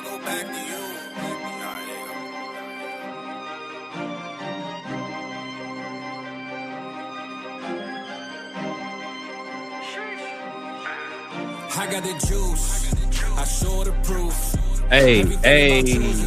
I got the juice. I saw the proof. Hey,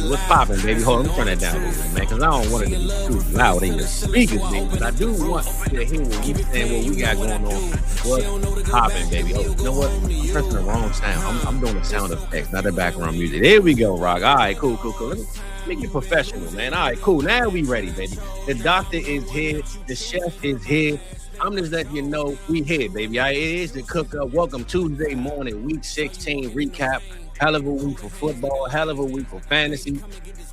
what's poppin', baby? Hold on, let me turn that down a little bit, man, because I don't want it to be too loud in your speakers, baby. But I do want you to hear what we saying, what we got going on. What's poppin', baby? Oh, you know what? I'm pressing the wrong sound. I'm doing the sound effects, not the background music. There we go, Rock. All right, cool. Let me make it professional, man. All right, cool. Now we ready, baby. The doctor is here. The chef is here. I'm just letting you know we here, baby. It is the Cookup. Welcome Tuesday morning, week 16 recap. Hell of a week for football, hell of a week for fantasy.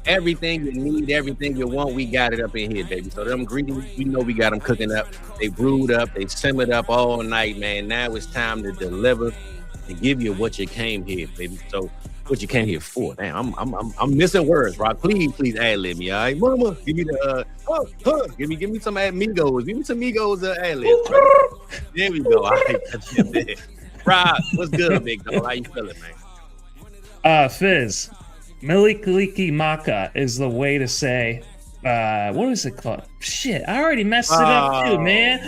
Everything you need, everything you want, we got it up in here, baby. So them ingredients, we know we got them cooking up. They brewed up, they simmered up all night, man. Now it's time to deliver and give you what you came here, baby. So what you came here for? Damn, I'm missing words, Rock. Please ad-lib me, all right? Mama, give me the give me some amigos. Give me some amigos ad-lib. There we go. All right, Rob, what's good, big dog? How you feeling, man? Fizz, Milikaliki Maka is the way to say, what is it called? Shit, I already messed it up too, man.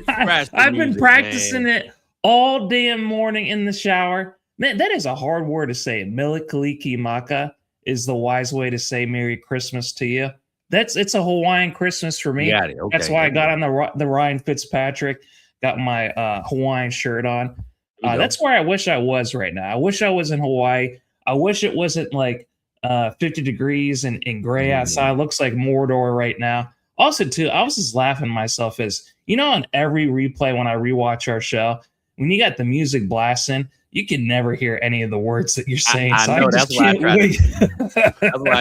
I've been practicing it all damn morning in the shower. Man, that is a hard word to say. Milikaliki Maka is the wise way to say Merry Christmas to you. It's a Hawaiian Christmas for me. Got it. Okay, that's why I got on the Ryan Fitzpatrick, got my Hawaiian shirt on. That's where I wish I was right now. I wish I was in Hawaii. I wish it wasn't like 50 degrees and gray outside. It looks like Mordor right now. Also, too, I was just laughing to myself as, you know, on every replay when I rewatch our show, when you got the music blasting, you can never hear any of the words that you're saying. I know, that's why I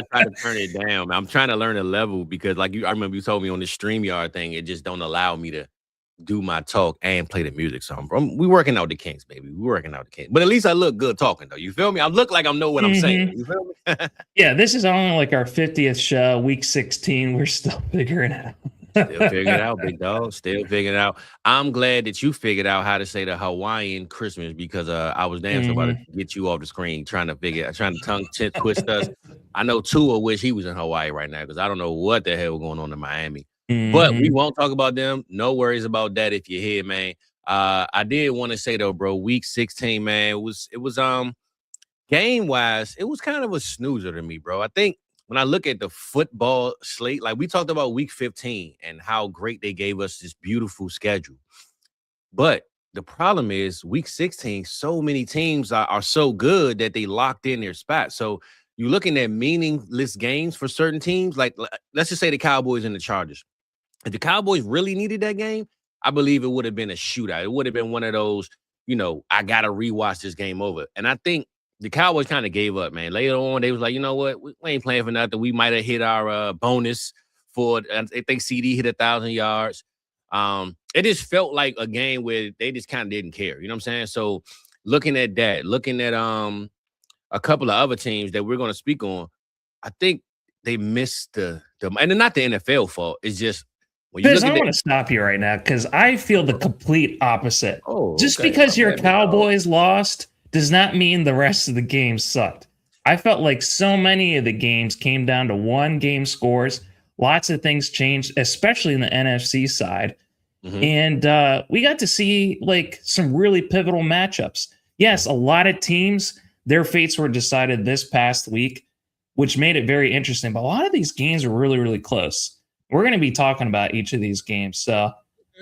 try to turn it down. I'm trying to learn a level because, like I remember you told me on the StreamYard thing, it just don't allow me to do my talk and play the music. So we working out the kinks, baby. We working out the kinks. But at least I look good talking, though. You feel me? I look like I know what I'm saying. You feel me? Yeah, this is only like our 50th show, week 16. We're still figuring it out. Still figuring it out, big dog. Still figuring it out. I'm glad that you figured out how to say the Hawaiian Christmas because I was damn sure about to get you off the screen trying to tongue twist us. I know Tua wish he was in Hawaii right now because I don't know what the hell was going on in Miami. But we won't talk about them. No worries about that if you're here, man. I did want to say though, bro, week 16, man, it was game wise, it was kind of a snoozer to me, bro. I think when I look at the football slate, like we talked about week 15 and how great they gave us this beautiful schedule. But the problem is week 16, so many teams are so good that they locked in their spot. So you're looking at meaningless games for certain teams. Like let's just say the Cowboys and the Chargers. If the Cowboys really needed that game, I believe it would have been a shootout. It would have been one of those, you know, I got to rewatch this game over. And I think the Cowboys kind of gave up, man. Later on, they was like, you know what? We ain't playing for nothing. We might have hit our bonus for, I think CD hit 1,000 yards. It just felt like a game where they just kind of didn't care. You know what I'm saying? So looking at that, looking at a couple of other teams that we're going to speak on, I think they missed the and not the NFL fault. It's just, I want to stop you right now because I feel the complete opposite. Just because your Cowboys lost does not mean the rest of the game sucked. I felt like so many of the games came down to one game scores. Lots of things changed, especially in the NFC side. And we got to see like some really pivotal matchups. Yes, a lot of teams, their fates were decided this past week, which made it very interesting. But a lot of these games were really, really close. We're going to be talking about each of these games. So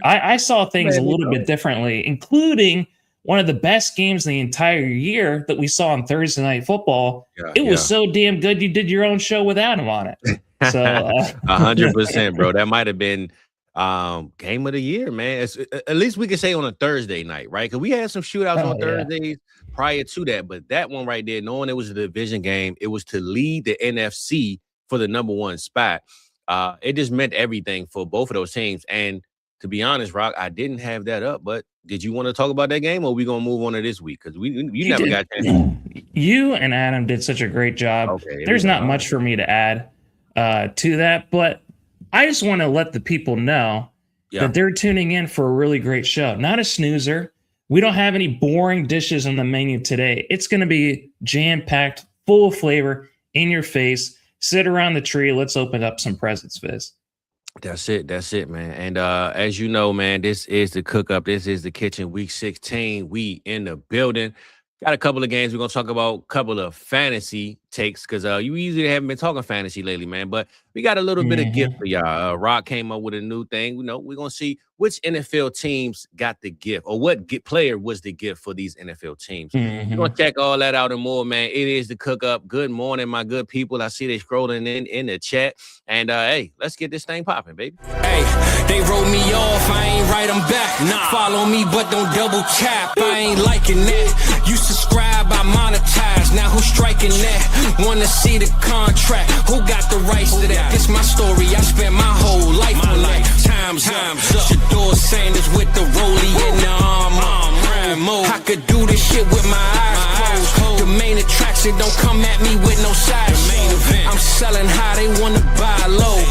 I saw things a little bit differently, including one of the best games in the entire year that we saw on Thursday Night Football. It was so damn good you did your own show without him on it. So 100%, bro. That might have been game of the year, man. At least we can say on a Thursday night, right? Because we had some shootouts on Thursdays prior to that. But that one right there, knowing it was a division game, it was to lead the NFC for the number one spot. It just meant everything for both of those teams. And to be honest, Rock, I didn't have that up, but did you want to talk about that game or are we going to move on to this week? Because you never got that. You and Adam did such a great job. Okay, there's not much for me to add to that, but I just want to let the people know that they're tuning in for a really great show. Not a snoozer. We don't have any boring dishes on the menu today. It's going to be jam-packed, full of flavor, in your face. Sit around the tree. Let's open up some presents, Fizz. That's it, man. And as you know, man, this is the Cook Up. This is the kitchen. Week 16. We in the building. Got a couple of games we're gonna talk about, a couple of fantasy takes, because you usually haven't been talking fantasy lately, man. But we got a little bit of gift for y'all. Rock came up with a new thing. We're gonna see which NFL teams got the gift, or what player was the gift for these NFL teams. We're gonna check all that out and more, man. It is the Cook Up. Good morning, my good people. I see they scrolling in the chat. And hey, let's get this thing popping, baby. Hey, they wrote me off, I ain't write them back. Nah. Follow me, but don't double tap. I ain't liking that. You subscribe, I monetize. Now who's striking that? Wanna see the contract? Who got the rights to that? This my story. I spent my whole life on that. Time's up. Shador Sanders with the rollie in the armor. I could do this shit with my eyes closed. The main attraction don't come at me with no side show. I'm selling high, they wanna buy low.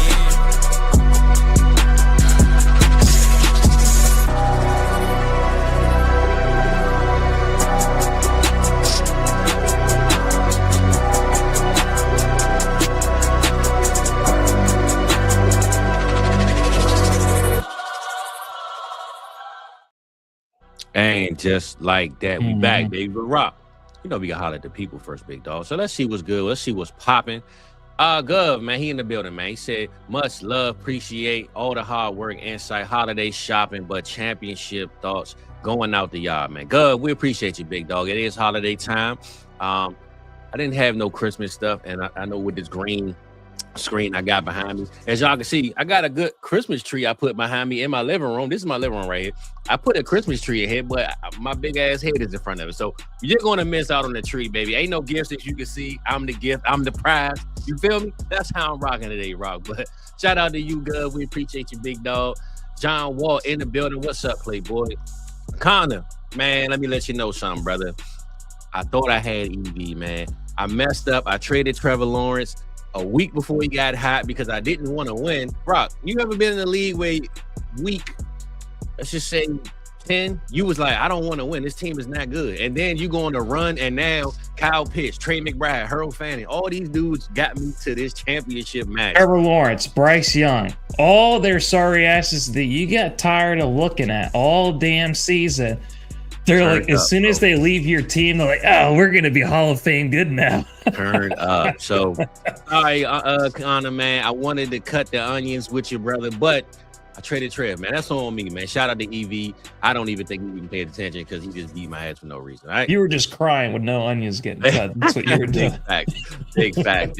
And just like that, we back, baby. But Rock, we got holler at the people first, big dog. So let's see what's good. Let's see what's popping. Gov, man, he in the building, man. He said, much love, appreciate all the hard work, insight, holiday shopping, but championship thoughts going out to y'all, man. Gov, we appreciate you, big dog. It is holiday time. I didn't have no Christmas stuff, and I know with this green screen I got behind me, as y'all can see, I got a good Christmas tree I put behind me in my living room. This is my living room right here. I put a Christmas tree in here, but my big ass head is in front of it, so you're gonna miss out on the tree, baby. Ain't no gifts that you can see. I'm the gift, I'm the prize. You feel me? That's how I'm rocking today, Rock. But shout out to you, Gov. We appreciate you, big dog. John Walt in the building. What's up, Playboy? Connor, man, let me let you know something, brother. I thought I had EV, man. I messed up. I traded Trevor Lawrence a week before he got hot because I didn't want to win. Brock, you ever been in the league where week, let's just say 10, you was like, I don't want to win. This team is not good. And then you go on a run, and now Kyle Pitts, Trey McBride, Harold Fanning, all these dudes got me to this championship match. Trevor Lawrence, Bryce Young, all their sorry asses that you got tired of looking at all damn season. They're like, as soon as they leave your team, they're like, oh, we're going to be Hall of Fame good now. Turned up. So, all right, Connor, man, I wanted to cut the onions with you, brother, but I traded Trev, man. That's on me, man. Shout out to EV. I don't even think he even paid attention because he just beat my ass for no reason. All right? You were just crying with no onions getting cut. That's what you were doing. Big fact.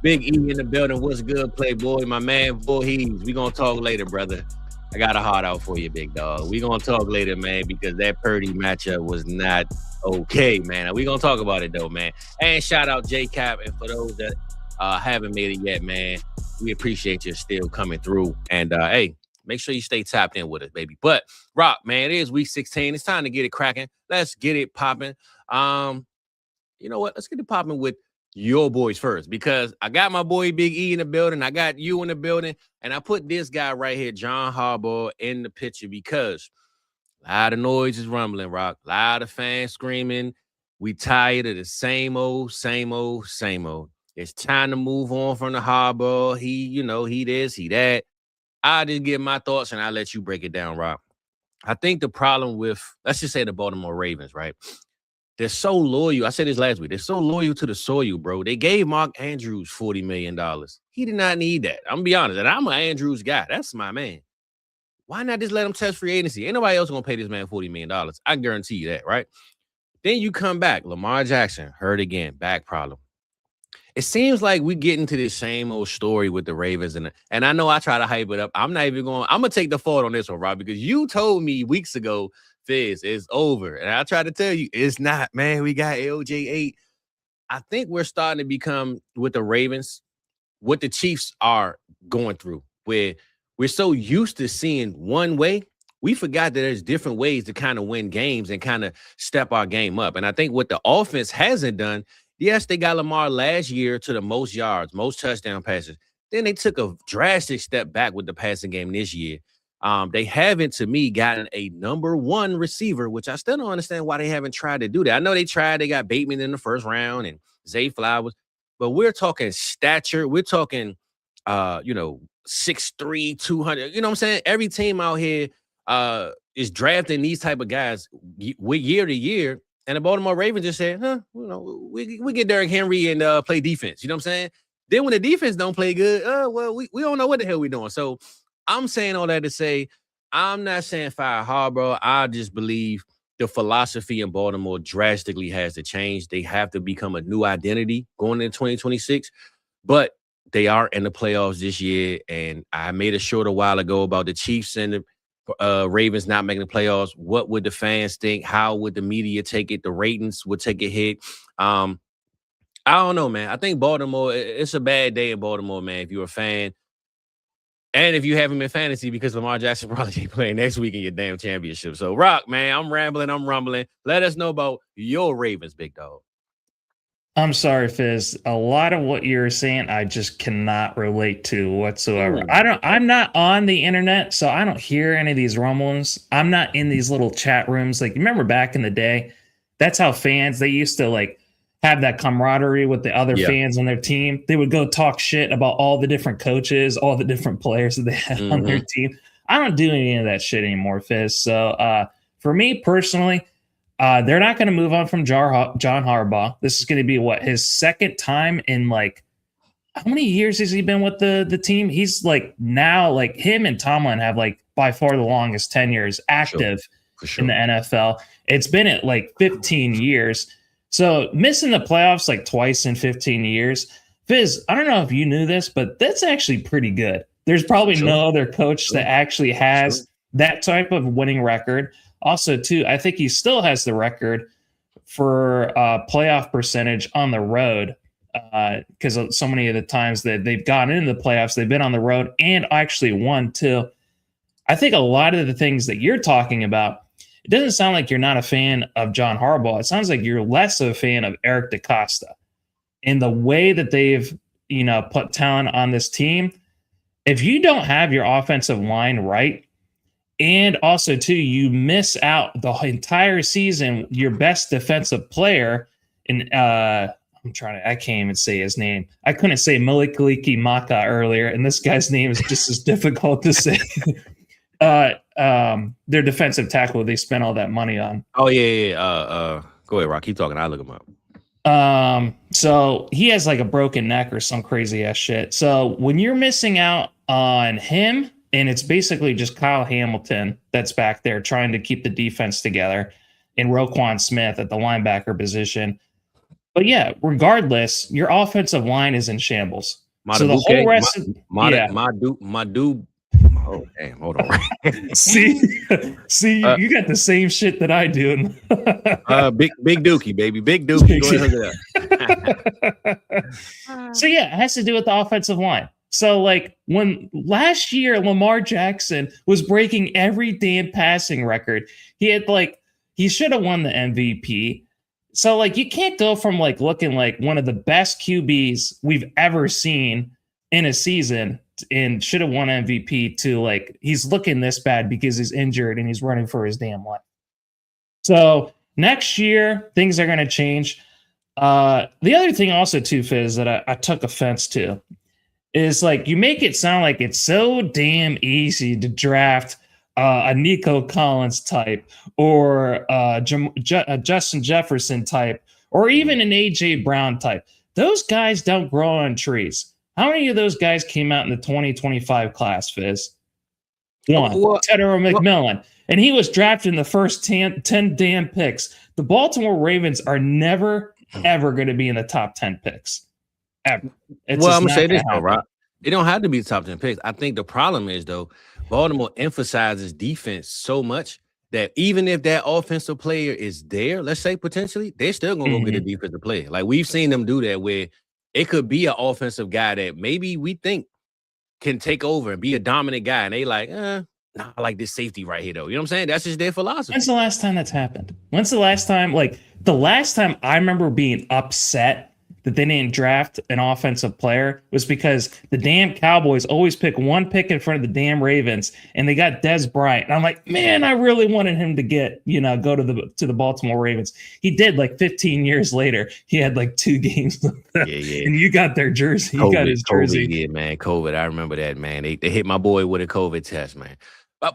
Big E in the building. What's good, Playboy? My man, Voorhees. We going to talk later, brother. I got a heart out for you, big dog. We gonna talk later, man, because that Purdy matchup was not okay, man. We gonna talk about it though, man. And shout out J-Cap, and for those that haven't made it yet, man, we appreciate you still coming through. And hey, make sure you stay tapped in with us, baby. But Rock, man, it is week 16. It's time to get it cracking. Let's get it popping. You know what? Let's get it popping with your boys first, because I got my boy Big E in the building. I got you in the building, and I put this guy right here, John Harbaugh, in the picture because a lot of noise is rumbling, Rock. A lot of fans screaming. We tired of the same old. It's time to move on from the Harbaugh. He this, he that. I just give my thoughts, and I'll let you break it down, Rock. I think the problem with, let's just say, the Baltimore Ravens, right? They're so loyal. I said this last week. They're so loyal to the soil, bro. They gave Mark Andrews $40 million. He did not need that. I'm going to be honest. And I'm an Andrews guy. That's my man. Why not just let him test free agency? Ain't nobody else going to pay this man $40 million. I guarantee you that, right? Then you come back. Lamar Jackson, hurt again. Back problem. It seems like we get into this same old story with the Ravens. And I know I try to hype it up. I'm not even going. I'm going to take the fault on this one, Rob, because you told me weeks ago, Fizz, it's over. And I try to tell you, it's not, man. We got LJ8. I think we're starting to become, with the Ravens, what the Chiefs are going through, where we're so used to seeing one way, we forgot that there's different ways to kind of win games and kind of step our game up. And I think what the offense hasn't done, yes, they got Lamar last year to the most yards, most touchdown passes. Then they took a drastic step back with the passing game this year. They haven't, to me, gotten a number one receiver, which I still don't understand why they haven't tried to do that. I know they tried. They got Bateman in the first round and Zay Flowers, but we're talking stature. We're talking, 6'3", 200. You know what I'm saying? Every team out here is drafting these type of guys year to year. And the Baltimore Ravens just said, we get Derrick Henry and play defense. You know what I'm saying? Then when the defense don't play good, we don't know what the hell we're doing. So I'm saying all that to say, I'm not saying fire Harbaugh. I just believe the philosophy in Baltimore drastically has to change. They have to become a new identity going into 2026. But they are in the playoffs this year. And I made a short a while ago about the Chiefs and the Ravens not making the playoffs. What would the fans think? How would the media take it? The ratings would take a hit. I don't know, man. I think Baltimore, it's a bad day in Baltimore, man, if you're a fan. And if you have him in fantasy, because Lamar Jackson probably ain't playing next week in your damn championship. So, Rock, man, I'm rambling, I'm rumbling. Let us know about your Ravens, big dog. I'm sorry, Fizz. A lot of what you're saying, I just cannot relate to whatsoever. I'm not on the internet, so I don't hear any of these rumblings. I'm not in these little chat rooms. Like, remember back in the day, that's how fans, they used to like have that camaraderie with the other fans on their team. They would go talk shit about all the different coaches, all the different players that they had on their team. I don't do any of that shit anymore, Fizz. So for me personally, they're not going to move on from John Harbaugh. This is going to be his second time in like, how many years has he been with the team? He's like now, like him and Tomlin have like by far the longest tenures active in the NFL. It's been at like 15 years. So missing the playoffs like twice in 15 years. Fizz, I don't know if you knew this, but that's actually pretty good. There's probably no other coach that actually has that type of winning record. Also, too, I think he still has the record for playoff percentage on the road because so many of the times that they've gone into the playoffs, they've been on the road and actually won, too. I think a lot of the things that you're talking about, it doesn't sound like you're not a fan of John Harbaugh. It sounds like you're less of a fan of Eric DeCosta. And the way that they've, put talent on this team, if you don't have your offensive line right, and also, too, you miss out the entire season, your best defensive player, and I can't even say his name. I couldn't say Malikaliki Maka earlier, and this guy's name is just as difficult to say. Their defensive tackle they spent all that money on. Oh, yeah. Go ahead, Rock. Keep talking. I'll look him up. So he has like a broken neck or some crazy ass shit. So when you're missing out on him, and it's basically just Kyle Hamilton that's back there trying to keep the defense together, and Roquan Smith at the linebacker position. But yeah, regardless, your offensive line is in shambles. So the whole rest my dude. Oh, damn, hold on. See, you got the same shit that I do. Big Dookie, baby. Big Dookie. Go ahead. So yeah, it has to do with the offensive line. So like when last year Lamar Jackson was breaking every damn passing record, he should have won the MVP. So like you can't go from like looking like one of the best QBs we've ever seen in a season and should have won MVP to like he's looking this bad because he's injured and he's running for his damn life. So next year things are going to change. The other thing also too, Fizz, that I took offense to is like you make it sound like it's so damn easy to draft a Nico Collins type or a Justin Jefferson type or even an AJ Brown type. Those guys don't grow on trees. How many of those guys came out in the 2025 class, Fizz? One, Tedero McMillan. And he was drafted in the first 10 damn picks. The Baltimore Ravens are never, ever going to be in the top 10 picks. Ever. I'm going to say this, though, Rob. It don't have to be the top 10 picks. I think the problem is, though, Baltimore emphasizes defense so much that even if that offensive player is there, let's say potentially, they're still going to go get a defensive player. Like, we've seen them do that where it could be an offensive guy that maybe we think can take over and be a dominant guy. And they like, I like this safety right here, though. You know what I'm saying? That's just their philosophy. When's the last time that's happened? When's the last time? Like, the last time I remember being upset that they didn't draft an offensive player was because the damn Cowboys always pick one pick in front of the damn Ravens, and they got Des Bryant. And I'm like, man, I really wanted him to go to the Baltimore Ravens. He did. Like 15 years later, he had like 2 games. And you got their jersey. You got his jersey. Yeah, man. COVID. I remember that, man. They hit my boy with a COVID test, man.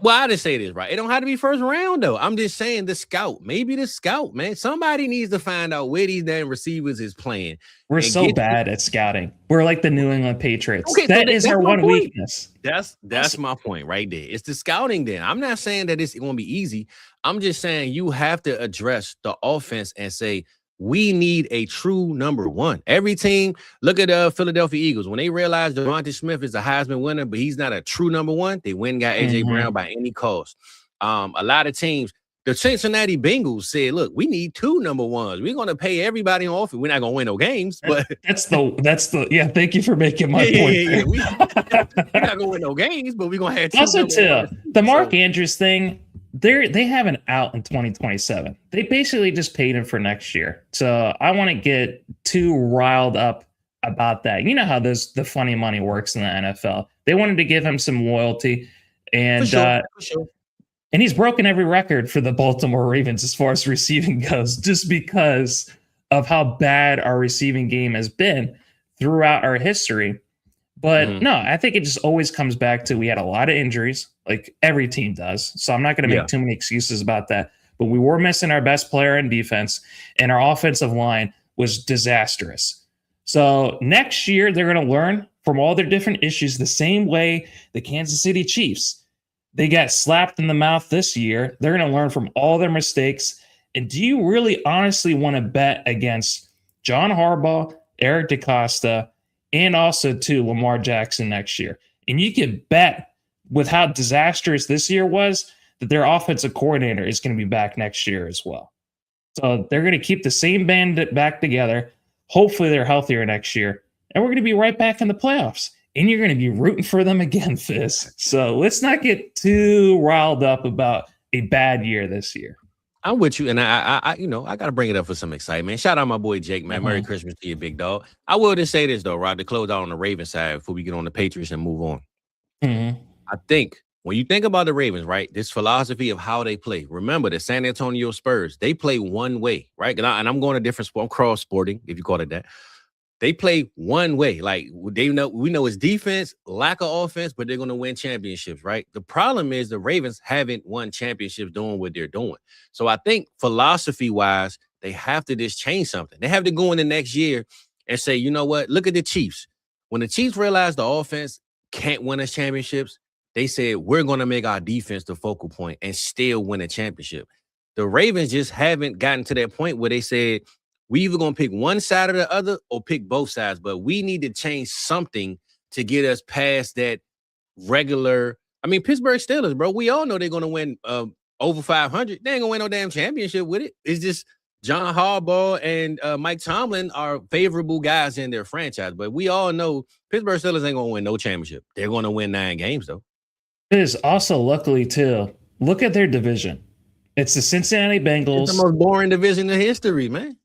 Well, I didn't say this, right? It don't have to be first round, though. I'm just saying the scout. Maybe the scout, man. Somebody needs to find out where these damn receivers is playing. We're so bad at scouting. We're like the New England Patriots. Okay, that is our one weakness. That's my point right there. It's the scouting then. I'm not saying that it's going to be easy. I'm just saying you have to address the offense and say, we need a true number one. Every team, look at the Philadelphia Eagles. When they realized Devontae Smith is a Heisman winner, but he's not a true number one, they went and got A.J. Brown by any cost. A lot of teams, the Cincinnati Bengals said, look, we need 2 number ones. We're going to pay everybody on offense. We're not going to win no games. But that's the thank you for making my point. Yeah. We're not going to win no games, but we're going to have 2 also too, the Mark Andrews thing. They have an out in 2027. They basically just paid him for next year. So I want to get too riled up about that. You know how the funny money works in the NFL. They wanted to give him some loyalty, and for sure. And he's broken every record for the Baltimore Ravens as far as receiving goes, just because of how bad our receiving game has been throughout our history. But no, I think it just always comes back to we had a lot of injuries, like every team does. So I'm not going to make too many excuses about that. But we were missing our best player in defense, and our offensive line was disastrous. So next year, they're going to learn from all their different issues the same way the Kansas City Chiefs. They got slapped in the mouth this year. They're going to learn from all their mistakes. And do you really honestly want to bet against John Harbaugh, Eric DeCosta, and also to Lamar Jackson next year? And you can bet with how disastrous this year was that their offensive coordinator is going to be back next year as well. So they're going to keep the same band back together. Hopefully they're healthier next year. And we're going to be right back in the playoffs. And you're going to be rooting for them again, Fizz. So let's not get too riled up about a bad year this year. I'm with you, and I got to bring it up for some excitement. Shout out my boy Jake, man. Merry Christmas to you, big dog. I will just say this though, Rod, to close out on the Ravens side before we get on the Patriots and move on. I think when you think about the Ravens, right, this philosophy of how they play. Remember the San Antonio Spurs, they play one way, right? And I'm going to different sport. I'm cross sporting, if you call it that. They play one way. Like we know it's defense, lack of offense, but they're going to win championships, right? The problem is the Ravens haven't won championships doing what they're doing. So I think philosophy-wise, they have to just change something. They have to go in the next year and say, you know what? Look at the Chiefs. When the Chiefs realized the offense can't win us championships, they said, we're going to make our defense the focal point and still win a championship. The Ravens just haven't gotten to that point where they said, we either going to pick one side or the other or pick both sides, but we need to change something to get us past that regular. I mean, Pittsburgh Steelers, bro, we all know they're going to win over 500. They ain't going to win no damn championship with it. It's just John Harbaugh and Mike Tomlin are favorable guys in their franchise, but we all know Pittsburgh Steelers ain't going to win no championship. They're going to win 9 games, though. It is also, luckily, too, look at their division. It's the Cincinnati Bengals. It's the most boring division in history, man.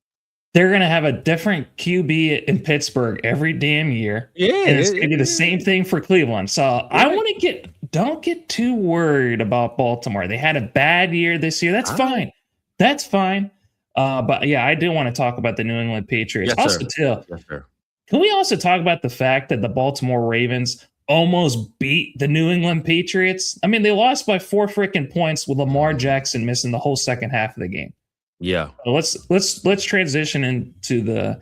They're going to have a different QB in Pittsburgh every damn year. Yeah. And it's going to be the same thing for Cleveland. So I want to don't get too worried about Baltimore. They had a bad year this year. That's fine. That's fine. But yeah, I do want to talk about the New England Patriots. Yes, also, too, can we also talk about the fact that the Baltimore Ravens almost beat the New England Patriots? I mean, they lost by 4 freaking points with Lamar Jackson missing the whole second half of the game. Yeah. Let's transition into the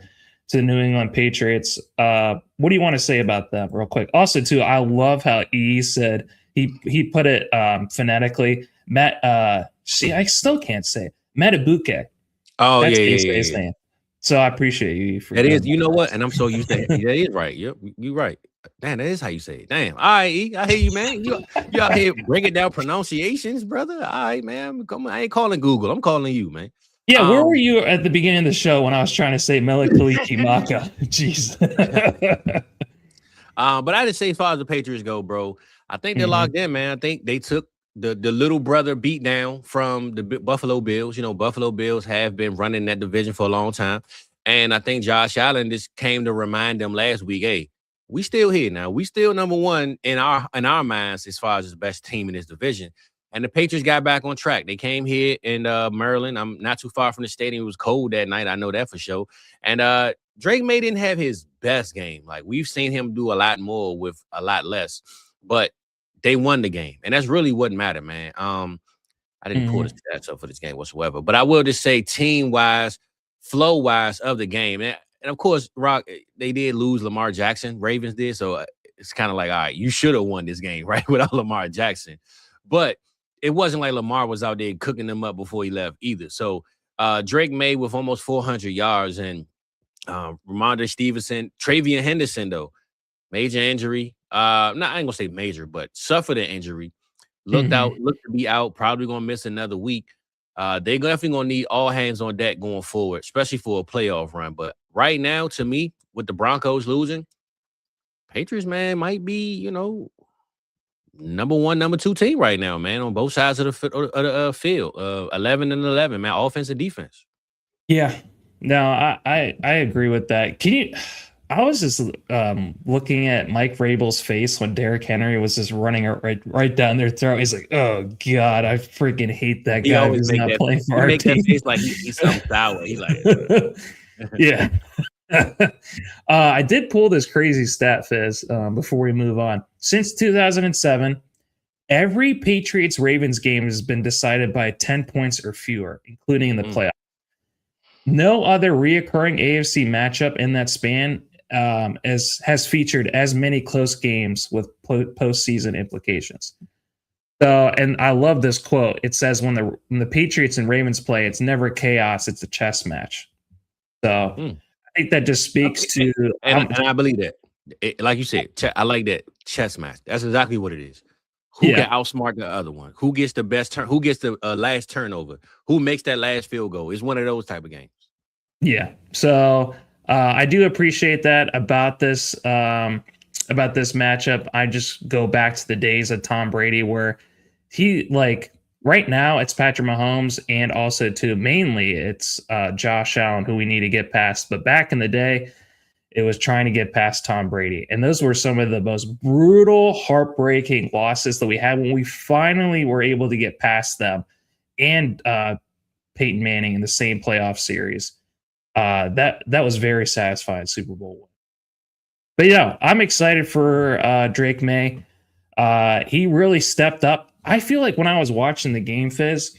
New England Patriots. What do you want to say about that real quick? Also, too, I love how E said he put it phonetically. Matt, I still can't say it. Matabuke. Oh, that's his name. So I appreciate you for that. Is, you know what? And I'm so used to that. That is right. You're right. Damn, that is how you say it. Damn. All right, E, I hear you, man. You out here breaking down pronunciations, brother. All right, man. Come on. I ain't calling Google. I'm calling you, man. Yeah, where were you at the beginning of the show when I was trying to say Melikaliki Maka? Jeez. But I just say as far as the Patriots go, bro, I think they're locked in, man. I think they took the little brother beat down from the Buffalo Bills. You know, Buffalo Bills have been running that division for a long time. And I think Josh Allen just came to remind them last week, hey, we still here now. We still number one in our minds as far as the best team in this division. And the Patriots got back on track. They came here in Maryland. I'm not too far from the stadium. It was cold that night. I know that for sure. And Drake May didn't have his best game. Like, we've seen him do a lot more with a lot less. But they won the game. And that's really what mattered, man. I didn't pull the stats up for this game whatsoever. But I will just say team-wise, flow-wise of the game. And of course, Rock, they did lose Lamar Jackson. Ravens did. So it's kind of like, all right, you should have won this game, right, without Lamar Jackson. But it wasn't like Lamar was out there cooking them up before he left either. So Drake May with almost 400 yards and Ramondre Stevenson, Travion Henderson, though, major injury. I ain't going to say major, but suffered an injury. Looked to be out, probably going to miss another week. They're definitely going to need all hands on deck going forward, especially for a playoff run. But right now, to me, with the Broncos losing, Patriots, man, might be, number one, number two team right now, man, on both sides of the field. 11 and 11, man, offense and defense. Yeah. No, I agree with that. I was just looking at Mike Vrabel's face when Derrick Henry was just running right down their throat. He's like, "Oh God, I freaking hate that guy who's not playing for our team." That face like he's something sour. He's like, yeah. I did pull this crazy stat, Fizz, before we move on. Since 2007, every Patriots-Ravens game has been decided by 10 points or fewer, including in the playoffs. No other reoccurring AFC matchup in that span has featured as many close games with postseason implications. So, and I love this quote. It says, when the Patriots and Ravens play, it's never chaos, it's a chess match. So I think that just speaks to... And I believe that. Like you said, I like that chess match. That's exactly what it is. Who can outsmart the other one? Who gets the best turn? Who gets the last turnover? Who makes that last field goal? It's one of those type of games. Yeah. So I do appreciate that about this matchup. I just go back to the days of Tom Brady where he, like, right now it's Patrick Mahomes and also mainly it's Josh Allen who we need to get past. But back in the day, it was trying to get past Tom Brady. And those were some of the most brutal, heartbreaking losses that we had when we finally were able to get past them and Peyton Manning in the same playoff series. That was very satisfying Super Bowl win. But yeah, I'm excited for Drake May. He really stepped up. I feel like when I was watching the game, Fizz,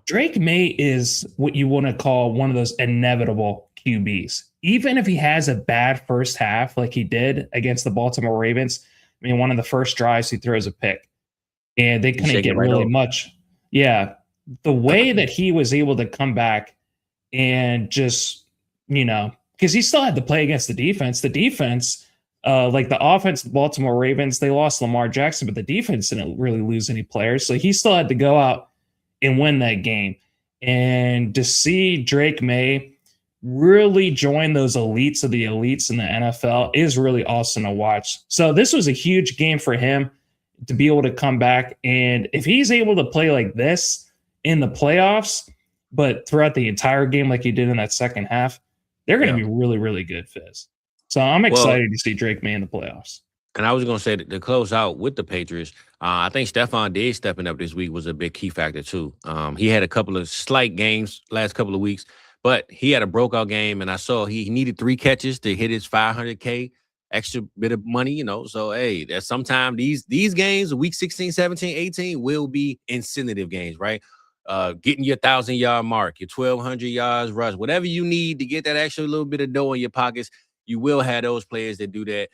Drake May is what you want to call one of those inevitable QBs. Even if he has a bad first half like he did against the Baltimore Ravens, I mean, one of the first drives he throws a pick. And they couldn't get really much. Yeah. The way that he was able to come back and just, because he still had to play against the defense. The defense, like the offense, the Baltimore Ravens, they lost Lamar Jackson, but the defense didn't really lose any players. So he still had to go out and win that game. And to see Drake May really join those elites of the elites in the NFL is really awesome to watch. So this was a huge game for him to be able to come back. And if he's able to play like this in the playoffs, but throughout the entire game like he did in that second half, they're going to be really, really good, Fizz. So I'm excited to see Drake May in the playoffs. And I was going to say that to close out with the Patriots, I think Stephon Diggs stepping up this week was a big key factor too. He had a couple of slight games last couple of weeks, but he had a breakout game, and I saw he needed 3 catches to hit his $500K extra bit of money, So, hey, there's sometimes these games, week 16, 17, 18, will be incentive games, right? Getting your 1,000-yard mark, your 1,200 yards rush, whatever you need to get that extra little bit of dough in your pockets, you will have those players that do that.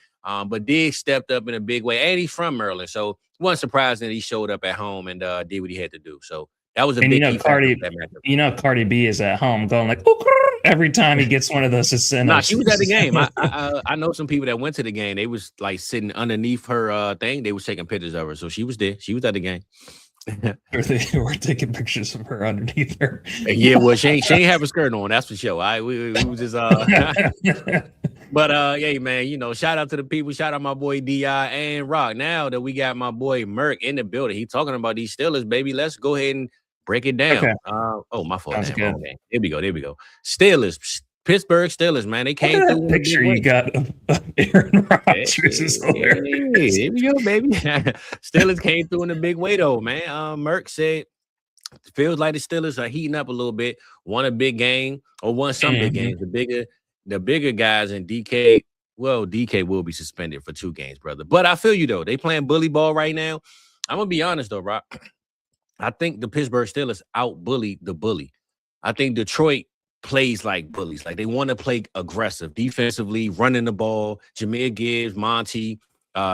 But Diggs stepped up in a big way, and he's from Maryland, so it wasn't surprising that he showed up at home and did what he had to do. So that was a big key factor of that matchup. Cardi B is at home going like every time he gets one of those incentives. Nah, she was at the game. I know some people that went to the game. They was like sitting underneath her thing. They was taking pictures of her, so she was there. She was at the game. They were taking pictures of her underneath her. Yeah, well, she ain't have a skirt on. That's for sure. We was just But yeah, man, shout out to the people. Shout out my boy D.I. and Rock. Now that we got my boy Merk in the building, he talking about these Steelers, baby. Let's go ahead and break it down. Okay. My fault. Okay. There we go. Steelers Pittsburgh Steelers, man, they came through. That picture you got of Aaron Rodgers is hilarious. Here we go, baby. Steelers came through in a big way, though, man. Merck said feels like the Steelers are heating up a little bit. Won a big game or won some big games. The bigger guys in DK. Well, DK will be suspended for 2 games, brother. But I feel you though. They playing bully ball right now. I'm gonna be honest though, Rob. I think the Pittsburgh Steelers out-bullied the bully. I think Detroit plays like bullies. Like they want to play aggressive defensively, running the ball. Jahmyr Gibbs, Monty,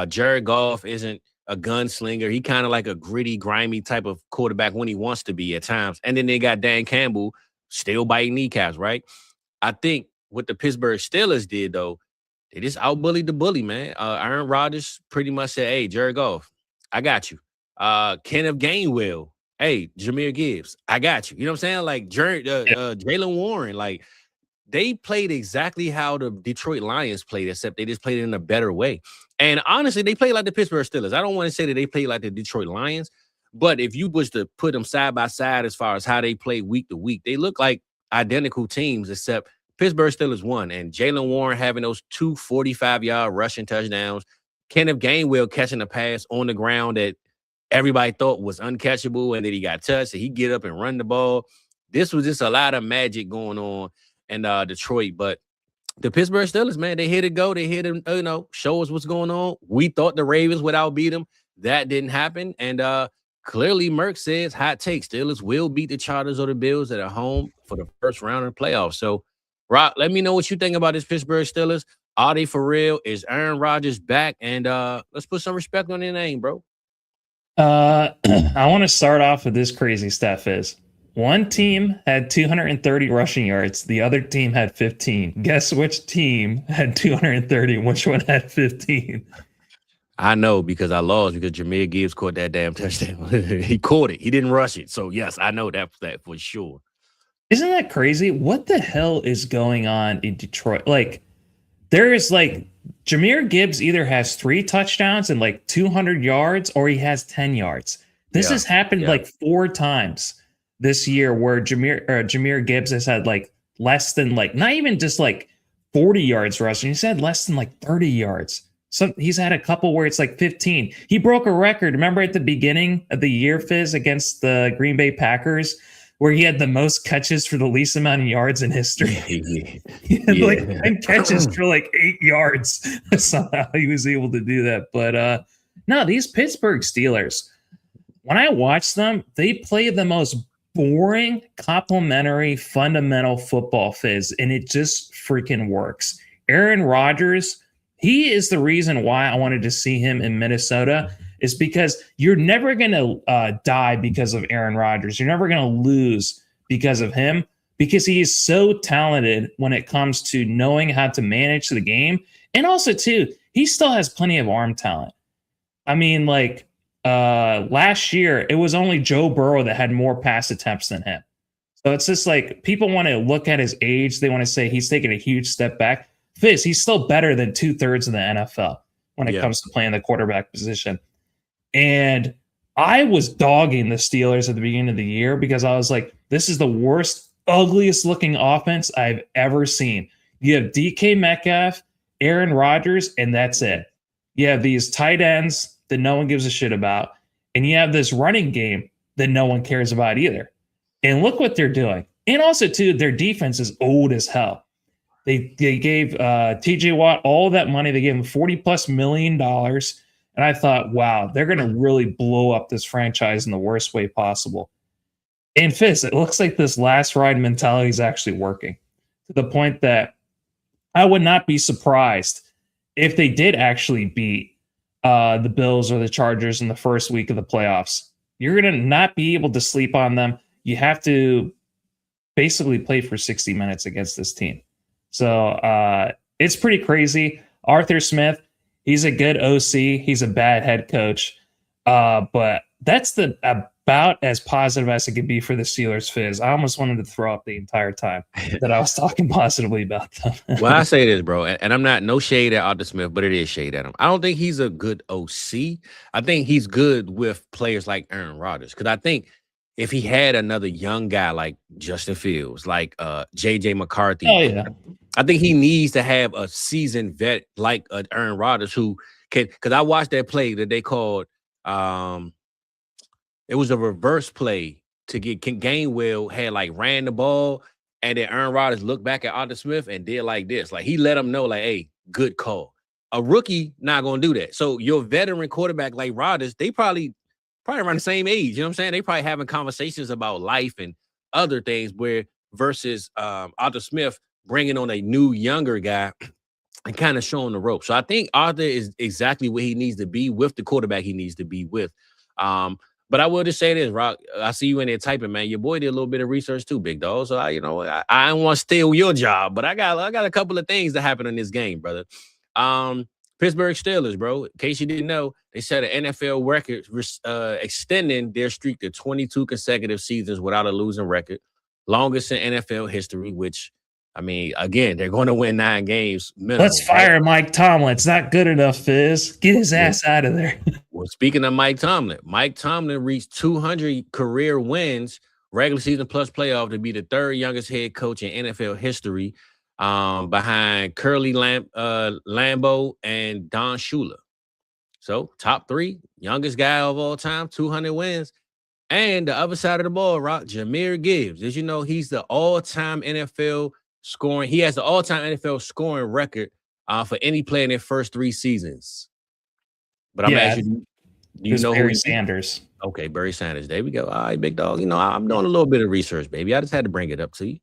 Jared Goff isn't a gunslinger. He kind of like a gritty, grimy type of quarterback when he wants to be at times. And then they got Dan Campbell still biting kneecaps, right? I think what the Pittsburgh Steelers did though, they just out-bullied the bully, man. Aaron Rodgers pretty much said, hey, Jared Goff, I got you. Kenneth Gainwell, hey, Jahmyr Gibbs, I got you. You know what I'm saying? Like Jaylen Warren, like they played exactly how the Detroit Lions played, except they just played it in a better way. And honestly, they played like the Pittsburgh Steelers. I don't want to say that they played like the Detroit Lions, but if you was to put them side by side as far as how they play week to week, they look like identical teams, except Pittsburgh Steelers won. And Jaylen Warren having those 2 45-yard rushing touchdowns, Kenneth Gainwell catching a pass on the ground that everybody thought was uncatchable, and then he got touched, and he get up and run the ball. This was just a lot of magic going on in Detroit. But the Pittsburgh Steelers, man, they here to go. They here to, show us what's going on. We thought the Ravens would outbeat them. That didn't happen. And clearly Merck says, hot take, Steelers will beat the Chargers or the Bills that are home for the first round of the playoffs. So, Rock, let me know what you think about this Pittsburgh Steelers. Are they for real? Is Aaron Rodgers back? And let's put some respect on their name, bro. I want to start off with this crazy stuff is one team had 230 rushing yards. The other team had 15. Guess which team had 230 and which one had 15? I know because I lost because Jahmyr Gibbs caught that damn touchdown. He caught it. He didn't rush it. So, yes, I know that for sure. Isn't that crazy? What the hell is going on in Detroit? Like, there is like Jahmyr Gibbs either has 3 touchdowns and like 200 yards or he has 10 yards. This has happened like 4 times this year where Jahmyr Gibbs has had like less than like not even just like 40 yards rushing. He's had less than like 30 yards. So he's had a couple where it's like 15. He broke a record. Remember at the beginning of the year, Fizz, against the Green Bay Packers, where he had the most catches for the least amount of yards in history. He had like 10 catches for like 8 yards. Somehow he was able to do that. But no, these Pittsburgh Steelers, when I watch them, they play the most boring, complimentary, fundamental football, Fizz, and it just freaking works. Aaron Rodgers, he is the reason why I wanted to see him in Minnesota, is because you're never going to die because of Aaron Rodgers. You're never going to lose because of him, because he is so talented when it comes to knowing how to manage the game. And also, too, he still has plenty of arm talent. I mean, like last year, it was only Joe Burrow that had more pass attempts than him. So it's just like people want to look at his age. They want to say he's taken a huge step back. Fizz, he's still better than 2/3 of the NFL when it comes to playing the quarterback position. And I was dogging the Steelers at the beginning of the year because I was like, this is the worst, ugliest looking offense I've ever seen. You have DK Metcalf, Aaron Rodgers, and that's it. You have these tight ends that no one gives a shit about. And you have this running game that no one cares about either. And look what they're doing. And also, too, their defense is old as hell. They gave TJ Watt all that money. They gave him $40+ million. And I thought, wow, they're going to really blow up this franchise in the worst way possible. And Fizz, it looks like this last ride mentality is actually working to the point that I would not be surprised if they did actually beat the Bills or the Chargers in the first week of the playoffs. You're going to not be able to sleep on them. You have to basically play for 60 minutes against this team. So it's pretty crazy. Arthur Smith, he's a good OC. He's a bad head coach. But that's about as positive as it could be for the Steelers, Fizz. I almost wanted to throw up the entire time that I was talking positively about them. Well, I say this, bro, and I'm not no shade at Arthur Smith, but it is shade at him. I don't think he's a good OC. I think he's good with players like Aaron Rodgers, because I think if he had another young guy like Justin Fields, like JJ McCarthy, I think he needs to have a seasoned vet like Aaron Rodgers who can. Because I watched that play that they called. It was a reverse play to get Gainwell had like ran the ball, and then Aaron Rodgers looked back at Arthur Smith and did like this. Like he let him know, like, hey, good call. A rookie not gonna do that. So your veteran quarterback like Rodgers, they probably around the same age. You know what I'm saying? They probably having conversations about life and other things where versus Arthur Smith bringing on a new younger guy and kind of showing the rope. So I think Arthur is exactly where he needs to be with the quarterback he needs to be with. But I will just say this, Rock. I see you in there typing, man. Your boy did a little bit of research too, big dog. So I don't want to steal your job, but I got a couple of things that happened in this game, brother. Pittsburgh Steelers, bro. In case you didn't know, they set an NFL record, extending their streak to 22 consecutive seasons without a losing record, longest in NFL history. Which, I mean, again, they're going to win 9 games minimum. Let's fire Mike Tomlin. It's not good enough, Fizz. Get his ass out of there. Well, speaking of Mike Tomlin reached 200 career wins, regular season plus playoff, to be the 3rd youngest head coach in NFL history, behind Curly Lambeau and Don Shula. So top 3, youngest guy of all time, 200 wins. And the other side of the ball, Rock, Jahmyr Gibbs. As you know, he's the all-time NFL scoring. He has the all-time NFL scoring record for any player in their first 3 seasons. But I'm asking you, know Barry Sanders? Okay, Barry Sanders. There we go. All right, big dog. You know, I'm doing a little bit of research, baby. I just had to bring it up to you.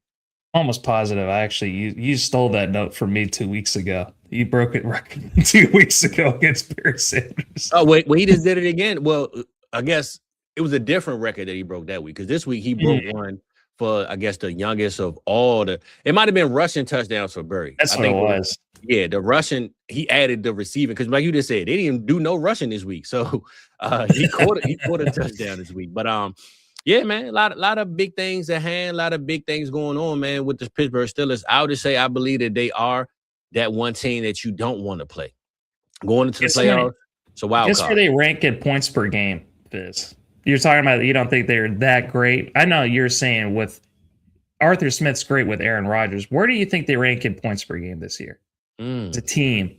Almost positive. I actually, you stole that note from me 2 weeks ago. You broke it record 2 weeks ago against Barry Sanders. Oh, wait, he just did it again. Well, I guess it was a different record that he broke that week, because this week he broke one for, I guess, the youngest of all the. It might have been rushing touchdowns for Barry. That's what it was. Yeah, the rushing, he added the receiving, because like you just said, they didn't do no rushing this week. So he caught a touchdown this week. But yeah, man, a lot of big things at hand, a lot of big things going on, man, with the Pittsburgh Steelers. I would just say I believe that they are that one team that you don't want to play going into the playoffs. So wild card. Guess where they rank in points per game, Fizz? You're talking about you don't think they're that great. I know you're saying with Arthur Smith's great with Aaron Rodgers. Where do you think they rank in points per game this year? It's a team.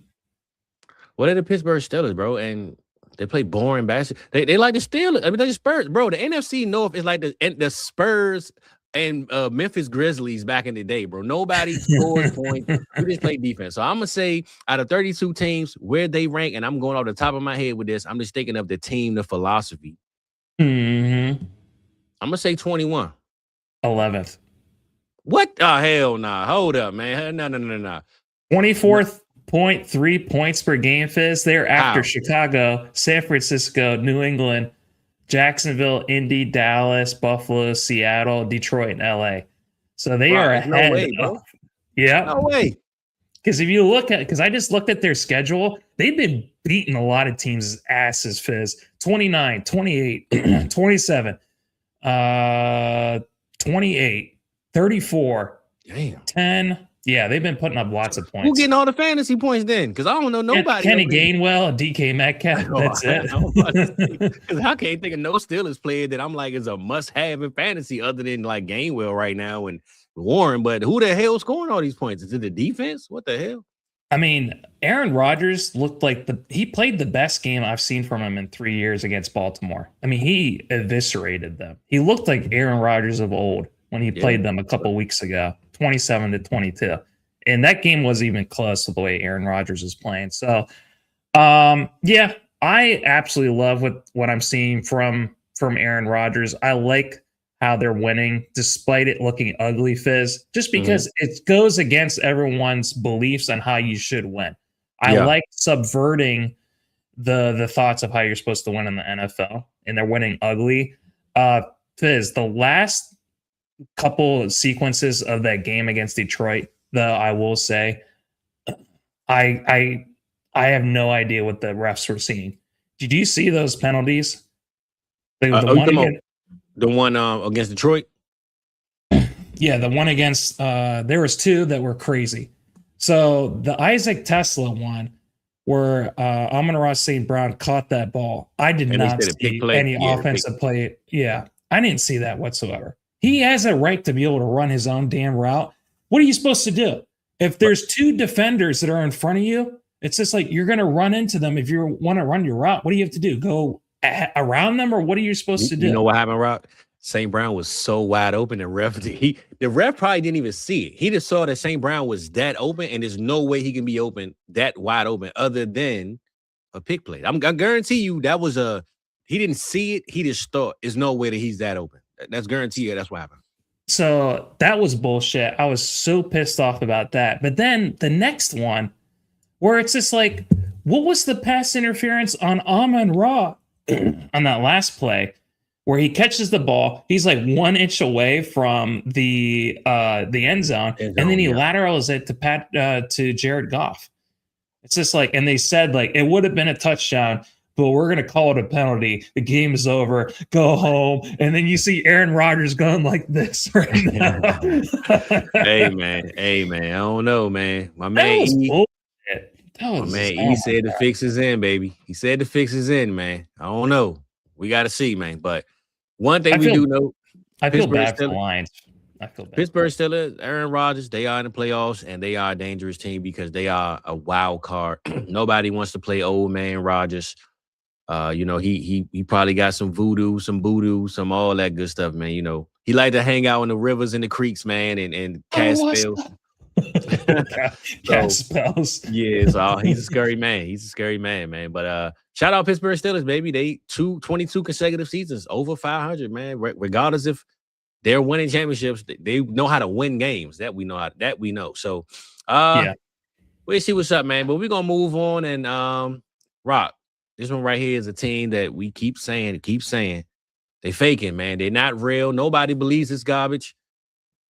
Well, they're the Pittsburgh Steelers, bro, and they play boring basketball. They like the Steelers. I mean, they're the Spurs, bro. The NFC North is like the Spurs and Memphis Grizzlies back in the day, bro. Nobody scored points. We just play defense. So I'm gonna say out of 32 teams, where they rank, and I'm going off the top of my head with this. I'm just thinking of the team, the philosophy. Mm-hmm. I'm gonna say 21. 11th. What? Oh, hell nah. Hold up, man. No. 24.3 points per game, Fizz. They're after Chicago, San Francisco, New England, Jacksonville, Indy, Dallas, Buffalo, Seattle, Detroit, and LA. So they are ahead. No way, bro. Yeah. No way. Because if you look at, because I just looked at their schedule, they've been beating a lot of teams' asses, Fizz. 29, 28, 27, 28, 34, 10. Yeah, they've been putting up lots of points. Who getting all the fantasy points then? Because I don't know nobody. Kenny Gainwell, DK Metcalf. That's it. Because I can't think of no Steelers player that I'm like is a must-have in fantasy other than like Gainwell right now and Warren. But who the hell scoring all these points? Is it the defense? What the hell? I mean, Aaron Rodgers looked like he played the best game I've seen from him in 3 years against Baltimore. I mean, he eviscerated them. He looked like Aaron Rodgers of old when he played them a couple weeks ago. 27-22. And that game wasn't even close to the way Aaron Rodgers is playing. So, yeah, I absolutely love what I'm seeing from Aaron Rodgers. I like how they're winning despite it looking ugly, Fizz, just because it goes against everyone's beliefs on how you should win. I like subverting the thoughts of how you're supposed to win in the NFL, and they're winning ugly. Fizz, the last couple of sequences of that game against Detroit, though, I will say, I have no idea what the refs were seeing. Did you see those penalties? The one against Detroit? Yeah, the one against there was 2 that were crazy. So the Isaac Tesla one, where Amon-Ra St. Brown caught that ball. I did not see any offensive play. Yeah. I didn't see that whatsoever. He has a right to be able to run his own damn route. What are you supposed to do? If there's two defenders that are in front of you, it's just like you're going to run into them if you want to run your route. What do you have to do? Go around them, or what are you supposed to do? You know what happened, Rock? St. Brown was so wide open, the ref probably didn't even see it. He just saw that St. Brown was that open, and there's no way he can be open that wide open other than a pick play. I guarantee you that was he didn't see it. He just thought there's no way that he's that open. That's guarantee you that's what happened. So that was bullshit. I was so pissed off about that. But then the next one, where it's just like, what was the pass interference on Amon-Ra on that last play? Where he catches the ball, he's like 1 inch away from the end zone, and then he laterals it to Jared Goff. It's just like, and they said like it would have been a touchdown, but we're gonna call it a penalty. The game is over. Go home. And then you see Aaron Rodgers going like this right now. Hey man, I don't know, man. My man, he said the fix is in, baby. He said the fix is in, man. I don't know. We got to see, man. But one thing we do know, I feel bad for the Lions. I feel bad. Pittsburgh Steelers, Aaron Rodgers, they are in the playoffs, and they are a dangerous team because they are a wild card. Nobody wants to play old man Rodgers. He probably got some voodoo, some all that good stuff, man. You know, he like to hang out in the rivers and the creeks, man, and cast spells. Cast spells. Yeah, so he's a scary man. He's a scary man. But shout out Pittsburgh Steelers, baby. They 22 consecutive seasons over 500, man. Regardless if they're winning championships, they know how to win games. That we know. So we'll see what's up, man. But we're gonna move on and Rock. This one right here is a team that we keep saying. They faking, man. They're not real. Nobody believes it's garbage.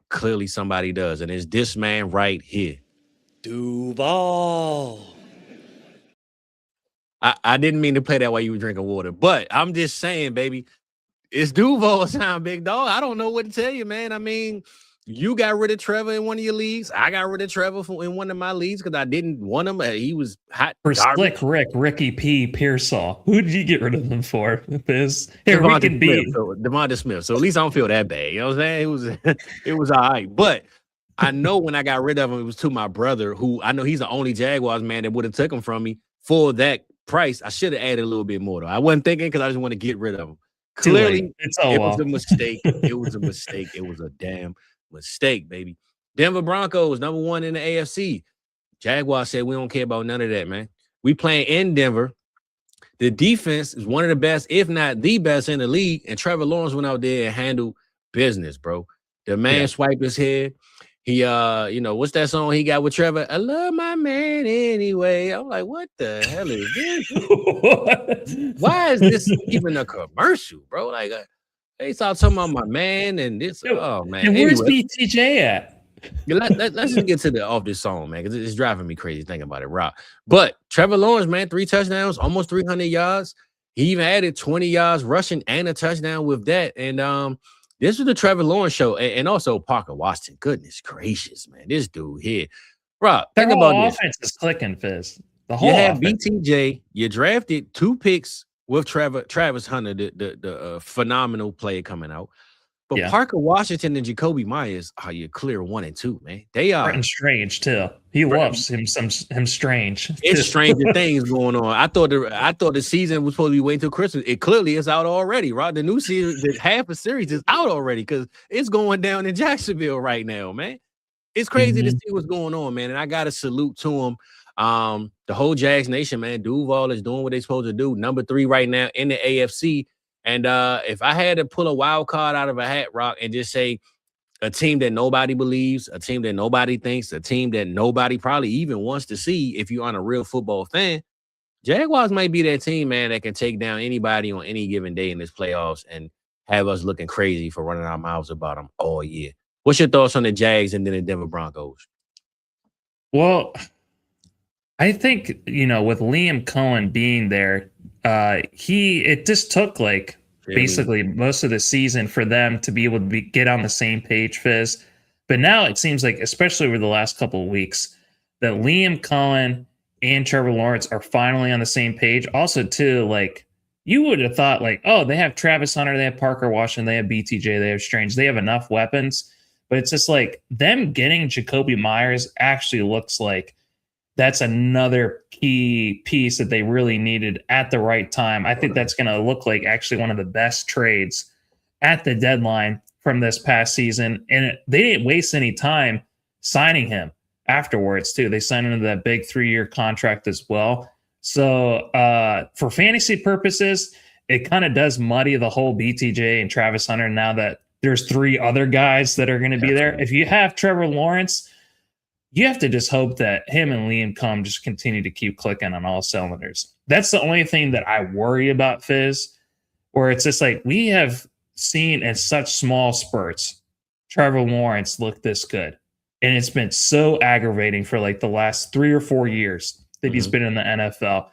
Clearly somebody does, and it's this man right here. Duval. I didn't mean to play that while you were drinking water, but I'm just saying, baby, it's Duval time, big dog. I don't know what to tell you, man. I mean, you got rid of Trevor in one of your leagues. I got rid of Trevor in one of my leagues because I didn't want him. He was hot. For garbage. Slick Ricky P. Pearsall. Who did you get rid of him for? Devonta Smith. So at least I don't feel that bad. You know what I'm saying? It was all right. But I know when I got rid of him, it was to my brother, who I know he's the only Jaguars man that would have took him from me for that price. I should have added a little bit more, though. I wasn't thinking because I just want to get rid of him. Clearly, it was a mistake. It was a mistake. It was a damn mistake, baby. Denver Broncos, number 1 in the AFC. Jaguars said we don't care about none of that, man. We playing in Denver. The defense is one of the best, if not the best in the league. And Trevor Lawrence went out there and handled business, bro. The man swiped his head. He, what's that song he got with Trevor? I love my man anyway. I'm like, what the hell is this? Why is this even a commercial, bro? Like, they start talking about my man and this. Oh man, and where's BTJ at? Let's just get to off this song, man, because it's driving me crazy thinking about it, Rock. But Trevor Lawrence, man, 3 touchdowns, almost 300 yards. He even added 20 yards rushing and a touchdown with that. And this was the Trevor Lawrence show, and also Parker Washington. Goodness gracious, man, this dude here, Rock. Think about this. Offense is clicking, Fizz. The whole you have BTJ. You drafted 2 picks with Travis Hunter, the phenomenal player coming out. But Parker Washington and Jacoby Myers are your clear 1 and 2, man. They are. And Strange, too. He loves him Strange. It's stranger things going on. I thought the season was supposed to be waiting till Christmas. It clearly is out already, right? The new season, half a series is out already because it's going down in Jacksonville right now, man. It's crazy to see what's going on, man. And I got to salute to him. The whole Jags Nation, man. Duval is doing what they're supposed to do. Number 3 right now in the AFC. And if I had to pull a wild card out of a hat, Rock, and just say a team that nobody believes, a team that nobody thinks, a team that nobody probably even wants to see if you're on a real football fan, Jaguars might be that team, man, that can take down anybody on any given day in this playoffs and have us looking crazy for running our mouths about them all year. What's your thoughts on the Jags and then the Denver Broncos? Well, I think, with Liam Cohen being there, it just took basically most of the season for them to be able to get on the same page, Fizz. But now it seems like, especially over the last couple of weeks, that Liam Cohen and Trevor Lawrence are finally on the same page. Also, too, you would have thought like, oh, they have Travis Hunter, they have Parker Washington, they have BTJ, they have Strange, they have enough weapons. But it's just like them getting Jacoby Myers actually looks like that's another key piece that they really needed at the right time. I think that's going to look like actually one of the best trades at the deadline from this past season. And they didn't waste any time signing him afterwards, too. They signed him to that big 3-year contract as well. So for fantasy purposes, it kind of does muddy the whole BTJ and Travis Hunter now that there's 3 other guys that are going to be there. If you have Trevor Lawrence, you have to just hope that him and Liam Cohn just continue to keep clicking on all cylinders. That's the only thing that I worry about, Fizz, where it's just like we have seen in such small spurts Trevor Lawrence look this good. And it's been so aggravating for like the last 3 or 4 years that he's been in the NFL.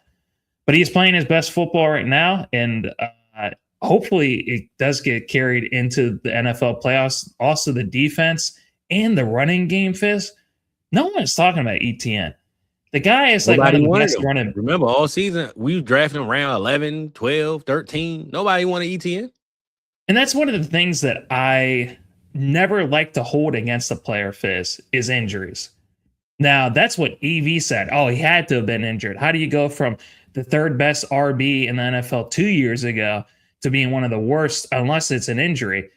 But he's playing his best football right now, and hopefully it does get carried into the NFL playoffs. Also, the defense and the running game, Fizz. No one's talking about ETN. The guy is like one of the best running. Remember, all season, we were drafting around 11, 12, 13. Nobody wanted ETN. And that's one of the things that I never like to hold against a player, Fizz, is injuries. Now, that's what EV said. Oh, he had to have been injured. How do you go from the 3rd best RB in the NFL 2 years ago to being one of the worst, unless it's an injury?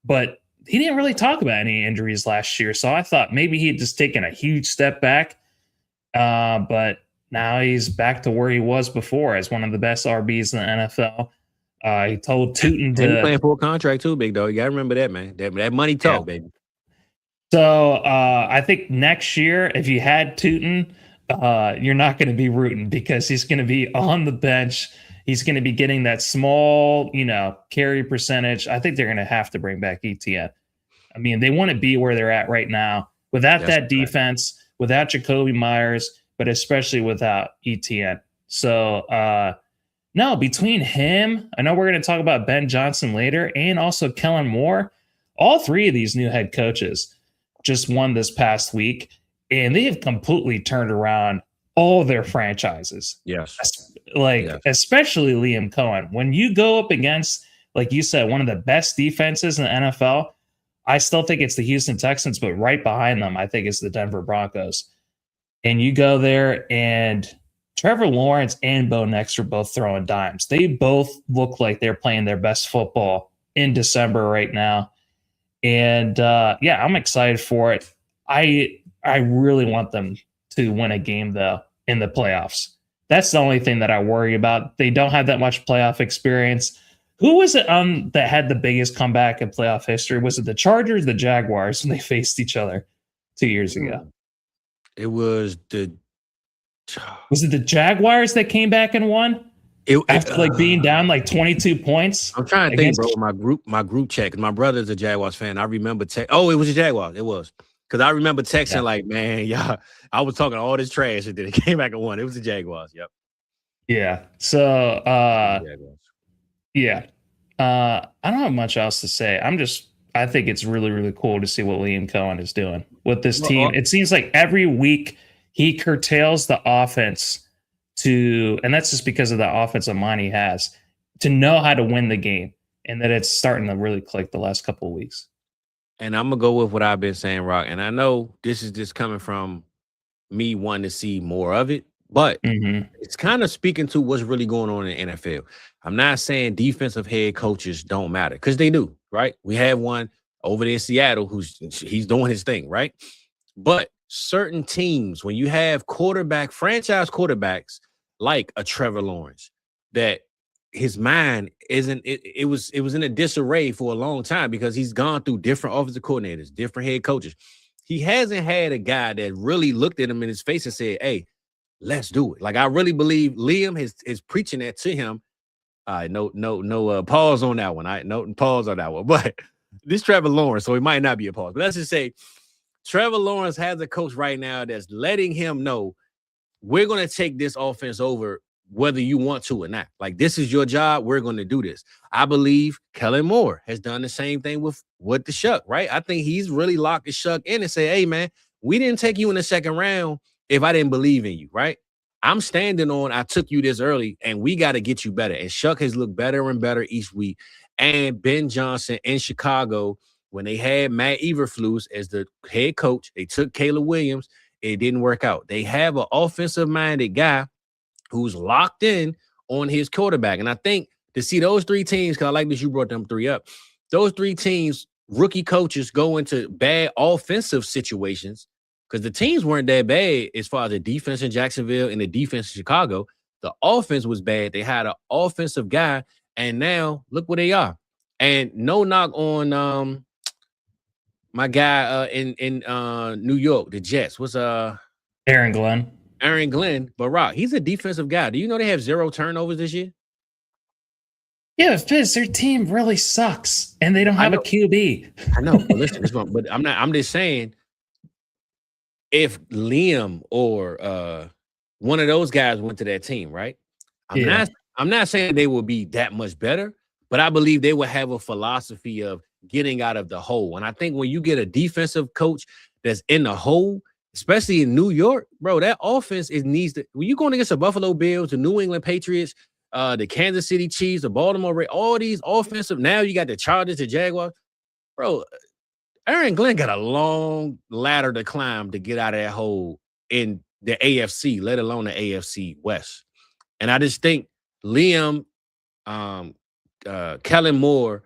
But he didn't really talk about any injuries last year. So I thought maybe he'd just taken a huge step back. But now he's back to where he was before as one of the best RBs in the NFL. He told Tootin to... He's playing for a contract too, big dog. You got to remember that, man. That money talk, baby. So I think next year, if you had Tootin, you're not going to be rooting because he's going to be on the bench. He's going to be getting that small, carry percentage. I think they're going to have to bring back ETN. I mean, they want to be where they're at right now without that defense, without Jacoby Myers, but especially without ETN. So, no, between him, I know we're going to talk about Ben Johnson later, and also Kellen Moore. All 3 of these new head coaches just won this past week, and they have completely turned around all their franchises. Yes. Especially Liam Cohen. When you go up against, like you said, one of the best defenses in the NFL, I still think it's the Houston Texans, but right behind them, I think it's the Denver Broncos. And you go there, and Trevor Lawrence and Bo Nix are both throwing dimes. They both look like they're playing their best football in December right now. And I'm excited for it. I really want them to win a game, though, in the playoffs. That's the only thing that I worry about. They don't have that much playoff experience. Who was it that had the biggest comeback in playoff history? Was it the Chargers or the Jaguars when they faced each other 2 years ago? It was the... Was it the Jaguars that came back and won? After being down 22 points. I'm trying to think, bro. My group chat, because my brother's a Jaguars fan. I remember it was the Jaguars. It was. Because I remember texting man, y'all, I was talking all this trash and then it came back and won. It was the Jaguars. Yep. Yeah. So I don't have much else to say. I think it's really, really cool to see what Liam Cohen is doing with this team. It seems like every week he curtails the offense and that's just because of the offensive mind he has, to know how to win the game, and that it's starting to really click the last couple of weeks. And I'm going to go with what I've been saying, Rock. And I know this is just coming from me wanting to see more of it, but it's kind of speaking to what's really going on in the NFL. I'm not saying defensive head coaches don't matter, because they do, right? We have one over there in Seattle he's doing his thing, right? But certain teams, when you have franchise quarterbacks like a Trevor Lawrence, that his mind it was in a disarray for a long time because he's gone through different offensive coordinators, different head coaches. He hasn't had a guy that really looked at him in his face and said, hey, let's do it. Like, I really believe Liam is preaching that to him. No pause on that one. No pause on that one. But this Trevor Lawrence, so it might not be a pause. But let's just say Trevor Lawrence has a coach right now that's letting him know, we're going to take this offense over whether you want to or not. Like, this is your job. We're going to do this. I believe Kellen Moore has done the same thing with the Shuck, right? I think he's really locked the Shuck in and say, hey, man, we didn't take you in the second round if I didn't believe in you, right? I'm standing on, I took you this early, and we got to get you better. And Shuck has looked better and better each week. And Ben Johnson in Chicago, when they had Matt Eberflus as the head coach, they took Caleb Williams. It didn't work out. They have an offensive-minded guy who's locked in on his quarterback. And I think to see those three teams, because I like that you brought them three up, those three teams, rookie coaches go into bad offensive situations, because the teams weren't that bad as far as the defense in Jacksonville and the defense in Chicago. The offense was bad. They had an offensive guy, and now look where they are. And no knock on my guy in New York, the Jets. What's Aaron Glenn. Aaron Glenn, but Rock, he's a defensive guy. Do you know they have 0 turnovers this year? Yeah, Fizz, their team really sucks, and they don't have a QB. I know. But listen, but I'm just saying, if Liam or one of those guys went to that team, right? I'm not saying they will be that much better, but I believe they will have a philosophy of getting out of the hole. And I think when you get a defensive coach that's in the hole, especially in New York, bro, that offense needs to. When you're going against the Buffalo Bills, the New England Patriots, the Kansas City Chiefs, the Baltimore Ravens, all these offensive. Now you got the Chargers, the Jaguars, bro. Aaron Glenn got a long ladder to climb to get out of that hole in the AFC, let alone the AFC West. And I just think Liam, Kellen Moore,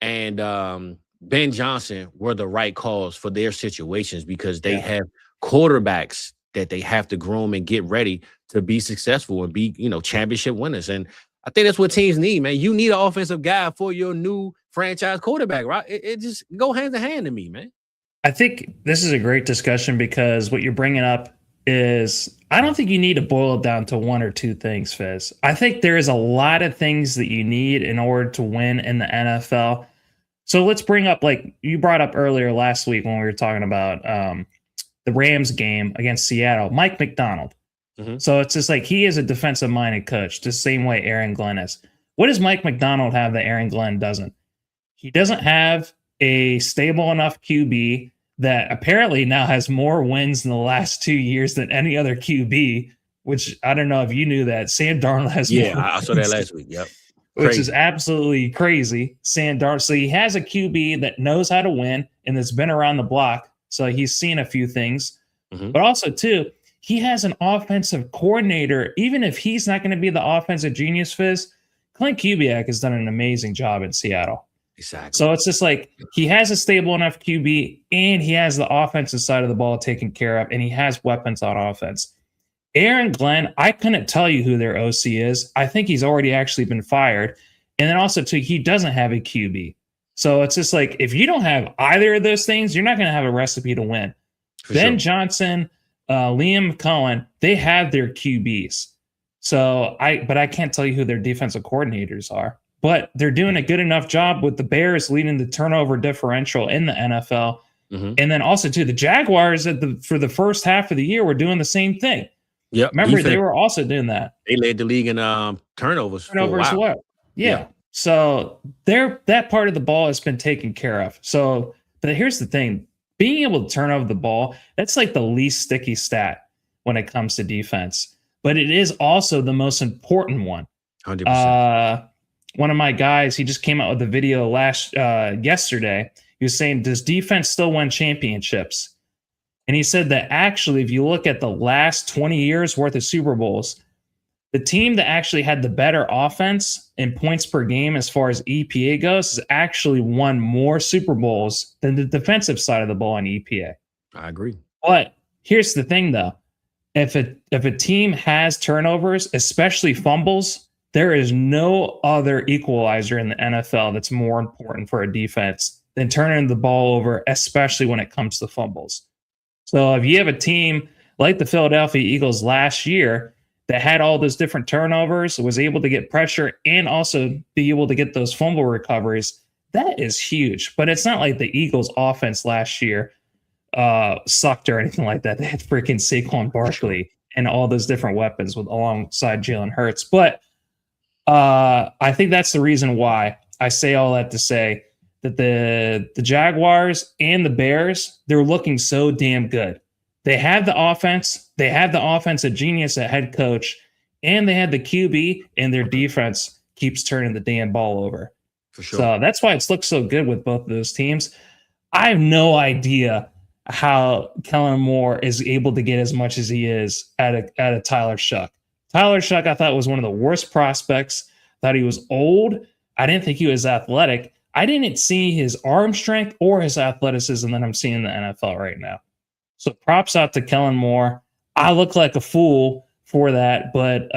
and Ben Johnson were the right calls for their situations, because they have quarterbacks that they have to groom and get ready to be successful and be, championship winners. And I think that's what teams need, man. You need an offensive guy for your new franchise quarterback, right? It just go hand in hand to me, man. I think this is a great discussion, because what you're bringing up is, I don't think you need to boil it down to one or two things, Fizz. I think there is a lot of things that you need in order to win in the NFL. So let's bring up, like you brought up earlier last week when we were talking about the Rams game against Seattle, Mike McDonald. Mm-hmm. So it's just like, he is a defensive-minded coach, the same way Aaron Glenn is. What does Mike McDonald have that Aaron Glenn doesn't? He doesn't have a stable enough QB that apparently now has more wins in the last 2 years than any other QB, which I don't know if you knew that. Sam Darnold has more wins. I saw that last week. Yep. Which is absolutely crazy. Sam Darnold. So he has a QB that knows how to win and that's been around the block. So he's seen a few things. Mm-hmm. But also, too, he has an offensive coordinator. Even if he's not going to be the offensive genius, Fizz, Clint Kubiak has done an amazing job in Seattle. Exactly. So it's just like, he has a stable enough QB, and he has the offensive side of the ball taken care of, and he has weapons on offense. Aaron Glenn, I couldn't tell you who their OC is. I think he's already actually been fired. And then also, too, he doesn't have a QB. So it's just like, if you don't have either of those things, you're not going to have a recipe to win. Ben Johnson, Liam Cohen, they have their QBs. So I can't tell you who their defensive coordinators are. But they're doing a good enough job with the Bears leading the turnover differential in the NFL. Mm-hmm. And then also, too, the Jaguars for the first half of the year were doing the same thing. Yep. Remember, they were also doing that. They led the league in turnovers. Turnovers as well. Yeah. So that part of the ball has been taken care of. So, but here's the thing. Being able to turn over the ball, that's like the least sticky stat when it comes to defense. But it is also the most important one. 100%. One of my guys, he just came out with a video yesterday. He was saying, does defense still win championships? And he said that actually, if you look at the last 20 years worth of Super Bowls, the team that actually had the better offense in points per game as far as EPA goes has actually won more Super Bowls than the defensive side of the ball in EPA. I agree. But here's the thing, though. If a team has turnovers, especially fumbles, there is no other equalizer in the NFL that's more important for a defense than turning the ball over, especially when it comes to fumbles. So if you have a team like the Philadelphia Eagles last year that had all those different turnovers, was able to get pressure and also be able to get those fumble recoveries, that is huge. But it's not like the Eagles offense last year sucked or anything like that. They had freaking Saquon Barkley and all those different weapons alongside Jalen Hurts. But I think that's the reason why I say all that to say that the Jaguars and the Bears, they're looking so damn good They have the offense. They have the offensive genius at head coach, and they had the QB, and their defense keeps turning the damn ball over. For sure. So that's why it's looked so good with both of those teams. I have no idea how Kellen Moore is able to get as much as he is out of Tyler Shuck. Tyler Shuck, I thought, was one of the worst prospects. Thought he was old. I didn't think he was athletic. I didn't see his arm strength or his athleticism that I'm seeing in the NFL right now. So props out to Kellen Moore. I look like a fool for that, but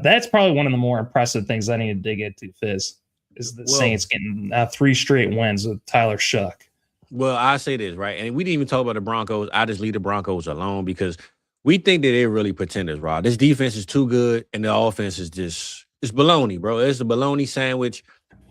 that's probably one of the more impressive things I need to dig into, Fizz, is the Saints getting 3 straight wins with Tyler Shuck. Well, I say this, right? And we didn't even talk about the Broncos. I just leave the Broncos alone because we think that they're really pretenders, Rob. This defense is too good, and the offense is just it's baloney, bro. It's a baloney sandwich.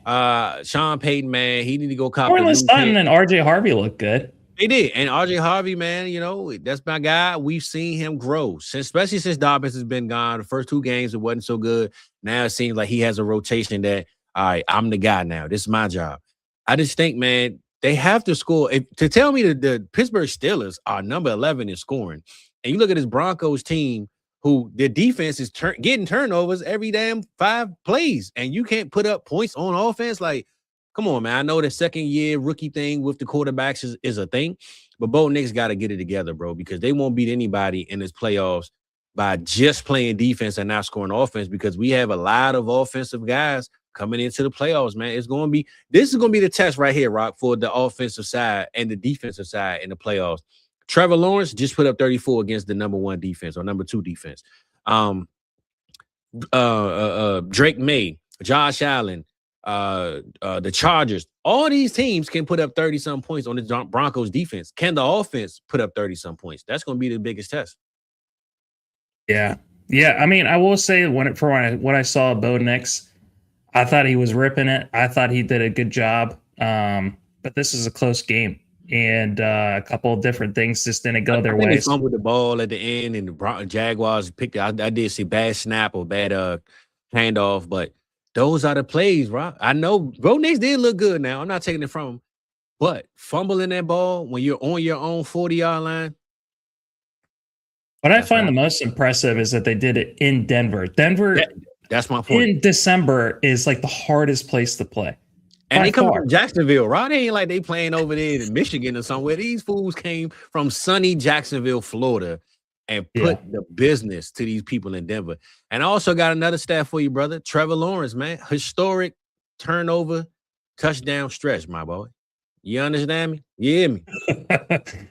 Sean Payton, man, he need to go cop. Cortland Sutton and RJ Harvey look good. They did. And RJ Harvey, man, you know, that's my guy. We've seen him grow, especially since Dobbins has been gone. The first 2 games, it wasn't so good. Now it seems like he has a rotation that, all right, I'm the guy now. This is my job. I just think, man, they have to score. To tell me that the Pittsburgh Steelers are number 11 in scoring, and you look at this Broncos team, who their defense is getting turnovers every damn 5 plays, and you can't put up points on offense. Like, come on, man. I know the second-year rookie thing with the quarterbacks is a thing, but Bo Nix got to get it together, bro, because they won't beat anybody in this playoffs by just playing defense and not scoring offense, because we have a lot of offensive guys coming into the playoffs, man. This is going to be the test right here, Rock, for the offensive side and the defensive side in the playoffs. Trevor Lawrence just put up 34 against the number 1 defense or number 2 defense. Drake May, Josh Allen, the Chargers, all these teams can put up 30-some points on the Broncos defense. Can the offense put up 30-some points? That's going to be the biggest test. Yeah. I mean, I will say what I saw of Bo Nix, I thought he was ripping it. I thought he did a good job. But this is a close game. And a couple of different things just didn't go their way. They fumbled the ball at the end, and the Jaguars picked it. I did see bad snap or bad handoff, but those are the plays, Rob. I know Bo Nix did look good now. I'm not taking it from him. But fumbling that ball when you're on your own 40-yard line. What I find the most impressive is that they did it in Denver. That's my point. In December is like the hardest place to play. And they come from Jacksonville, right? They ain't like they playing over there in Michigan or somewhere. These fools came from sunny Jacksonville, Florida, and put the business to these people in Denver. And I also got another stat for you, brother. Trevor Lawrence, man. Historic turnover touchdown stretch, my boy. You understand me? You hear me?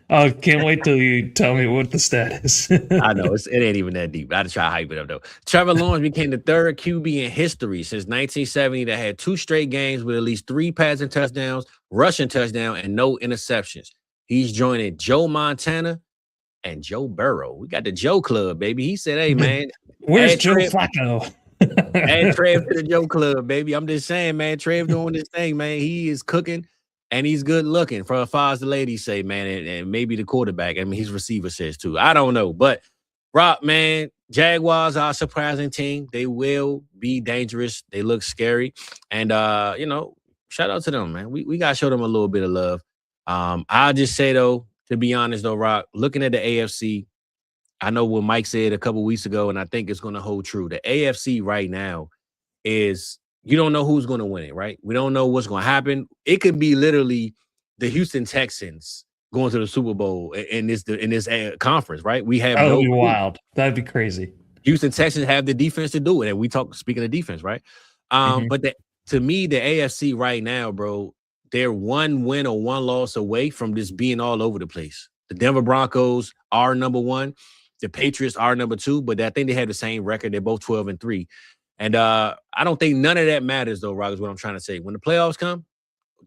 Oh, can't wait till you tell me what the stat is. I know it ain't even that deep. I just try to hype it up though. Trevor Lawrence became the 3rd QB in history since 1970 that had 2 straight games with at least 3 passing touchdowns, rushing touchdown, and no interceptions. He's joining Joe Montana and Joe Burrow. We got the Joe Club, baby. He said, "Hey, man, where's Joe Flacco?" Add Trev to the Joe Club, baby. I'm just saying, man. Trev doing this thing, man. He is cooking. And he's good looking, for as far as the ladies say, man, and maybe the quarterback. I mean, his receiver says too. I don't know. But, Rob, man, Jaguars are a surprising team. They will be dangerous. They look scary. And, shout out to them, man. We got to show them a little bit of love. I'll just say, though, to be honest, though, Rob, looking at the AFC, I know what Mike said a couple weeks ago, and I think it's going to hold true. The AFC right now is – you don't know who's going to win it, right? We don't know what's going to happen. It could be literally the Houston Texans going to the Super Bowl in this conference, right? We have that would be wild. That'd be crazy. Houston Texans have the defense to do it, and speaking of defense, right? But to me, the AFC right now, bro, they're 1 win or 1 loss away from just being all over the place. The Denver Broncos are number 1. The Patriots are number 2, but I think they have the same record. They're both 12-3. And I don't think none of that matters, though, Rock, is what I'm trying to say. When the playoffs come,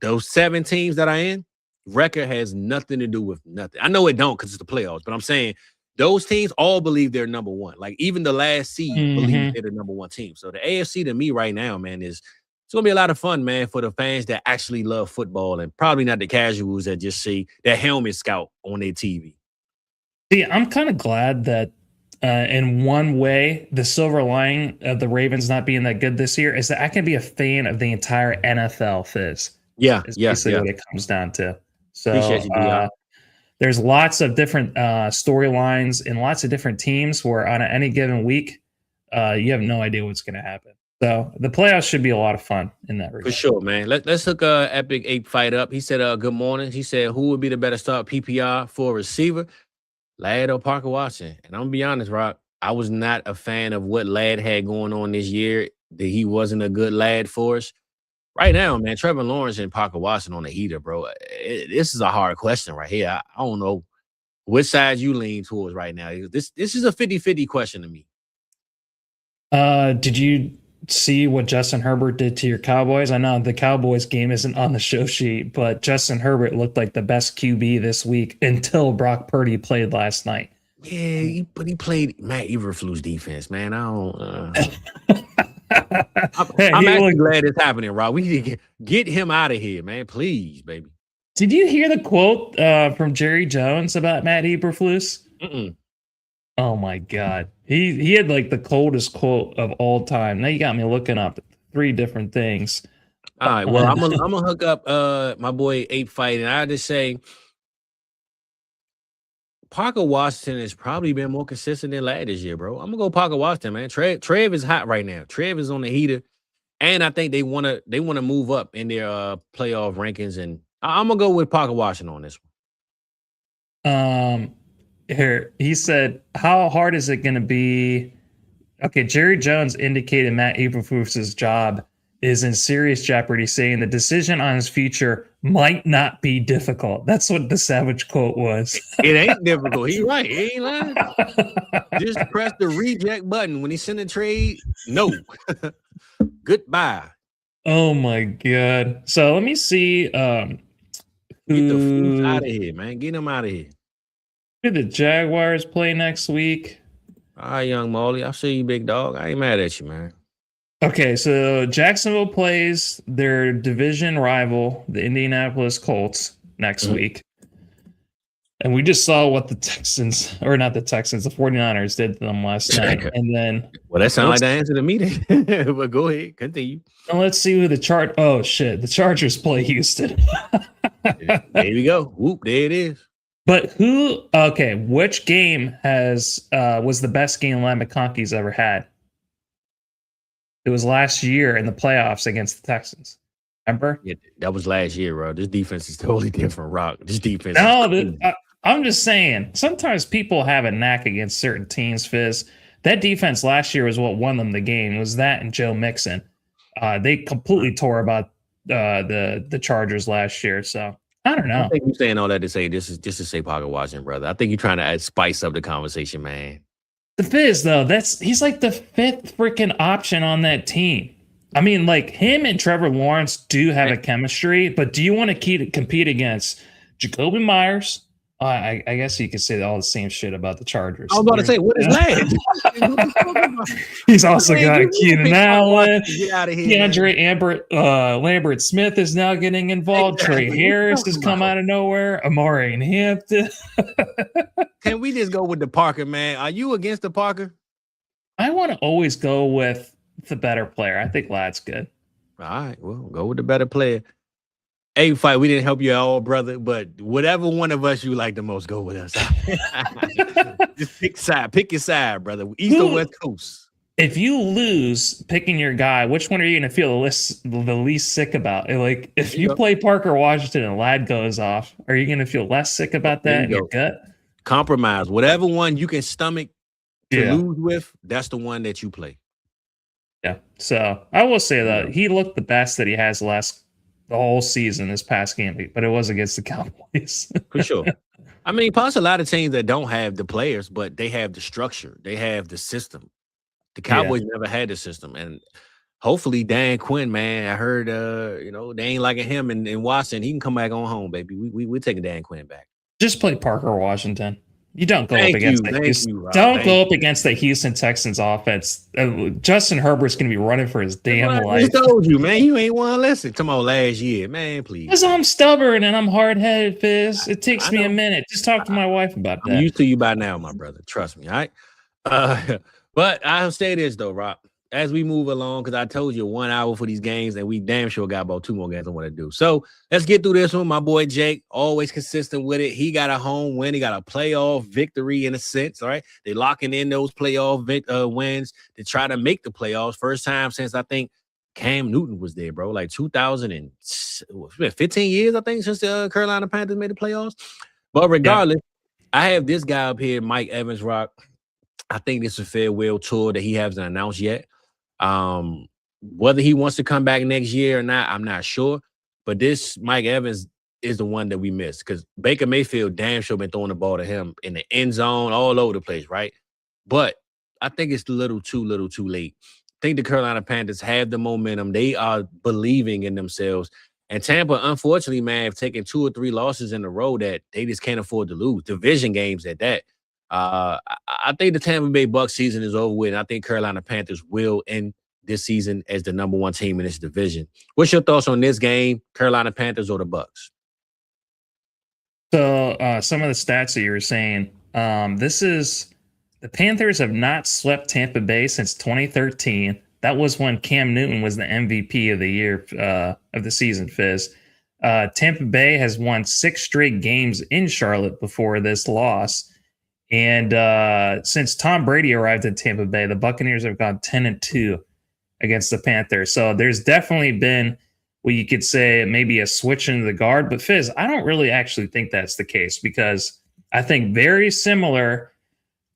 those 7 teams that are in, record has nothing to do with nothing. I know it don't because it's the playoffs, but I'm saying those teams all believe they're number 1. Like, even the last seed believe they're the number 1 team. So the AFC to me right now, man, it's going to be a lot of fun, man, for the fans that actually love football and probably not the casuals that just see their helmet scout on their TV. See, I'm kind of glad that in one way, the silver lining of the Ravens not being that good this year is that I can be a fan of the entire NFL, Fizz. Yeah, is basically what it comes down to. So there's lots of different storylines and lots of different teams where on any given week, you have no idea what's going to happen. So the playoffs should be a lot of fun in that regard. For sure, man. Let's hook Epic Ape Fight up. He said, good morning. He said, who would be the better start PPR for a receiver, Ladd or Parker Washington? And I'm going to be honest, Rock, I was not a fan of what Ladd had going on this year, that he wasn't a good Ladd for us. Right now, man, Trevor Lawrence and Parker Washington on the heater, bro. This is a hard question right here. I don't know which side you lean towards right now. This is a 50-50 question to me. Did you see what Justin Herbert did to your Cowboys? I know the Cowboys game isn't on the show sheet, but Justin Herbert looked like the best QB this week until Brock Purdy played last night. Yeah, but he played Matt Eberflus defense, man. I don't. I'm actually glad it's happening, Rob. We need to get him out of here, man. Please, baby. Did you hear the quote from Jerry Jones about Matt Eberflus? Mm-mm. Oh my God. He had like the coldest quote of all time. Now you got me looking up 3 different things. All right. Well, I'm gonna hook up my boy Ape Fight, and I just say Parker Washington has probably been more consistent than Ladd this year, bro. I'm gonna go Parker Washington, man. Trev is hot right now. Trev is on the heater, and I think they wanna move up in their playoff rankings, and I'm gonna go with Parker Washington on this one. Here, he said, how hard is it going to be? Okay, Jerry Jones indicated Matt Eberflus's job is in serious jeopardy, saying the decision on his future might not be difficult. That's what the Savage quote was. It ain't difficult. He's right. He ain't lying. Just press the reject button when he send a trade. No. Goodbye. Oh, my God. So let me see. Get the fruits out of here, man. Get him out of here. Who did the Jaguars play next week? All right, young Molly. I see you, big dog. I ain't mad at you, man. Okay, so Jacksonville plays their division rival, the Indianapolis Colts, next week. And we just saw what the 49ers did to them last night. And then... Well, that sounds like the answer to me then. But go ahead. Continue. And let's see who the Oh, shit. The Chargers play Houston. There we go. Whoop, there it is. But which game was the best game Lamb McConkey's ever had? It was last year in the playoffs against the Texans. Remember? Yeah, that was last year, bro. This defense is totally different, Rock. This defense. No, I'm just saying. Sometimes people have a knack against certain teams, Fizz. That defense last year was what won them the game. It was that and Joe Mixon. They completely tore about the Chargers last year. So I don't know. I think you're saying all that to say this is just to say Parker Washington, brother. I think you're trying to spice up the conversation, man. The Fizz, though, he's like the 5th freaking option on that team. I mean, like him and Trevor Lawrence do have a chemistry, but do you want to compete against Jacoby Myers? I guess you could say all the same shit about the Chargers. I was about to say, what is that? He's also got Keenan Allen. Get out of here, DeAndre Lambert Smith is now getting involved. Exactly. Trey Harris has come out of nowhere. Amari Hampton. Can we just go with the Parker, man? Are you against the Parker? I want to always go with the better player. I think Ladd's good. All right, well, go with the better player. Hey, Fight, we didn't help you at all, brother, but whatever one of us you like the most, go with us. Just pick your side, brother. East or West Coast. If you lose picking your guy, which one are you going to feel the least sick about? Like, if you play Parker Washington and Ladd goes off, are you going to feel less sick about that in your gut? Compromise. Whatever one you can stomach to lose with, that's the one that you play. Yeah. So I will say that he looked the best that he has the whole season this past game, but it was against the Cowboys. For sure. I mean, plus a lot of teams that don't have the players, but they have the structure. They have the system. The Cowboys never had the system. And hopefully Dan Quinn, man, I heard, they ain't liking him and Watson. He can come back on home, baby. We're taking Dan Quinn back. Just play Parker Washington. You don't go up against the Houston Texans offense. Justin Herbert's going to be running for his damn life. I told you, man. You ain't want to listen. Come on, last year, man, please. Because I'm stubborn and I'm hard-headed, Fizz. It takes me a minute. Just talk to my wife about that. I'm used to you by now, my brother. Trust me, all right? But I'll say this, though, Rob. as we move along, because I told you 1 hour for these games, and we damn sure got about 2 more games I want to do. So let's get through this one. My boy Jake, always consistent with it. He got a home win. He got a playoff victory in a sense. All right. They locking in those playoff wins to try to make the playoffs. First time since I think Cam Newton was there, bro. Like 2015 years, I think, since the Carolina Panthers made the playoffs. But regardless, I have this guy up here, Mike Evans, Rock. I think this is a farewell tour that he hasn't announced yet. Whether he wants to come back next year or not, I'm not sure. But this Mike Evans is the one that we missed because Baker Mayfield damn sure been throwing the ball to him in the end zone, all over the place, right? But I think it's a little too late. I think the Carolina Panthers have the momentum. They are believing in themselves. And Tampa, unfortunately, man, have taken 2 or 3 losses in a row that they just can't afford to lose. Division games at that. I think the Tampa Bay Bucs season is over with, and I think Carolina Panthers will end this season as the number 1 team in this division. What's your thoughts on this game, Carolina Panthers or the Bucs? So some of the stats that you were saying, the Panthers have not swept Tampa Bay since 2013. That was when Cam Newton was the MVP of the year of the season, Fizz. Tampa Bay has won 6 straight games in Charlotte before this loss. And since Tom Brady arrived in Tampa Bay, the Buccaneers have gone 10-2 against the Panthers. So there's definitely been what you could say maybe a switch into the guard. But Fizz, I don't really actually think that's the case because I think very similar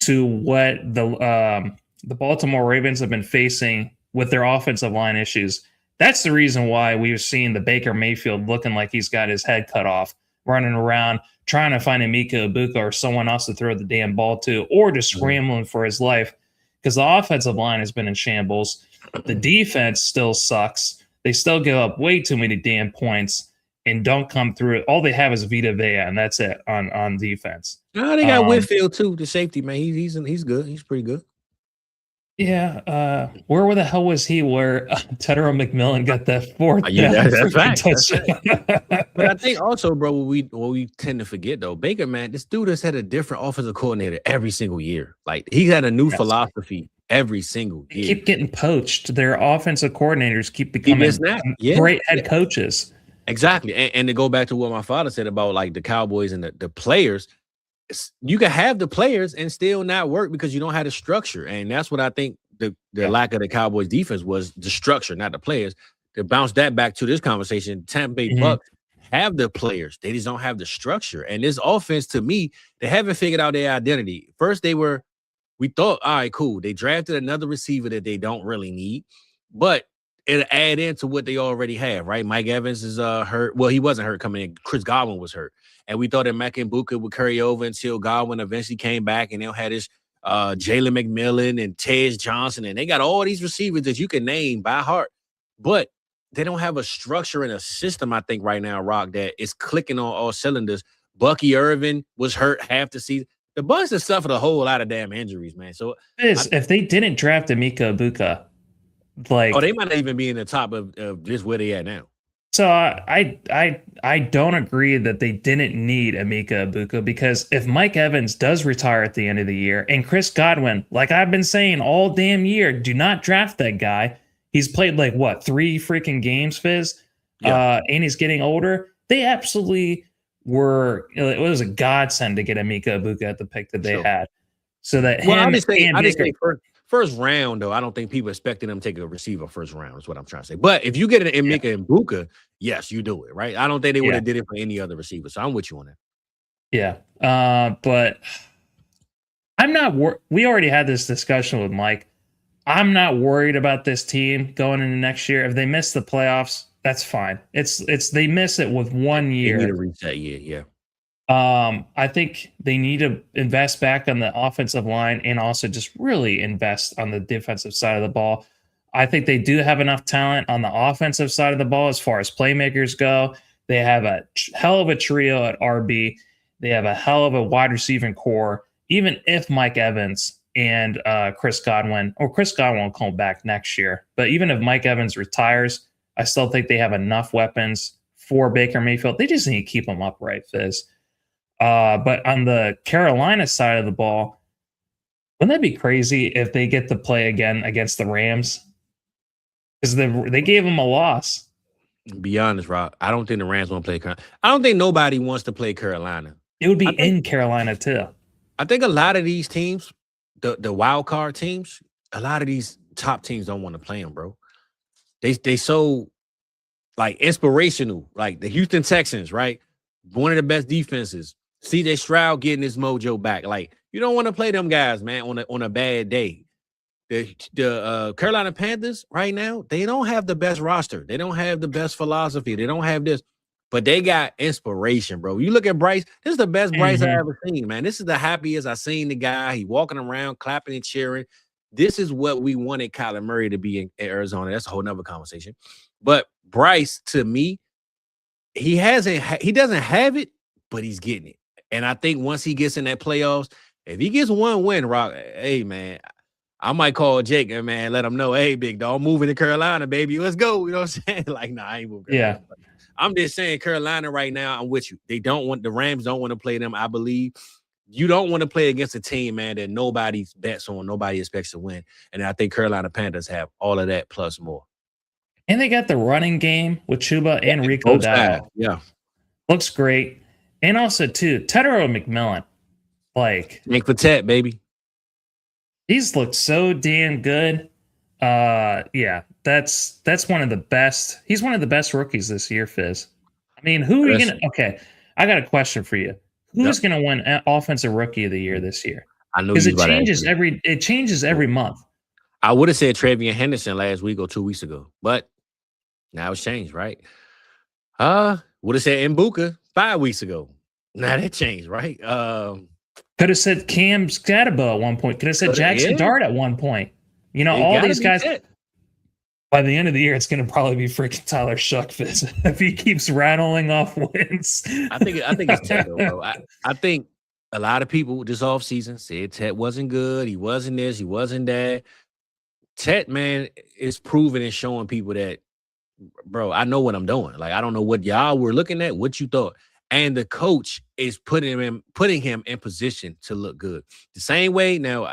to what the Baltimore Ravens have been facing with their offensive line issues. That's the reason why we've seen the Baker Mayfield looking like he's got his head cut off, running around, trying to find Emeka Egbuka or someone else to throw the damn ball to, or just scrambling for his life because the offensive line has been in shambles. The defense still sucks. They still give up way too many damn points and don't come through it. All they have is Vita Vea, and that's it on defense. No, they got Whitfield too, the safety, man. He's good. He's pretty good. Yeah, where the hell was he where Tedero McMillan got that 4th that's right. But I think also, bro, what we tend to forget though, Baker, man, this dude has had a different offensive coordinator every single year. Like he had a new philosophy every single year. They keep getting poached. Their offensive coordinators keep becoming great head coaches. Exactly, and to go back to what my father said about like the Cowboys and the players. You can have the players and still not work because you don't have the structure. And that's what I think the lack of the Cowboys defense was, the structure, not the players. To bounce that back to this conversation, Tampa Bay Bucs have the players. They just don't have the structure. And this offense, to me, they haven't figured out their identity. First, we thought, all right, cool. They drafted another receiver that they don't really need, but it'll add into what they already have, right? Mike Evans is hurt. Well, he wasn't hurt coming in. Chris Godwin was hurt. And we thought that Mike Egbuka would carry over until Godwin eventually came back, and they'll have this Jalen McMillan and Tej Johnson, and they got all these receivers that you can name by heart, but they don't have a structure and a system, I think, right now, Rock, that is clicking on all cylinders. Bucky Irvin was hurt half the season. The Bucs have suffered a whole lot of damn injuries, man. So if they didn't draft Emeka Egbuka, they might not even be in the top of just where they at now. So I don't agree that they didn't need Emeka Egbuka because if Mike Evans does retire at the end of the year and Chris Godwin, like I've been saying all damn year, do not draft that guy. He's played 3 freaking games, Fizz, and he's getting older. They absolutely were. It was a godsend to get Emeka Egbuka at the pick that they had. So that I just say first round, though, I don't think people expecting them to take a receiver first round is what I'm trying to say. But if you get an Emeka Egbuka, yes, you do it, right? I don't think they would have did it for any other receiver. So I'm with you on that. Yeah. But I'm not we already had this discussion with Mike. I'm not worried about this team going into next year. If they miss the playoffs, that's fine. It's they miss it with 1 year. They need to reach that year, yeah. I think they need to invest back on the offensive line and also just really invest on the defensive side of the ball. I think they do have enough talent on the offensive side of the ball as far as playmakers go. They have a hell of a trio at RB. They have a hell of a wide receiving core. Even if Mike Evans and Chris Godwin will come back next year, but even if Mike Evans retires, I still think they have enough weapons for Baker Mayfield. They just need to keep them upright, Fizz. But on the Carolina side of the ball, Wouldn't that be crazy if they get to play again against the Rams? Because they gave them a loss. Be honest, Rob. I don't think the Rams want to play Carolina. I don't think nobody wants to play Carolina. It would be in Carolina too. I think a lot of these teams, the wild card teams, a lot of these top teams don't want to play them, bro. They so like inspirational, like the Houston Texans, right? One of the best defenses. CJ Stroud getting his mojo back. Like you don't want to play them guys, man, on a bad day. The Carolina Panthers right now, they don't have the best roster. They don't have the best philosophy. They don't have this, but they got inspiration, bro. You look at Bryce. This is the best Bryce I ever seen, man. This is the happiest I seen the guy. He walking around, clapping and cheering. This is what we wanted Kyler Murray to be in Arizona. That's a whole nother conversation. But Bryce, to me, he doesn't have it, but he's getting it. And I think once he gets in that playoffs, if he gets one win, Rock, hey, man, I might call Jake and, man, let him know, hey, big dog, moving to Carolina, baby. Let's go. You know what I'm saying? Like, nah, I ain't moving. Yeah. I'm just saying Carolina right now, I'm with you. The Rams don't want to play them, I believe. You don't want to play against a team, man, that nobody bets on, nobody expects to win. And I think Carolina Panthers have all of that plus more. And they got the running game with Chuba and Rico Dowdle. Yeah. Looks great. And also, too, Tedero McMillan. Like, Nick Patet, baby. He's looked so damn good. Yeah, that's one of the best. He's one of the best rookies this year, Fizz. I mean, who are you gonna? Okay, I got a question for you. Who's gonna win Offensive Rookie of the Year this year? I know because it changes every month. I would have said Travion Henderson last week or 2 weeks ago, but now it's changed, right? Would have said Mbuka 5 weeks ago. Now that changed, right? Could have said Cam Scatterbo at one point. Could have said Jackson Dart at one point. You know, all these guys. By the end of the year, it's going to probably be freaking Tyler Shuckfist if he keeps rattling off wins. I think it's Ted, though, bro. I think a lot of people this offseason said Ted wasn't good. He wasn't this. He wasn't that. Ted, man, is proving and showing people that, bro, I know what I'm doing. Like, I don't know what y'all were looking at, what you thought. And the coach is putting him in position to look good. The same way now,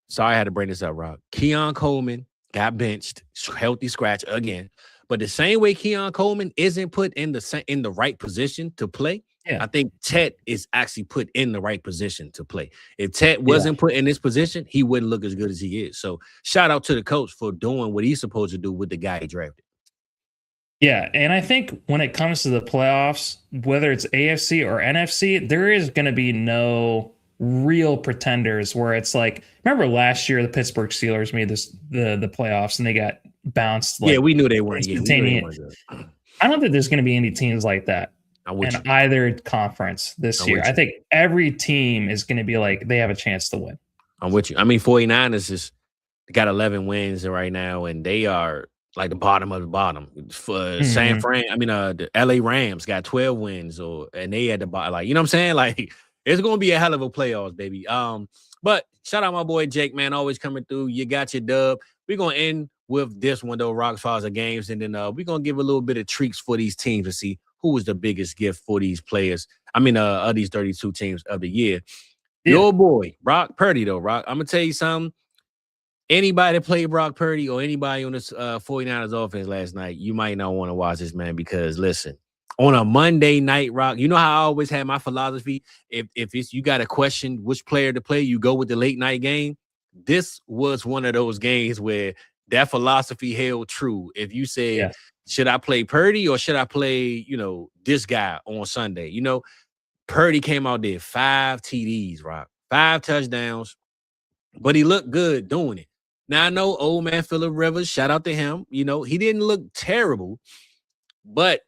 sorry I had to bring this up, Rob. Keon Coleman got benched, healthy scratch again. But the same way Keon Coleman isn't put in the right position to play, I think Ted is actually put in the right position to play. If Ted wasn't put in this position, he wouldn't look as good as he is. So shout out to the coach for doing what he's supposed to do with the guy he drafted. Yeah, and I think when it comes to the playoffs, whether it's AFC or NFC, there is going to be no real pretenders where it's like, remember last year the Pittsburgh Steelers made the playoffs and they got bounced. Like, we knew they weren't. I don't think there's going to be any teams like that in either conference this year. I think every team is going to be like they have a chance to win. I'm with you. I mean, 49ers got 11 wins right now, and they are like the bottom of the bottom. For San Fran, the LA Rams got 12 wins, and they at the bottom. Like, you know what I'm saying? Like, it's gonna be a hell of a playoffs, baby. But shout out my boy Jake, man, always coming through. You got your dub. We're gonna end with this one though, Rock Falls of games, and then we're gonna give a little bit of treats for these teams to see who was the biggest gift for these players. Of these 32 teams of the year. Your boy, Brock Purdy, though, Rock. I'm gonna tell you something. Anybody that played Brock Purdy or anybody on this 49ers offense last night, you might not want to watch this, man, because listen, on a Monday night, Rock, you know how I always had my philosophy? If it's you got to question which player to play, you go with the late night game. This was one of those games where that philosophy held true. If you say, should I play Purdy or should I play, this guy on Sunday? Purdy came out there, 5 TDs, Rock, 5 touchdowns, but he looked good doing it. Now, I know old man Phillip Rivers, shout out to him. He didn't look terrible, but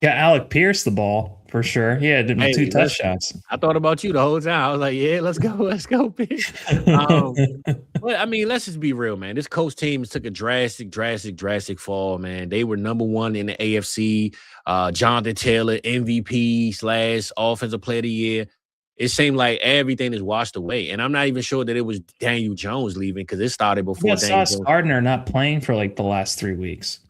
Alec Pierce the ball for sure. He had 2 touchdowns. I thought about you the whole time. I was like, yeah, let's go, Pierce. But let's just be real, man. This Colts team took a drastic fall, man. They were number 1 in the AFC. Jonathan Taylor, MVP / Offensive Player of the Year. It seemed like everything is washed away. And I'm not even sure that it was Daniel Jones leaving because it started before Daniel Jones. Gardner not playing for like the last 3 weeks.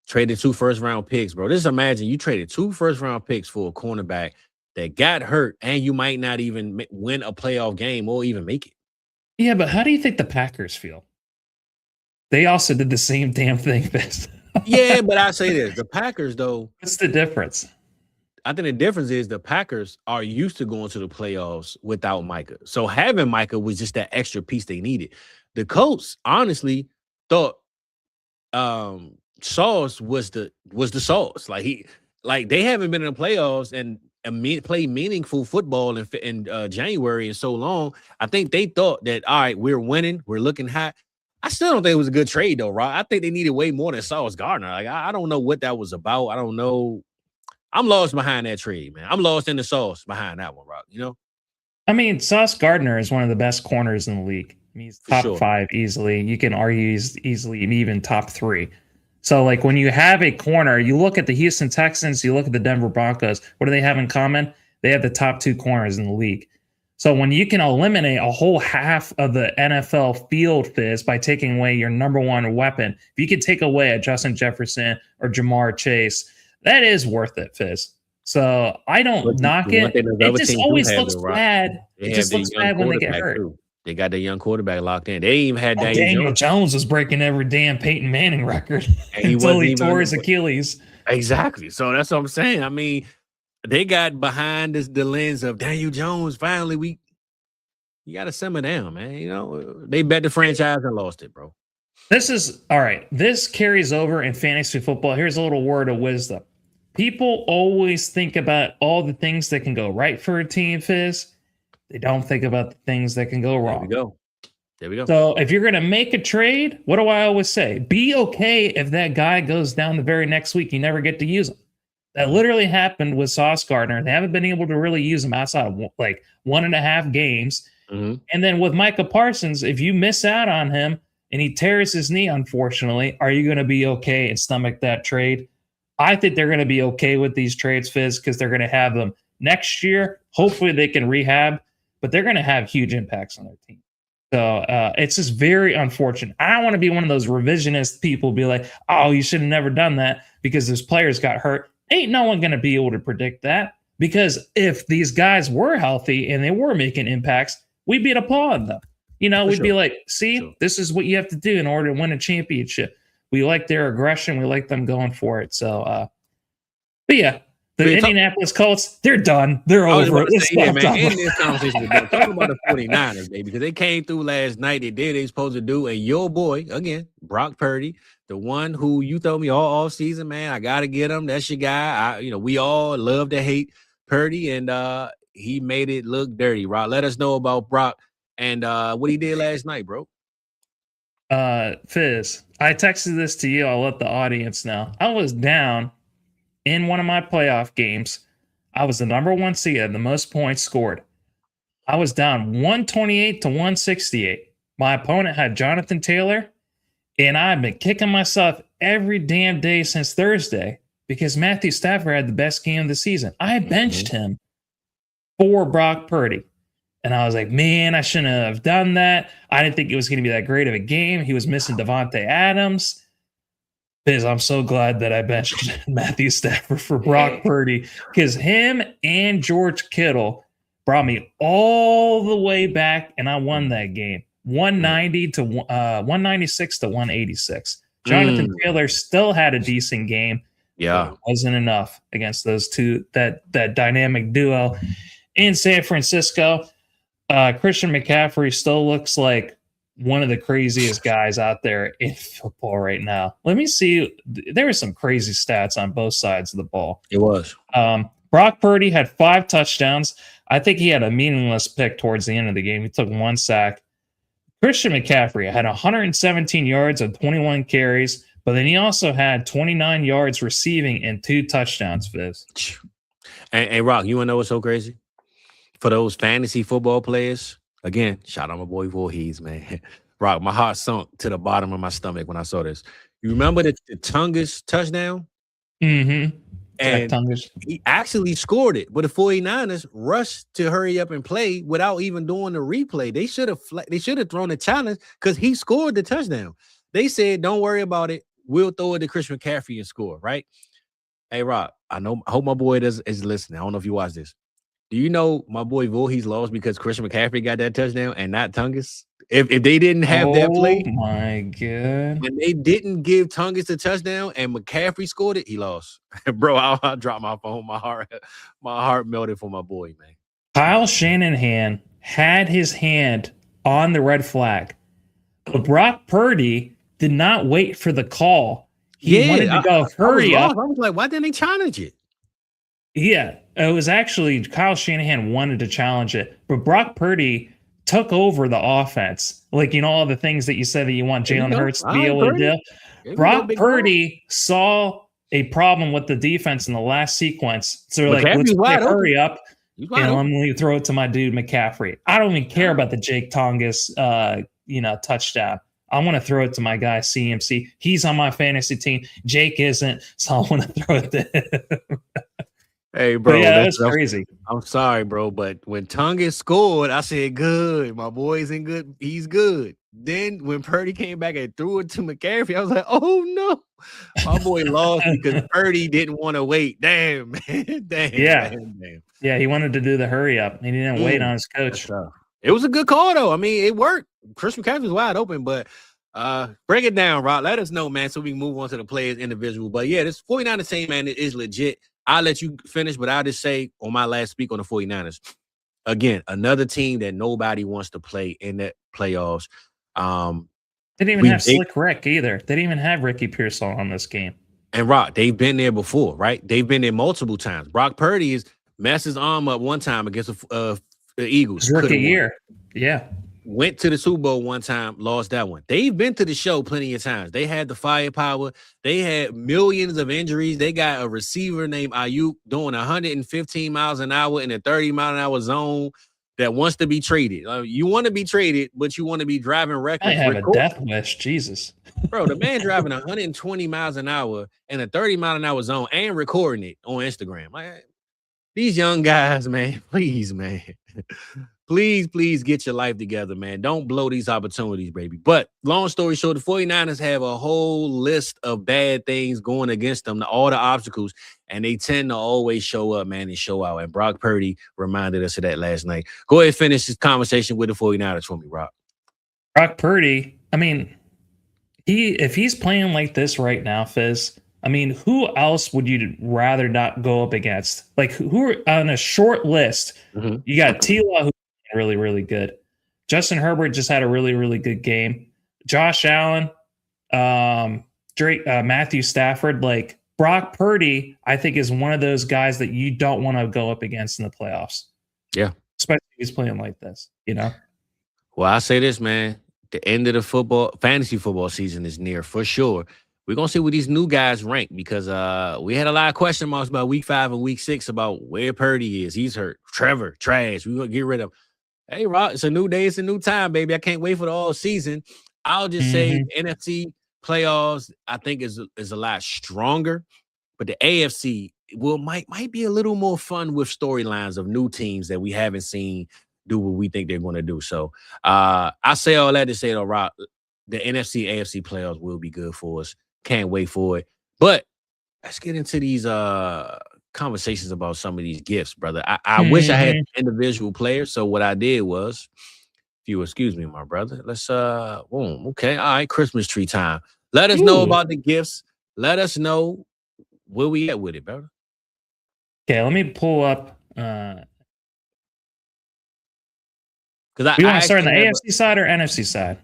Traded 2 first-round picks, bro. Just imagine you traded 2 first-round picks for a cornerback that got hurt and you might not even win a playoff game or even make it. Yeah, but how do you think the Packers feel? They also did the same damn thing. Yeah, but I say this: the Packers, though. What's the difference? I think the difference is the Packers are used to going to the playoffs without Micah. So having Micah was just that extra piece they needed. The Colts, honestly, thought Sauce was the sauce. Like they haven't been in the playoffs and play meaningful football in January in so long. I think they thought that, all right, we're winning, we're looking hot. I still don't think it was a good trade though, Rob. I think they needed way more than Sauce Gardner. Like I don't know what that was about. I don't know. I'm lost behind that trade, man. I'm lost in the sauce behind that one, Rob. You know? I mean, Sauce Gardner is one of the best corners in the league. I mean, he's top 5 easily. You can argue he's easily even top 3. So, like, when you have a corner, you look at the Houston Texans, you look at the Denver Broncos. What do they have in common? They have the top 2 corners in the league. So when you can eliminate a whole half of the NFL field, Fizz, by taking away your number one weapon, if you could take away a Justin Jefferson or Jamar Chase, that is worth it, Fizz. So I don't knock it. It just always looks bad. It just looks bad when they get hurt. Too. They got their young quarterback locked in. They even had Daniel Jones was breaking every damn Peyton Manning record until he tore his Achilles. Exactly. So that's what I'm saying. I mean, they got behind the lens of Daniel Jones. Finally, you got to simmer down, man. You know, they bet the franchise and lost it, bro. This is all right. This carries over in fantasy football. Here's a little word of wisdom. People always think about all the things that can go right for a team, Fizz. They don't think about the things that can go wrong. There we go. So if you're going to make a trade, what do I always say? Be okay if that guy goes down the very next week. You never get to use him. That literally happened with Sauce Gardner. They haven't been able to really use him outside of like 1.5 games. Mm-hmm. And then with Micah Parsons, if you miss out on him and he tears his knee, unfortunately, are you going to be okay and stomach that trade? I think they're going to be okay with these trades, Fizz, because they're going to have them next year. Hopefully they can rehab, but they're going to have huge impacts on their team. So it's just very unfortunate. I don't want to be one of those revisionist people be like, oh, you should have never done that because those players got hurt. Ain't no one going to be able to predict that, because if these guys were healthy and they were making impacts, we'd be applauding them. You know, we'd be like, see, this is what you have to do in order to win a championship. We like their aggression. We like them going for it. So, but yeah, the Indianapolis Colts, they're done. They're over. Talk about the 49ers, baby, because they came through last night. They did what they supposed to do. And your boy, again, Brock Purdy, the one who you told me all season, man, I got to get him. That's your guy. We all love to hate Purdy, and he made it look dirty, Rob. Let us know about Brock and what he did last night, bro. Fizz, I texted this to you. I'll let the audience know. I was down in one of my playoff games. I was the number 1 seed, the most points scored. I was down 128 to 168. My opponent had Jonathan Taylor, and I've been kicking myself every damn day since Thursday because Matthew Stafford had the best game of the season. I benched him for Brock Purdy. And I was like, man, I shouldn't have done that. I didn't think it was going to be that great of a game. He was missing Devontae Adams. Biz, I'm so glad that I benched Matthew Stafford for Brock Purdy, because him and George Kittle brought me all the way back, and I won that game, 196 to 186. Jonathan Taylor still had a decent game. Yeah, it wasn't enough against those two, that dynamic duo in San Francisco. Christian McCaffrey still looks like one of the craziest guys out there in football right now. Let me see. There were some crazy stats on both sides of the ball. It was. Brock Purdy had 5 touchdowns. I think he had a meaningless pick towards the end of the game. He took 1 sack. Christian McCaffrey had 117 yards and 21 carries, but then he also had 29 yards receiving and 2 touchdowns, Fizz. And Rock, you want to know what's so crazy? For those fantasy football players, again, shout out my boy Voorhees, man. Rock, my heart sunk to the bottom of my stomach when I saw this. You remember the Tungus touchdown? Mm-hmm. And he actually scored it, but the 49ers rushed to hurry up and play without even doing the replay. They should have thrown the challenge because he scored the touchdown. They said, don't worry about it. We'll throw it to Christian McCaffrey and score, right? Hey, Rock, I hope my boy is listening. I don't know if you watch this. Do you know my boy Voorhees lost because Christian McCaffrey got that touchdown and not Tungus? If they didn't have that play, oh my god, when they didn't give Tungus the touchdown and McCaffrey scored it, he lost. Bro, I dropped my phone. My heart melted for my boy, man. Kyle Shanahan had his hand on the red flag, but Brock Purdy did not wait for the call. He wanted to go hurry up. I was like, why didn't they challenge it? Yeah, it was actually Kyle Shanahan wanted to challenge it, but Brock Purdy took over the offense. Like, all the things that you said that you want Jalen Hurts to be able to do. Brock Purdy saw a problem with the defense in the last sequence. So like, let's hurry up and let me throw it to my dude McCaffrey. I don't even care about the Jake Tongus touchdown. I want to throw it to my guy CMC. He's on my fantasy team. Jake isn't, so I want to throw it to him. Hey, bro, that's crazy. I'm sorry, bro, but when Tongus scored, I said, good. My boy's in good. He's good. Then when Purdy came back and threw it to McCaffrey, I was like, oh, no. My boy lost because Purdy didn't want to wait. Damn, man. Damn. Yeah, he wanted to do the hurry up. He didn't wait on his coach. It was a good call, though. I mean, it worked. Chris McCaffrey was wide open, but break it down, Rob. Let us know, man, so we can move on to the players individual. But, yeah, this 49ers team, man, it is legit. I'll let you finish, but I'll just say on my last speak on the 49ers, again, another team that nobody wants to play in the playoffs. They didn't even have Slick Rick either. They didn't even have Ricky Pearsall on this game. And Rock, they've been there before, right? They've been there multiple times. Brock Purdy messed his arm up one time against the Eagles. His rookie year. Yeah. Went to the Super Bowl one time, lost that one. They've been to the show plenty of times. They had the firepower. They had millions of injuries. They got a receiver named Ayuk doing 115 miles an hour in a 30-mile-an-hour zone that wants to be traded. You want to be traded, but you want to be driving reckless. I have a death wish. Jesus. Bro, the man driving 120 miles an hour in a 30-mile-an-hour zone and recording it on Instagram. Like, these young guys, man, please, man. Please get your life together, man. Don't blow these opportunities, baby. But long story short, the 49ers have a whole list of bad things going against them, all the obstacles, and they tend to always show up, man, and show out. And Brock Purdy reminded us of that last night. Go ahead and finish this conversation with the 49ers for me, Brock. Brock Purdy, I mean, if he's playing like this right now, Fizz, I mean, who else would you rather not go up against? Like, who are on a short list? Mm-hmm. You got T-Law, who's really, really good. Justin Herbert just had a really, really good game. Josh Allen, Matthew Stafford, like Brock Purdy, I think is one of those guys that you don't want to go up against in the playoffs. Yeah. Especially if he's playing like this, Well, I say this, man. The end of the fantasy football season is near for sure. We're going to see where these new guys rank because we had a lot of question marks about week 5 and week 6 about where Purdy is. He's hurt. Trevor, trash. We're going to get rid of him. Hey, Rob, it's a new day. It's a new time, baby. I can't wait for the all season. I'll just say NFC playoffs, I think, is a lot stronger. But the AFC might be a little more fun with storylines of new teams that we haven't seen do what we think they're going to do. So I say all that to say, though, Rob, the NFC, AFC playoffs will be good for us. Can't wait for it. But let's get into these conversations about some of these gifts, brother. I wish I had individual players. So what I did was, if you excuse me, my brother, let's boom. Okay. All right. Christmas tree time. Let us know about the gifts. Let us know where we at with it, brother. Okay, let me pull up because you want to start on the AFC side or NFC side?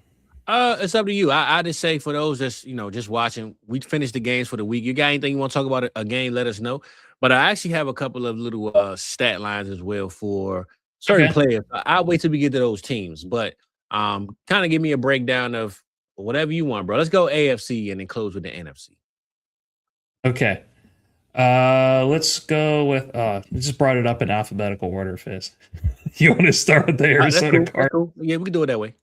It's up to you. I just say for those that's just watching, we finished the games for the week. You got anything you want to talk about a game, let us know. But I actually have a couple of little stat lines as well for certain players. I'll wait till we get to those teams. But kind of give me a breakdown of whatever you want, bro. Let's go AFC and then close with the NFC. Okay. Let's go with I just brought it up in alphabetical order, Fizz. You want to start with the Arizona Cardinals? Cool. Yeah, we can do it that way.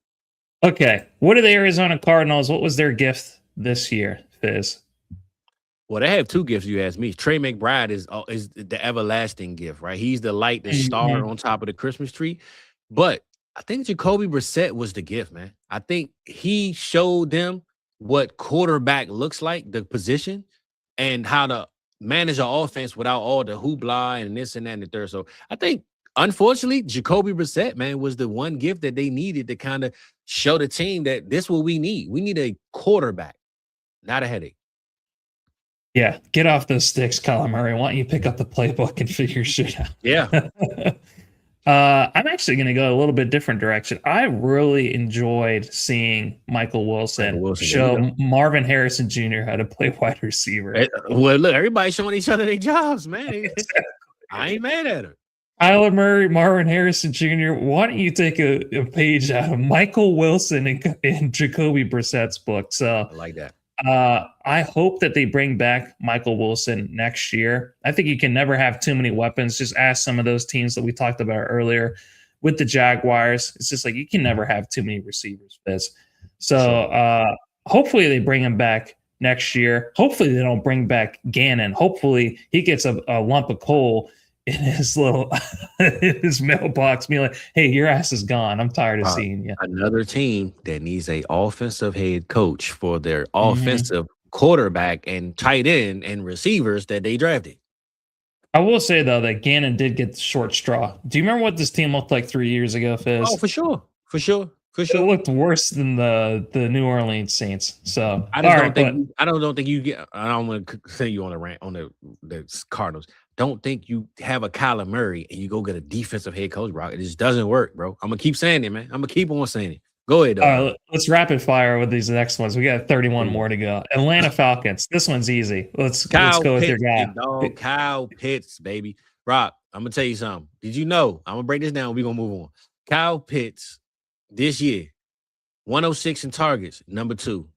Okay. What are the Arizona Cardinals? What was their gift this year, Fizz? Well, they have two gifts, you ask me. Trey McBride is the everlasting gift, right? He's the light, the star on top of the Christmas tree. But I think Jacoby Brissett was the gift, man. I think he showed them what quarterback looks like, the position, and how to manage an offense without all the hoopla and this and that and the third. So I think unfortunately, Jacoby Brissett, man, was the one gift that they needed to kind of show the team that this is what we need. We need a quarterback, not a headache. Yeah, get off those sticks, Kyler Murray. Why don't you pick up the playbook and figure shit out? Yeah. I'm actually going to go a little bit different direction. I really enjoyed seeing Michael Wilson show Marvin Harrison Jr. how to play wide receiver. Well, look, everybody's showing each other their jobs, man. I ain't mad at him. Kyler Murray, Marvin Harrison Jr., why don't you take a page out of Michael Wilson and Jacoby Brissett's book? So I like that. I hope that they bring back Michael Wilson next year. I think you can never have too many weapons. Just ask some of those teams that we talked about earlier with the Jaguars. It's just like you can never have too many receivers, Fizz. So hopefully they bring him back next year. Hopefully they don't bring back Gannon. Hopefully he gets a lump of coal in his little his mailbox, being like, "Hey, your ass is gone. I'm tired of seeing you." Another team that needs a offensive head coach for their offensive quarterback and tight end and receivers that they drafted. I will say though that Gannon did get the short straw. Do you remember what this team looked like 3 years ago, Fizz? Oh, for sure. It looked worse than the New Orleans Saints. So I don't think you get. I don't want to say you on the rant on the Cardinals. Don't think you have a Kyler Murray and you go get a defensive head coach, bro. It just doesn't work, bro. I'm gonna keep saying it, man. I'm gonna keep on saying it. Go ahead, though. Let's rapid fire with these next ones. We got 31 more to go. Atlanta Falcons. This one's easy. Let's go with your guy. Dog, Kyle Pitts, baby. Rock, I'm gonna tell you something. Did you know? I'm gonna break this down. We're gonna move on. Kyle Pitts this year, 106 in targets, number 2.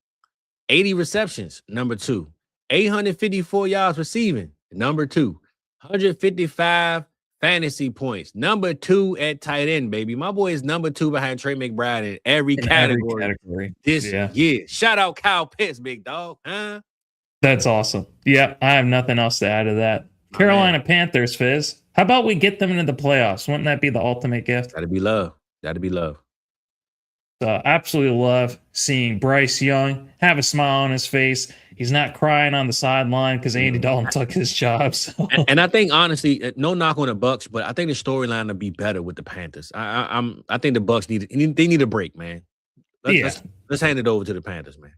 80 receptions, number 2. 854 yards receiving, number 2. 155 fantasy points, number 2 at tight end, baby. My boy is number 2 behind Trey McBride in every category this year. Shout out Kyle Pitts, big dog. Huh? That's awesome. Yeah, I have nothing else to add to that. Carolina Panthers, Fizz. How about we get them into the playoffs? Wouldn't that be the ultimate gift? That'd be love. So absolutely love seeing Bryce Young have a smile on his face. He's not crying on the sideline because Andy Dalton took his job. So. And I think, honestly, no knock on the Bucs, but I think the storyline will be better with the Panthers. I think the Bucs need a break, man. Let's hand it over to the Panthers, man.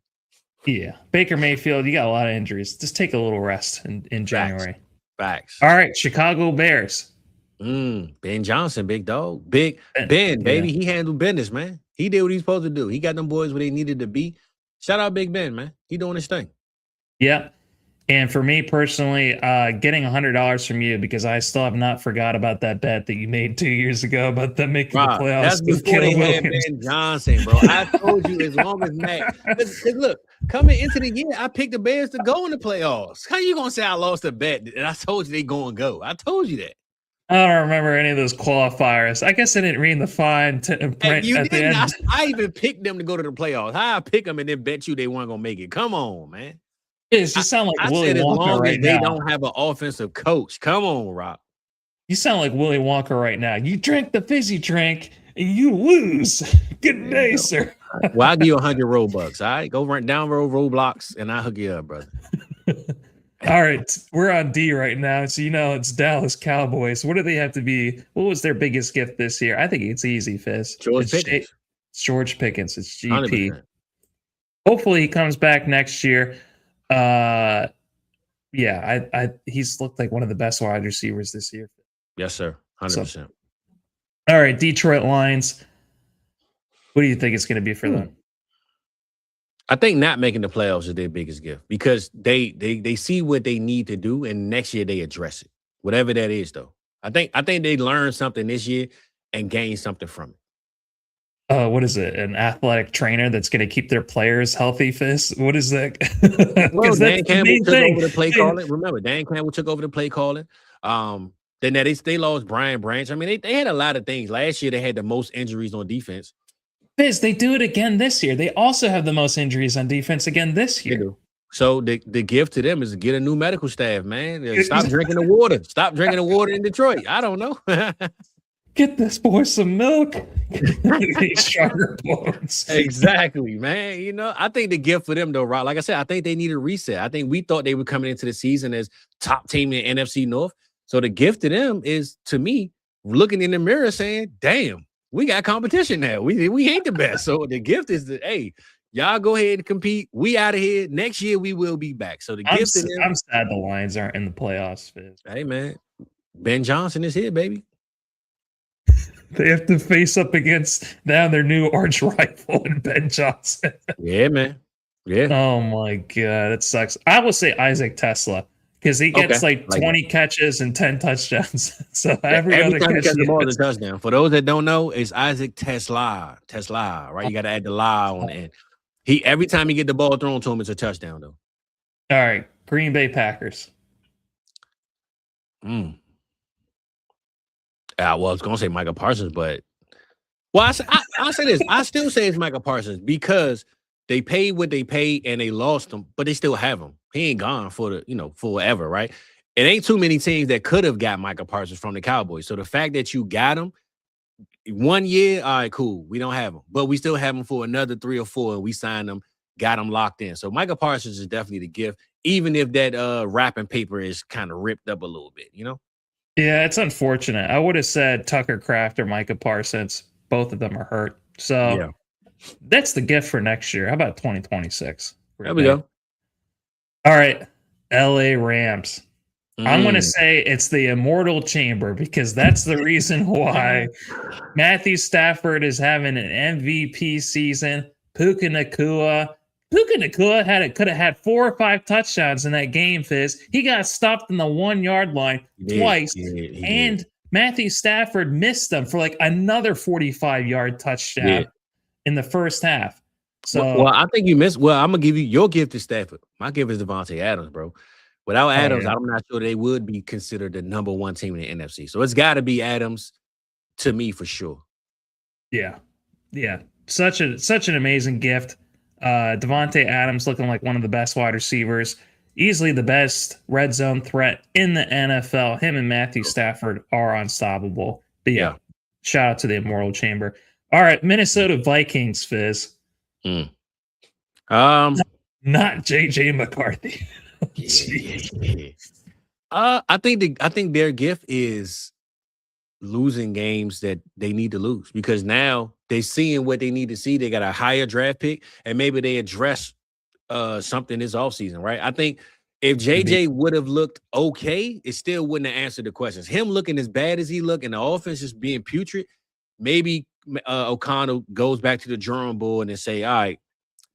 Yeah. Baker Mayfield, you got a lot of injuries. Just take a little rest in January. Facts. All right, Chicago Bears. Ben Johnson, big dog. Ben, baby. He handled business, man. He did what he's supposed to do. He got them boys where they needed to be. Shout out Big Ben, man. He doing his thing. Yeah. And for me personally, getting $100 from you because I still have not forgot about that bet that you made 2 years ago about them making the playoffs. That's before they had Ben Johnson, bro. I told you as long as Matt. Look, coming into the year, I picked the Bears to go in the playoffs. How you gonna say I lost a bet and I told you they go and go? I told you that. I don't remember any of those qualifiers. I guess I didn't read the fine print at the end. I even picked them to go to the playoffs. How I pick them and then bet you they weren't gonna make it? Come on, man. You sound like Willy Wonka right now. They don't have an offensive coach. Come on, Rob. You sound like Willy Wonka right now. You drink the fizzy drink and you lose. Good day, sir. Well, I'll give you 100 Robux. All right, go run down Roblox and I'll hook you up, brother. All right, we're on D right now, so it's Dallas Cowboys. What do they have to be? What was their biggest gift this year? I think it's easy, Fizz. George Pickens. George Pickens. It's GP. 100%. Hopefully he comes back next year. He's looked like one of the best wide receivers this year. Yes, sir. 100%. All right, Detroit Lions. What do you think it's going to be for them? I think not making the playoffs is their biggest gift because they see what they need to do and next year they address it. Whatever that is, though. I think they learned something this year and gained something from it. What is it? An athletic trainer that's going to keep their players healthy, Fizz? What is that? Well, Dan Campbell took over the play calling. Remember, Dan Campbell took over the play calling. Then they lost Brian Branch. I mean, they had a lot of things. Last year, they had the most injuries on defense. Fizz, they do it again this year. They also have the most injuries on defense again this year. So the gift to them is to get a new medical staff, man. Stop drinking the water. Stop drinking the water in Detroit. I don't know. Get this boy some milk. Stronger bones. Exactly, man. I think the gift for them, though, Rob, like I said, I think they need a reset. I think we thought they were coming into the season as top team in NFC North. So the gift to them is, to me, looking in the mirror saying, damn, we got competition now. We ain't the best. So the gift is that, hey, y'all go ahead and compete. We out of here. Next year we will be back. So the gift is I'm sad the Lions aren't in the playoffs, Fizz. Hey man, Ben Johnson is here, baby. They have to face up against now their new arch rival in Ben Johnson. Yeah, man. Yeah. Oh my god, it sucks. I will say Isaac Tesla because he gets like 20 catches and 10 touchdowns. So every other time catch he catches the ball is a touchdown. For those that don't know, it's Isaac Tesla, right? You got to add the la on the end. Every time he get the ball thrown to him, it's a touchdown, though. All right, Green Bay Packers. Well, I was gonna say Michael Parsons, but I'll say this. I still say it's Michael Parsons because they paid what they paid and they lost him, but they still have him. He ain't gone for forever, right? It ain't too many teams that could have got Michael Parsons from the Cowboys. So the fact that you got him 1 year, all right, cool. We don't have him, but we still have him for another 3 or 4, and we signed him, got him locked in. So Michael Parsons is definitely the gift, even if that wrapping paper is kind of ripped up a little bit, you know? Yeah, it's unfortunate. I would have said Tucker Kraft or Micah Parsons. Both of them are hurt. So that's the gift for next year. How about 2026? There we go. All right. LA Rams. I'm going to say it's the immortal chamber because that's the reason why Matthew Stafford is having an MVP season. Puka Nacua could have had 4 or 5 touchdowns in that game, Fizz. He got stopped in the 1 yard line twice, and Matthew Stafford missed them for like another 45-yard touchdown in the first half. So, I think you missed. Well, I'm gonna give you your gift to Stafford. My gift is Devontae Adams, bro. Without Adams, I'm not sure they would be considered the number 1 team in the NFC. So it's got to be Adams to me for sure. Yeah. Such an amazing gift. Devontae Adams looking like one of the best wide receivers, easily the best red zone threat in the NFL. Him and Matthew Stafford are unstoppable. But shout out to the Immortal Chamber. All right, Minnesota Vikings, Fizz. Not JJ McCarthy. I think their gift is losing games that they need to lose because now they're seeing what they need to see. They got a higher draft pick, and maybe they address something this offseason, right? I think if JJ would have looked okay, it still wouldn't have answered the questions. Him looking as bad as he looked and the offense just being putrid, maybe O'Connell goes back to the drawing board and say, all right,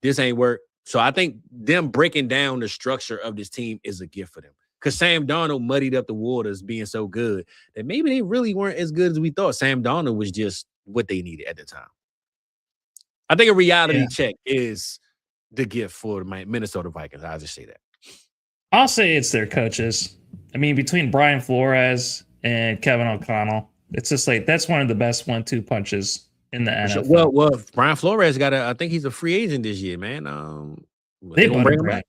this ain't work. So I think them breaking down the structure of this team is a gift for them. Because Sam Darnold muddied up the waters being so good that maybe they really weren't as good as we thought. Sam Darnold was just what they needed at the time. I think a reality check is the gift for my Minnesota Vikings. I'll just say that. I'll say it's their coaches. I mean, between Brian Flores and Kevin O'Connell, it's just like that's one of the best 1-2 punches in the NFL. Well, Brian Flores I think he's a free agent this year, man. They gonna bring him back.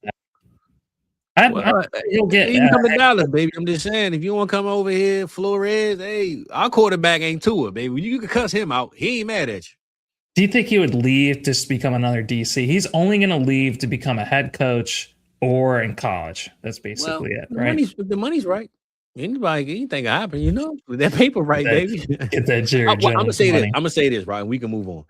He'll get come to Dallas, baby. I'm just saying, if you want to come over here, Flores, hey, our quarterback ain't Tua, baby. You can cuss him out. He ain't mad at you. Do you think he would leave just to become another DC? He's only going to leave to become a head coach or in college. That's basically it, right? The money's right. Anything can happen, you know? With that paper right, baby. Get that Jerry Jones I'm gonna say this, right? And we can move on.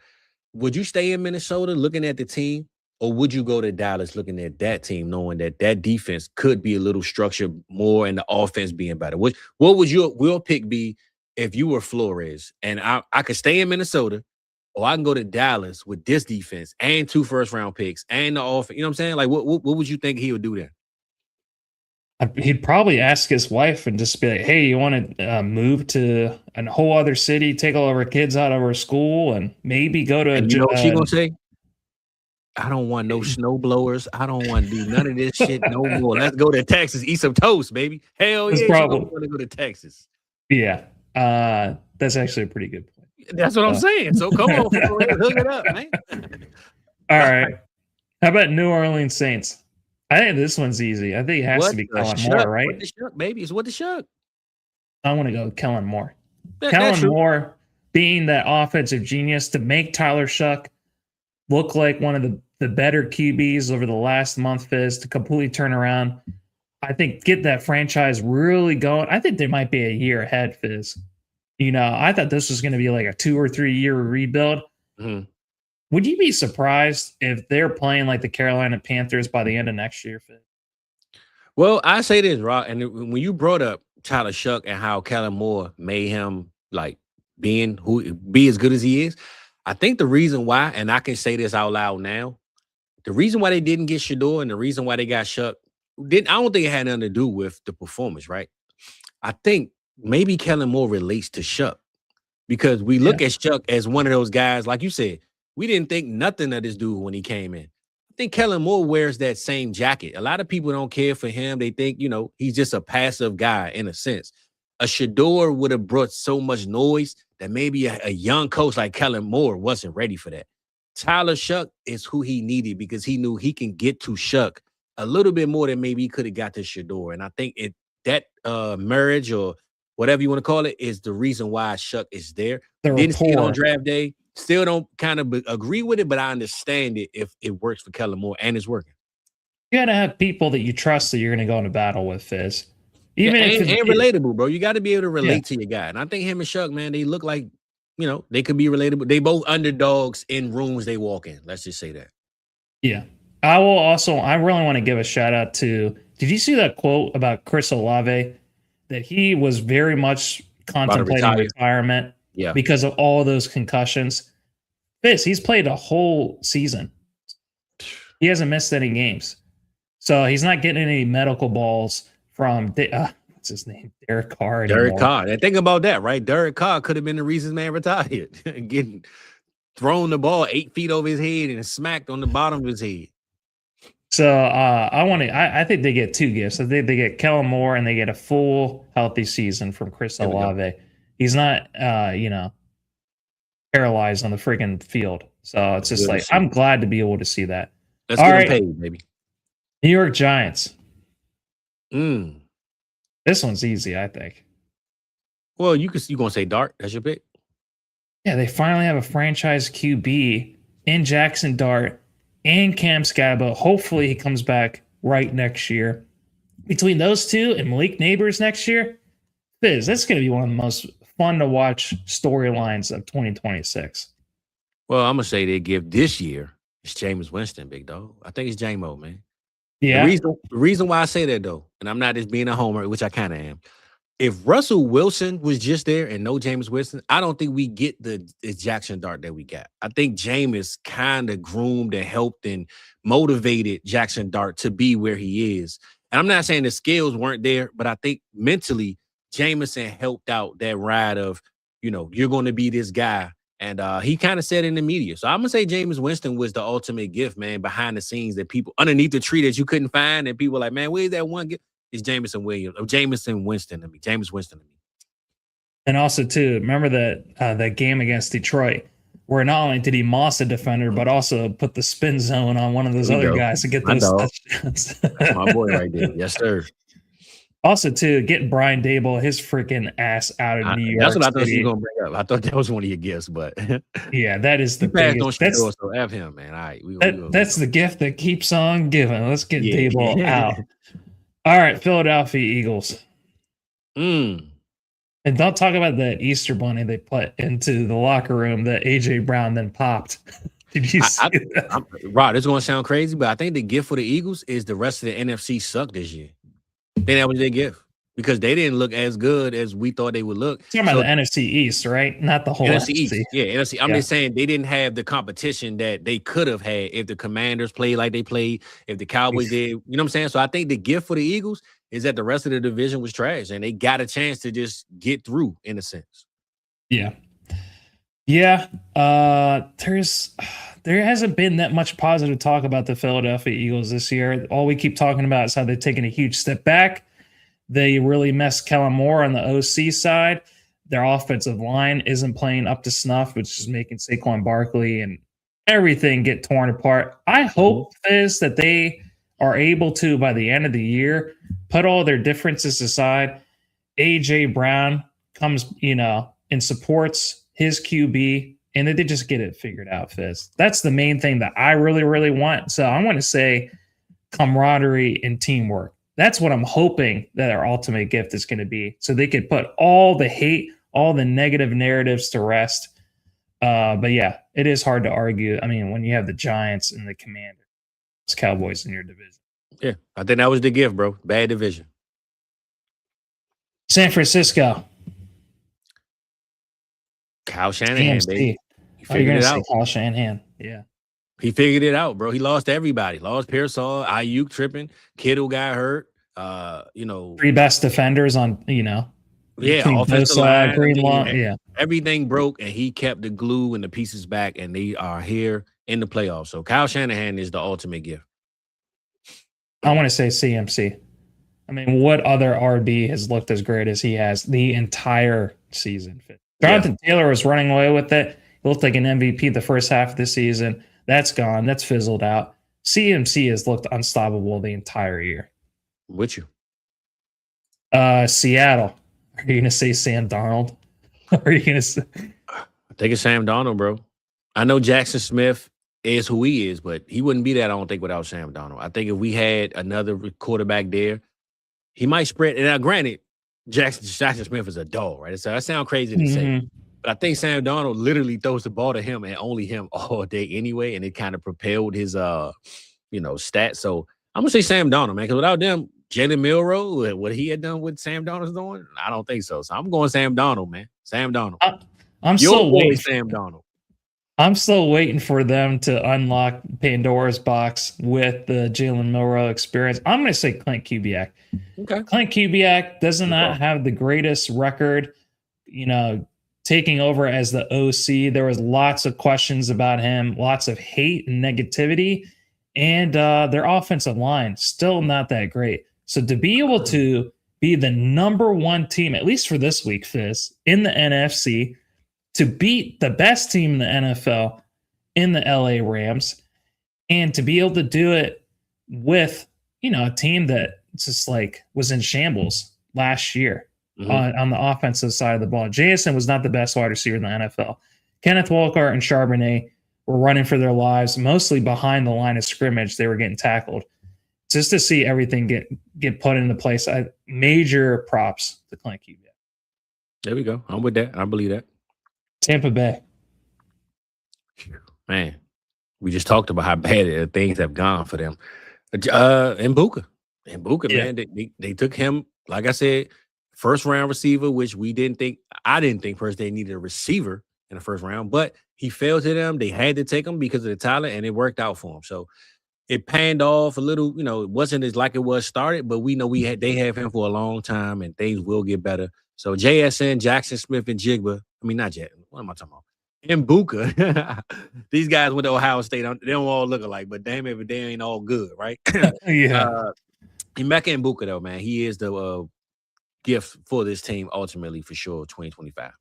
Would you stay in Minnesota looking at the team? Or would you go to Dallas looking at that team, knowing that that defense could be a little structured more and the offense being better? What would your pick be if you were Flores? And I could stay in Minnesota, or I can go to Dallas with this defense and 2 first-round picks and the offense. You know what I'm saying? Like, what would you think he would do there? He'd probably ask his wife and just be like, hey, you want to move to a whole other city, take all of our kids out of our school, and maybe go to you know what she gonna say? I don't want no snow blowers. I don't want to do none of this shit no more. Let's go to Texas, eat some toast, baby. Hell yeah, I want to go to Texas. Yeah, that's actually a pretty good point. That's what I'm saying. So come on, hook it up, man. All right. How about New Orleans Saints? I think this one's easy. I think it has to be Kellen Moore, right? What the shuck, baby? It's what the shuck. I want to go with Kellen Moore. Kellen Moore being that offensive genius to make Tyler Shuck look like one of the better QBs over the last month, Fizz, to completely turn around. I think get that franchise really going. I think they might be a year ahead, Fizz. I thought this was going to be like a 2 or 3 year rebuild. Mm-hmm. Would you be surprised if they're playing like the Carolina Panthers by the end of next year, Fitz? Well, I say this, Rock, and when you brought up Tyler Shuck and how Kellen Moore made him like be as good as he is, I think the reason why, and I can say this out loud now, the reason why they didn't get Shador and the reason why they got Shuck, I don't think it had nothing to do with the performance, right? I think maybe Kellen Moore relates to Shuck because we look at Shuck as one of those guys, like you said, we didn't think nothing of this dude when he came in. I think Kellen Moore wears that same jacket. A lot of people don't care for him. They think, he's just a passive guy in a sense. A Shador would have brought so much noise that maybe a young coach like Kellen Moore wasn't ready for that. Tyler Shuck is who he needed because he knew he can get to Shuck a little bit more than maybe he could have got to Shador. And I think that marriage or whatever you want to call it is the reason why Shuck is there. Didn't see it on draft day. Still don't kind of agree with it, but I understand it if it works for Kellen Moore, and it's working. You got to have people that you trust that you're going to go into battle with, Fizz. And relatable, bro. You got to be able to relate to your guy. And I think him and Shuck, man, they look like, they could be relatable. They both underdogs in rooms they walk in. Let's just say that. Yeah. I really want to give a shout out to, did you see that quote about Chris Olave? That he was very much contemplating retirement because of all those concussions. He's played a whole season. He hasn't missed any games. So he's not getting any medical balls from, what's his name? Derek Carr. Derek Carr. And think about that, right? Derek Carr could have been the reason man retired. Getting thrown the ball 8 feet over his head and smacked on the bottom of his head. So I think they get 2 gifts. I think they get Kellen Moore and they get a full healthy season from Chris Olave. He's not, paralyzed on the freaking field. So it's just like, I'm glad to be able to see that. Let's get him paid, baby. New York Giants. This one's easy, I think. Well, you going to say Dart? That's your pick? Yeah, they finally have a franchise QB in Jackson Dart and Cam Scabba. Hopefully he comes back right next year. Between those two and Malik Neighbors next year, Fizz, that's going to be one of the most fun to watch storylines of 2026. Well, I'm going to say they give this year, it's Jameis Winston, big dog. I think it's J-Mo, man. Yeah. The reason why I say that, though, and I'm not just being a homer, which I kind of am, if Russell Wilson was just there and no Jameis Winston, I don't think we get the Jackson Dart that we got. I think Jameis kind of groomed and helped and motivated Jackson Dart to be where he is. And I'm not saying the skills weren't there, but I think mentally Jameson helped out that ride of, you're going to be this guy. And he kind of said in the media. So I'm going to say Jameis Winston was the ultimate gift, man, behind the scenes that people underneath the tree that you couldn't find. And people were like, man, where's that one gift? It's Jameis Winston to me. Jameis Winston to me. And also, too, remember that game against Detroit where not only did he moss a defender, but also put the spin zone on one of those other guys to get those touchdowns. That's my boy right there. Yes, sir. Also, too, getting Brian Dable, his freaking ass out of New York. That's what I thought you were going to bring up. I thought that was one of your gifts, but yeah, that is the biggest. So F him, man. All right, that's the gift that keeps on giving. Let's get Dable out. All right, Philadelphia Eagles. And don't talk about that Easter bunny they put into the locker room that AJ Brown then popped. Did you see that? Rod, it's going to sound crazy, but I think the gift for the Eagles is the rest of the NFC sucked this year. I think that was their gift because they didn't look as good as we thought they would look. You're talking about the NFC East, right? Not the whole NFC East. Yeah, NFC. I'm just saying they didn't have the competition that they could have had if the Commanders played like they played, if the Cowboys did. You know what I'm saying? So I think the gift for the Eagles is that the rest of the division was trash and they got a chance to just get through in a sense. Yeah. Yeah. There hasn't been that much positive talk about the Philadelphia Eagles this year. All we keep talking about is how they've taken a huge step back. They really messed Kellen Moore on the OC side. Their offensive line isn't playing up to snuff, which is making Saquon Barkley and everything get torn apart. I hope is that they are able to, by the end of the year, put all their differences aside. AJ Brown comes, and supports his QB, and that they just get it figured out, Fizz. That's the main thing that I really, really want. So I want to say camaraderie and teamwork. That's what I'm hoping that our ultimate gift is going to be. So they could put all the hate, all the negative narratives to rest. But yeah, it is hard to argue. I mean, when you have the Giants and the Commanders, Cowboys in your division. Yeah, I think that was the gift, bro. Bad division. San Francisco. Kyle Shanahan, CMC. baby. He figured it out. Kyle Shanahan. Yeah. He figured it out, bro. He lost everybody. Lost Pearsall, Ayuk tripping, Kittle got hurt. 3 best defenders on, yeah, offensive line, green line, yeah. Everything broke, and he kept the glue and the pieces back, and they are here in the playoffs. So Kyle Shanahan is the ultimate gift. I want to say CMC. I mean, what other RB has looked as great as he has the entire season? Jonathan Taylor was running away with it. He looked like an MVP the first half of the season. That's gone. That's fizzled out. CMC has looked unstoppable the entire year. With you. Seattle. Are you going to say Sam Darnold? Are you going to say? I think it's Sam Darnold, bro. I know Jackson Smith is who he is, but he wouldn't be that, I don't think, without Sam Darnold. I think if we had another quarterback there, he might spread. And now, granted, Jackson Smith is a dog, right? So that sounds crazy to say. But I think Sam Darnold literally throws the ball to him and only him all day anyway, and it kind of propelled his, stats. So I'm going to say Sam Darnold, man, because without them, Jalen Milroe, what he had done with Sam Darnold's doing, I don't think so. So I'm going Sam Darnold, man. Sam Darnold. I'm still waiting. Sam Darnold. I'm still waiting for them to unlock Pandora's box with the Jalen Milroe experience. I'm going to say Clint Kubiak. Okay. Clint Kubiak does not have the greatest record, taking over as the OC. There was lots of questions about him, lots of hate and negativity, and their offensive line still not that great. So to be able to be the number 1 team, at least for this week, Fizz, in the NFC, to beat the best team in the NFL in the LA Rams, and to be able to do it with, a team that just was in shambles last year on the offensive side of the ball. Jason was not the best wide receiver in the NFL. Kenneth Walker and Charbonnet were running for their lives, mostly behind the line of scrimmage. They were getting tackled. Just to see everything get put into place, major props to Clint Kubiak. There we go. I'm with that. I believe that. Tampa Bay. Man, we just talked about how bad things have gone for them. And Buka, man, they took him, like I said, first round receiver, which I didn't think first they needed a receiver in the first round, but he fell to them. They had to take him because of the talent, and it worked out for him. So it panned off a little, it wasn't as like it was started, but we know they have him for a long time, and things will get better. So JSN, Jackson Smith, and Jigba. I mean, not Jackson. What am I talking about? And Buka. These guys went to Ohio State. They don't all look alike, but damn if they ain't all good, right? Yeah. Emeka and Buka, though, man, he is the gift for this team ultimately for sure, 2025.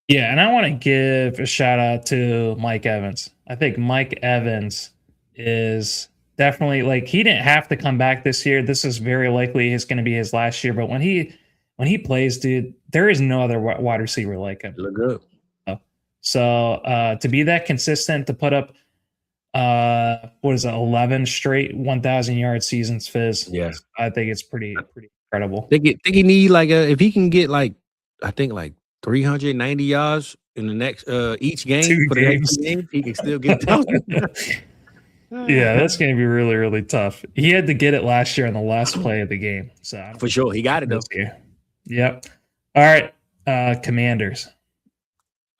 Yeah, and I want to give a shout out to Mike Evans. I think Mike Evans is definitely he didn't have to come back this year. This is very likely going to be his last year, but when he plays, dude, there is no other wide receiver like him. Look good. So to be that consistent, to put up 11 straight 1,000-yard seasons, Fizz. Yeah, I think it's pretty incredible. Think he need if he can get 390 yards in the next each game for the next game, he can still get those. Yeah, that's going to be really, really tough. He had to get it last year on the last play of the game. So for sure, he got it though. Yep. All right, Commanders.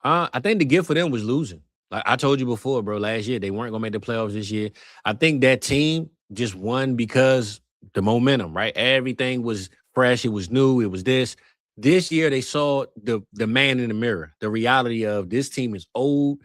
I think the gift for them was losing. Like I told you before, bro, last year they weren't going to make the playoffs this year. I think that team just won because the momentum, right? Everything was fresh. It was new. It was this. This year they saw the man in the mirror, the reality of this team is old.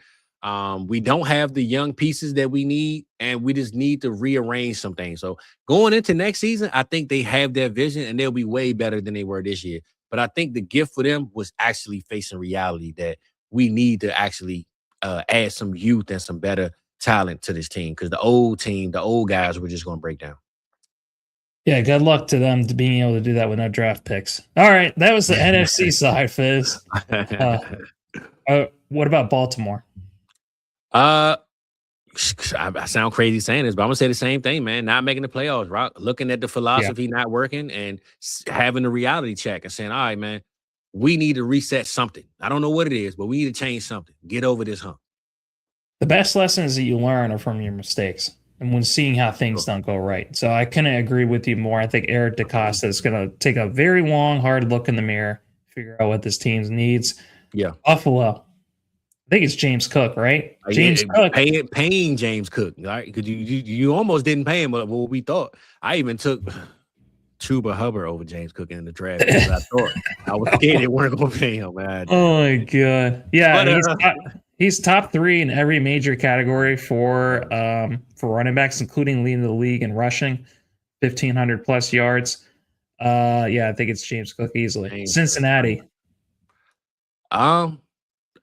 We don't have the young pieces that we need, and we just need to rearrange some things. So going into next season, I think they have that vision, and they'll be way better than they were this year. But I think the gift for them was actually facing reality that we need to actually add some youth and some better talent to this team, because the old guys were just going to break down. Yeah, good luck to them to being able to do that with no draft picks. All right, that was the NFC side, Fizz. What about Baltimore? I sound crazy saying this, but I'm gonna say the same thing, man. Not making the playoffs, right? Looking at the philosophy not working and having a reality check and saying, all right, man, we need to reset something. I don't know what it is, but we need to change something. Get over this hump. The best lessons that you learn are from your mistakes and when seeing how things don't go right. So I couldn't agree with you more. I think Eric DeCosta is going to take a very long, hard look in the mirror, figure out what this team needs. Yeah. Buffalo. I think it's James Cook, right? James Cook. Paying James Cook, right? Because you almost didn't pay him what we thought. I even took Chuba Hubbard over James Cook in the draft because I thought I was scared they weren't going to pay him, man. Oh my god! Yeah, he's top 3 in every major category for running backs, including leading the league in rushing, 1,500 plus yards. I think it's James Cook easily. Cincinnati.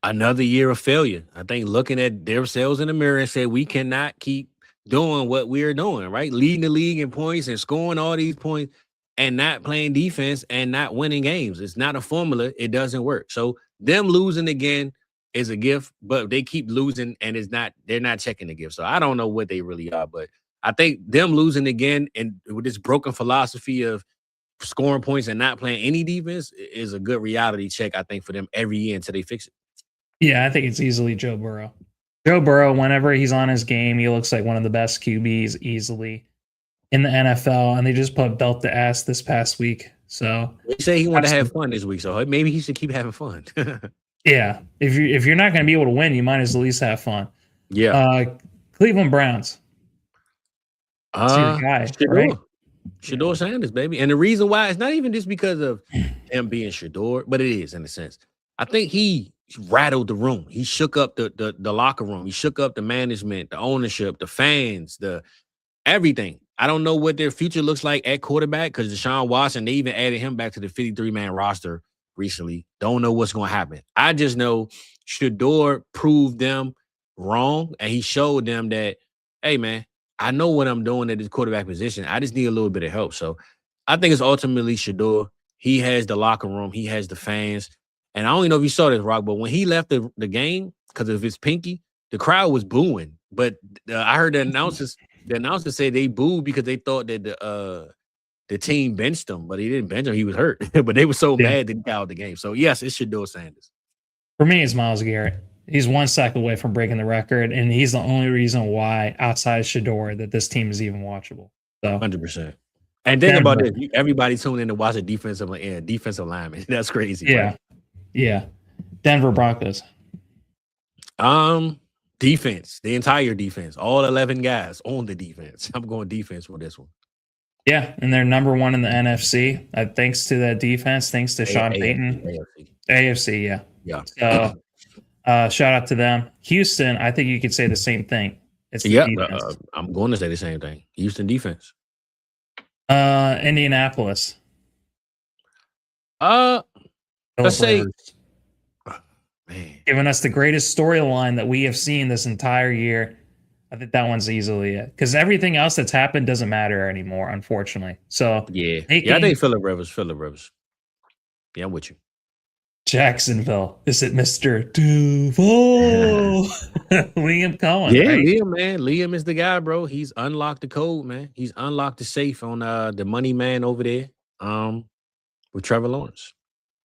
Another year of failure. I think looking at themselves in the mirror and said we cannot keep doing what we're doing, right? Leading the league in points and scoring all these points and not playing defense and not winning games. It's not a formula. It doesn't work. So them losing again is a gift, but they keep losing and they're not checking the gift. So I don't know what they really are, but I think them losing again and with this broken philosophy of scoring points and not playing any defense is a good reality check, I think, for them every year until they fix it. Yeah, I think it's easily Joe Burrow. Joe Burrow, whenever he's on his game, he looks like one of the best QBs easily in the NFL, and they just put belt to ass this past week. So he say he wanted to have fun this week, so maybe he should keep having fun. Yeah, if you're not going to be able to win, you might as well at least have fun. Yeah. Cleveland Browns. Guy, right? Shador Sanders, baby. And the reason why, it's not even just because of him being Shador, but it is in a sense. I think he rattled the room. He shook up the locker room. He shook up the management, the ownership, the fans, the everything. I don't know what their future looks like at quarterback because Deshaun Watson, they even added him back to the 53-man roster recently. Don't know what's going to happen. I just know Shador proved them wrong, and he showed them that, hey, man, I know what I'm doing at this quarterback position. I just need a little bit of help. So I think it's ultimately Shador. He has the locker room. He has the fans. And I don't even know if you saw this, Rock, but when he left the game because of his pinky, the crowd was booing. But I heard the announcers say they booed because they thought that the team benched him, but he didn't bench him. He was hurt. But they were so mad that he got out the game. So, yes, it's Shador Sanders. For me, it's Myles Garrett. He's one sack away from breaking the record, and he's the only reason why, outside Shador, that this team is even watchable. So 100%. And think about this. Everybody tuned in to watch a defensive lineman. That's crazy. Yeah. Right? Yeah. Denver Broncos. Defense. The entire defense. All 11 guys on the defense. I'm going defense for this one. Yeah, and they're number 1 in the NFC. Thanks to that defense. Thanks to Sean Payton. AFC, yeah. Yeah. So shout out to them. Houston, I think you could say the same thing. It's defense. I'm going to say the same thing. Houston defense. Indianapolis. Let's say, man, giving us the greatest storyline that we have seen this entire year. I think that one's easily it because everything else that's happened doesn't matter anymore, unfortunately. So I think Phillip Rivers. Yeah, I'm with you. Jacksonville. Is it Mr. Duval? Liam Cohen. Yeah, right? Liam, man. Liam is the guy, bro. He's unlocked the code, man. He's unlocked the safe on the money man over there. With Trevor Lawrence.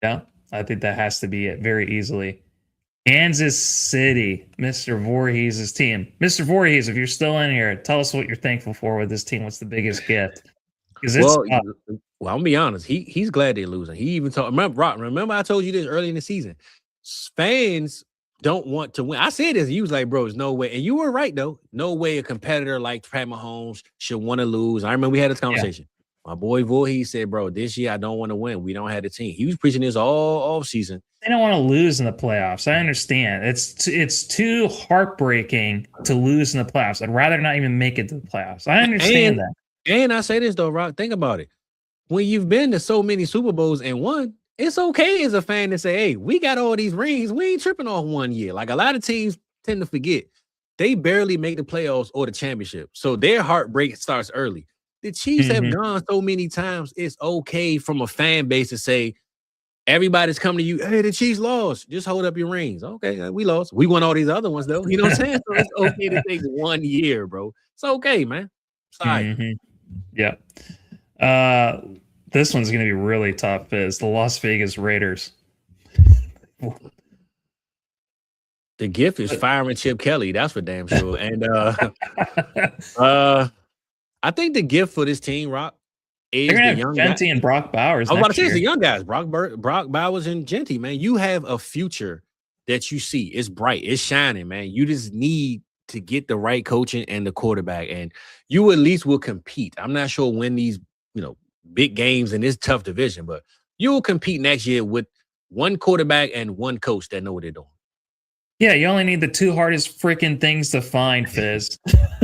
Yeah, I think that has to be it very easily. Kansas City, Mr. Voorhees' team. Mr. Voorhees, if you're still in here, tell us what you're thankful for with this team. What's the biggest gift? Well, I'm gonna be honest. He's glad they're losing. He even told remember I told you this early in the season. Fans don't want to win. I said this. You was like, bro, there's no way. And you were right, though. No way a competitor like Pat Mahomes should want to lose. I remember we had this conversation. Yeah. My boy Voorhees said, bro, this year I don't want to win. We don't have the team. He was preaching this all season. They don't want to lose in the playoffs. I understand. It's too heartbreaking to lose in the playoffs. I'd rather not even make it to the playoffs. I understand that. And I say this, though, Rock, think about it. When you've been to so many Super Bowls and won, it's okay as a fan to say, hey, we got all these rings. We ain't tripping off one year. Like a lot of teams tend to forget. They barely make the playoffs or the championship. So their heartbreak starts early. The Chiefs have gone so many times, it's okay from a fan base to say, everybody's coming to you, hey, the Chiefs lost. Just hold up your rings. Okay, we lost. We won all these other ones, though. You know what I'm saying? So it's okay to take 1 year, bro. It's okay, man. Sorry. Yeah. This one's going to be really tough, is the Las Vegas Raiders. The gift is firing Chip Kelly. That's for damn sure. And I think the gift for this team, Rock, is the young Genty and Brock Bowers. I was about to say it's the young guys, Brock Bowers and Genty, man. You have a future that you see. It's bright, it's shining, man. You just need to get the right coaching and the quarterback, and you at least will compete. I'm not sure when these, big games in this tough division, but you will compete next year with one quarterback and one coach that know what they're doing. Yeah, you only need the two hardest freaking things to find, Fizz.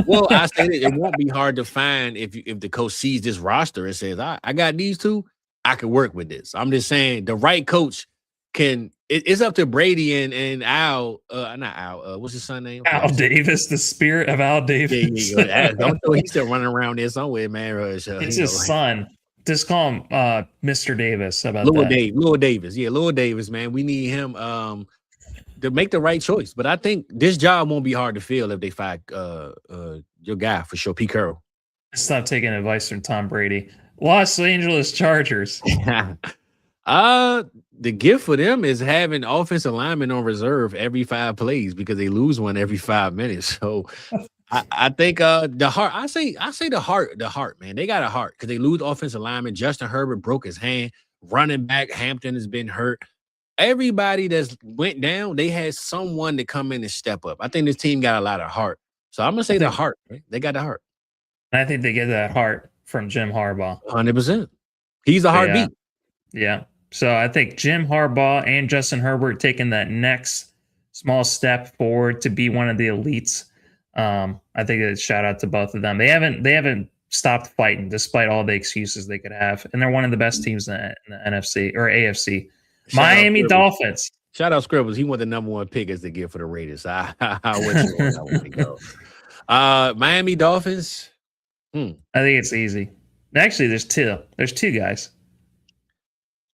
Well, I say it won't be hard to find if the coach sees this roster and says, I got these two, I can work with this. I'm just saying the right coach can. It's up to Brady and Al, not Al. What's his son name? Al Davis, the spirit of Al Davis. Yeah. Don't know he's still running around there somewhere, man. It's his son. Just call him Mr. Davis. How about Lil Davis. Yeah, Lil Davis, man. We need him to make the right choice. But I think this job won't be hard to fill if they fire your guy for sure, Pete Carroll. Stop taking advice from Tom Brady. Los Angeles Chargers. The gift for them is having offensive linemen on reserve every 5 plays because they lose one every 5 minutes. So I think the heart. I say the heart, man. They got a heart because they lose offensive lineman. Justin Herbert broke his hand. Running back Hampton has been hurt. Everybody that's went down, they had someone to come in and step up. I think this team got a lot of heart. So I'm gonna say the heart. Right? They got the heart. I think they get that heart from Jim Harbaugh. 100%. He's a heartbeat. Yeah. So I think Jim Harbaugh and Justin Herbert taking that next small step forward to be one of the elites. I think it's shout out to both of them. They haven't stopped fighting despite all the excuses they could have, and they're one of the best teams in the NFC or AFC. Miami Dolphins. Shout out Scribbles. He won the number 1 pick as the gift for the Raiders. I went you on that one to go. Miami Dolphins. I think it's easy. Actually, there's two. There's two guys.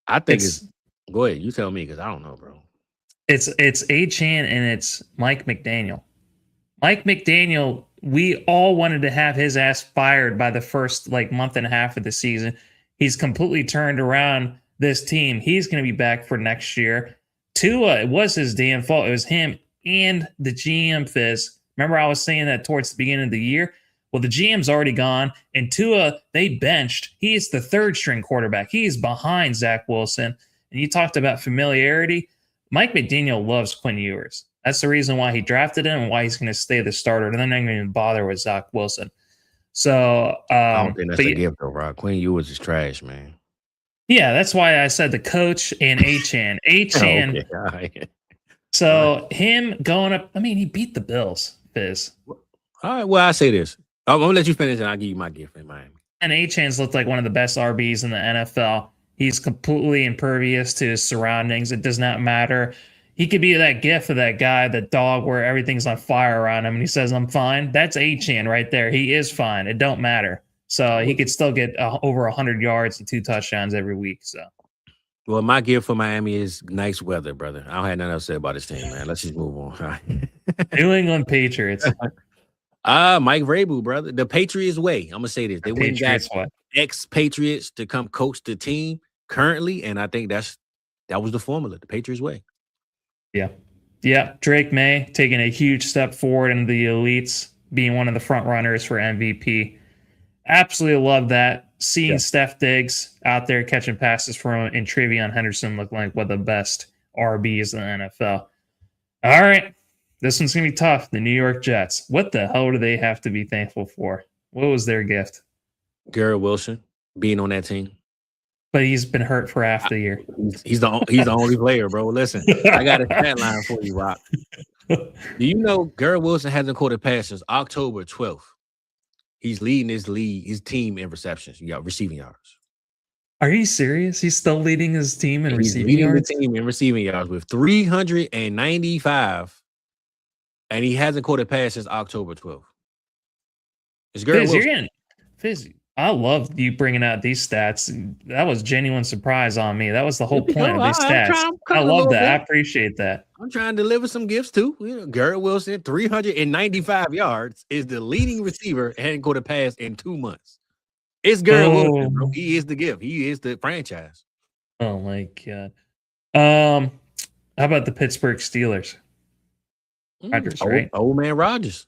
I think it's go ahead. You tell me because I don't know, bro. It's Achane and it's Mike McDaniel. Mike McDaniel, we all wanted to have his ass fired by the first month and a half of the season. He's completely turned around this team. He's going to be back for next year. Tua, it was his damn fault. It was him and the GM, Fizz. Remember I was saying that towards the beginning of the year? Well, the GM's already gone, and Tua, they benched. He's the third-string quarterback. He's behind Zach Wilson. And you talked about familiarity. Mike McDaniel loves Quinn Ewers. That's the reason why he drafted him and why he's going to stay the starter. And they're not going to even bother with Zach Wilson. So I don't think that's a gift, though, Rob. Quinn Ewers is trash, man. Yeah, that's why I said the coach and Achane. Achane. Okay. So him going up, he beat the Bills, Fizz. All right, well, I'll say this. I'm going to let you finish and I'll give you my gift in Miami. And Achane's looked like one of the best RBs in the NFL. He's completely impervious to his surroundings. It does not matter. He could be that gift of that guy, the dog, where everything's on fire around him and he says, I'm fine. That's Achane right there. He is fine. It don't matter. So he could still get over 100 yards and 2 touchdowns every week. So, well, my gift for Miami is nice weather, brother. I don't have nothing else to say about this team, man. Let's just move on. New England Patriots. Mike Vrabel, brother. The Patriots way. I'm gonna say this. They went got ex-Patriots to come coach the team currently, and I think that was the formula. The Patriots way. Yeah. Drake May taking a huge step forward into the elites, being one of the front runners for MVP. Absolutely love that. Seeing Steph Diggs out there catching passes from him and Trevion Henderson look like one of the best RBs in the NFL. All right. This one's going to be tough. The New York Jets. What the hell do they have to be thankful for? What was their gift? Garrett Wilson being on that team. But he's been hurt for half the year. He's the only player, bro. Listen, I got a stat line for you, Rock. Do you know Garrett Wilson hasn't caught a pass since October 12th? He's leading his team in receptions. You got receiving yards. Are you serious? He's still leading his team in receiving yards? He's leading the team in receiving yards with 395. And he hasn't caught a pass since October 12th. It's Garrett Wilson. Fizz, I love you bringing out these stats. That was genuine surprise on me. That was the whole point of these stats. I love that. I appreciate that. I'm trying to deliver some gifts too. Garrett Wilson, 395 yards, is the leading receiver and hadn't caught a pass in 2 months. It's Garrett Wilson, bro. He is the gift. He is the franchise. Oh my God. How about the Pittsburgh Steelers? Rodgers, right? Old man Rodgers.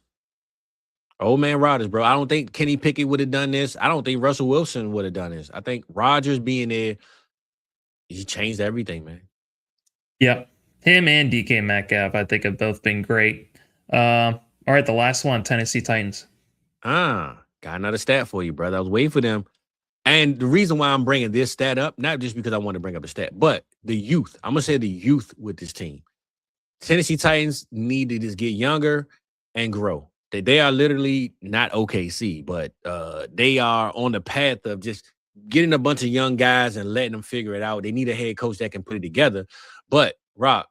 Old man Rodgers, bro. I don't think Kenny Pickett would have done this. I don't think Russell Wilson would have done this. I think Rodgers being there, he changed everything, man. Yep. Him and DK Metcalf, I think, have both been great. All right, the last one, Tennessee Titans. Got another stat for you, brother. I was waiting for them. And the reason why I'm bringing this stat up, not just because I want to bring up the stat, but the youth. I'm going to say the youth with this team. Tennessee Titans need to just get younger and grow. They are literally not OKC, but they are on the path of just getting a bunch of young guys and letting them figure it out. They need a head coach that can put it together. But, Rock,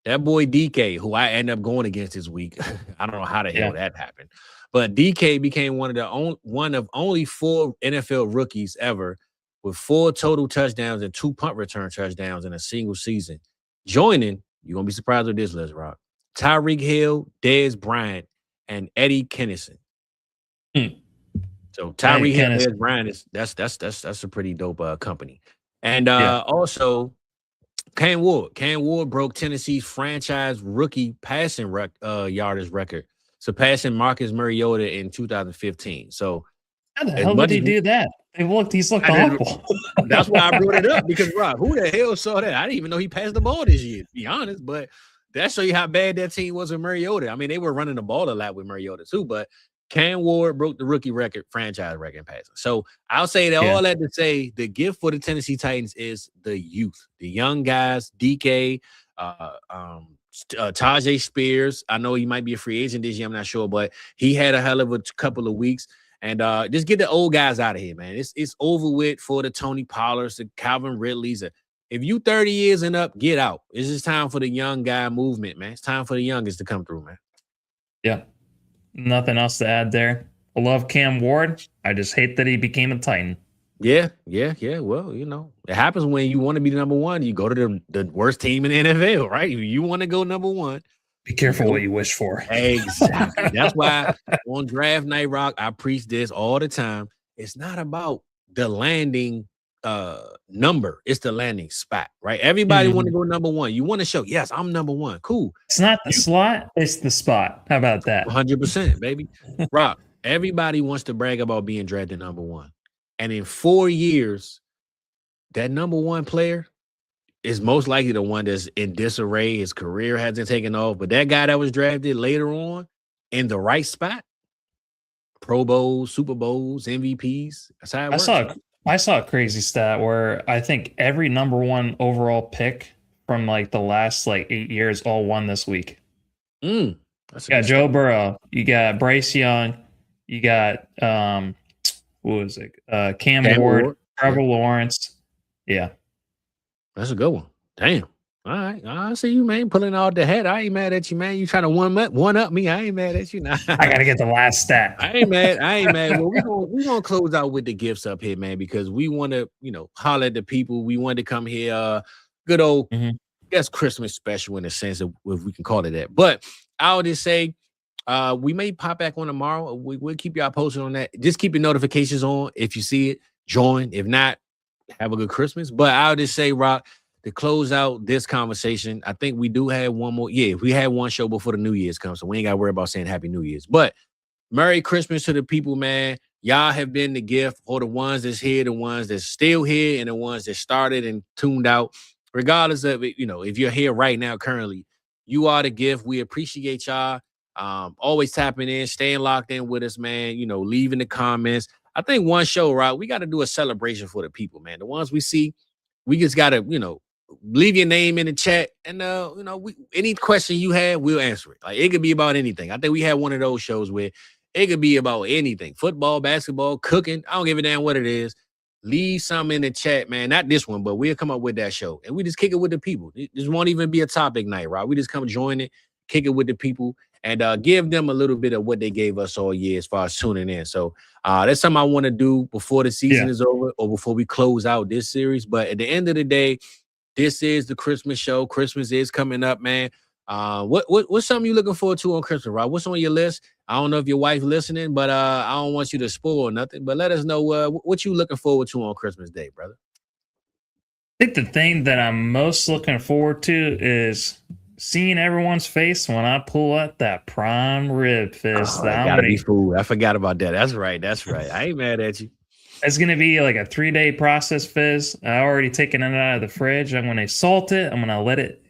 that boy DK, who I end up going against this week, I don't know how the hell that happened. But DK became one of only 4 NFL rookies ever with 4 total touchdowns and 2 punt return touchdowns in a single season. Joining, you're going to be surprised with this list, Rock, Tyreek Hill, Dez Bryant, and Eddie Kennison. So Tyreek Hill, Dez Bryant, that's a pretty dope company. And also Cam Ward. Cam Ward broke Tennessee's franchise rookie passing yardage record, surpassing Marcus Mariota in 2015. So how the hell did he do that? He's looked awful. That's why I brought it up, because Rob, who the hell saw that? I didn't even know he passed the ball this year, to be honest. But that show you how bad that team was with Mariota. I mean, they were running the ball a lot with Mariota too, but Cam Ward broke the rookie record, franchise record in passing. So I'll say that all that to say, the gift for the Tennessee Titans is the youth, the young guys, DK, Tajay Spears. I know he might be a free agent this year, I'm not sure, but he had a hell of a couple of weeks. And just get the old guys out of here, man. It's over with for the Tony Pollards, the Calvin Ridleys. If you 30 years and up, get out. It's just time for the young guy movement, man. It's time for the youngest to come through, man. Yeah. Nothing else to add there. I love Cam Ward. I just hate that he became a Titan. Yeah. Well, you know, it happens when you want to be the number one. You go to the worst team in the NFL, right? You want to go number one. Be careful what you wish for. Exactly. That's why on draft night, Rock, I preach this all the time. It's not about the landing number. It's the landing spot, right? Everybody want to go number one. You want to show, yes, I'm number one. Cool. It's not the slot. It's the spot. How about that? 100%, baby. Rock, everybody wants to brag about being drafted number one. And in 4 years, that number one player is most likely the one that's in disarray. His career hasn't taken off. But that guy that was drafted later on in the right spot, Pro Bowls, Super Bowls, MVPs. That's how it works. I saw a crazy stat where I think every number one overall pick from like the last 8 years all won this week. You got Joe Burrow. You got Bryce Young. You got Cam Ward, Trevor Lawrence. Yeah. That's a good one. Damn. All right. I see you, man, pulling out the head. I ain't mad at you, man. You trying to one up me. I ain't mad at you. Nah. I got to get the last stat. I ain't mad. Well, we're going to close out with the gifts up here, man, because we want to, holler at the people. We want to come here. Good old, I guess, Christmas special in a sense, if we can call it that. But I'll just say, we may pop back on tomorrow. We'll keep y'all posted on that. Just keep your notifications on. If you see it, join. If not, have a good Christmas. But I'll just say, Rock, to close out this conversation, I think we do have one more. Yeah, we had one show before the New Year's comes, so we ain't got to worry about saying Happy New Year's. But Merry Christmas to the people, man. Y'all have been the gift for the ones that's here, the ones that's still here, and the ones that started and tuned out. Regardless of it, if you're here right now currently, you are the gift. We appreciate y'all. Always tapping in, staying locked in with us, man. Leaving the comments. I think one show, right? We got to do a celebration for the people, man. The ones we see, we just got to, leave your name in the chat, and any question you have, we'll answer it. Like, it could be about anything. I think we had one of those shows where it could be about anything: football, basketball, cooking. I don't give a damn what it is. Leave something in the chat, man. Not this one, but we'll come up with that show, and we just kick it with the people. This won't even be a topic night, right? We just come join it, kick it with the people, and give them a little bit of what they gave us all year as far as tuning in. So that's something I want to do before the season is over or before we close out this series. But at the end of the day, this is the Christmas show. Christmas is coming up, man. What's something you looking forward to on Christmas, Rob? What's on your list? I don't know if your wife listening, but I don't want you to spoil nothing. But let us know what you looking forward to on Christmas Day, brother. I think the thing that I'm most looking forward to is seeing everyone's face when I pull out that prime rib fist. Oh, that gotta be food. I forgot about that. That's right. That's right. I ain't mad at you. It's going to be like a 3-day process, Fizz. I already taken it out of the fridge. I'm going to salt it. I'm going to let it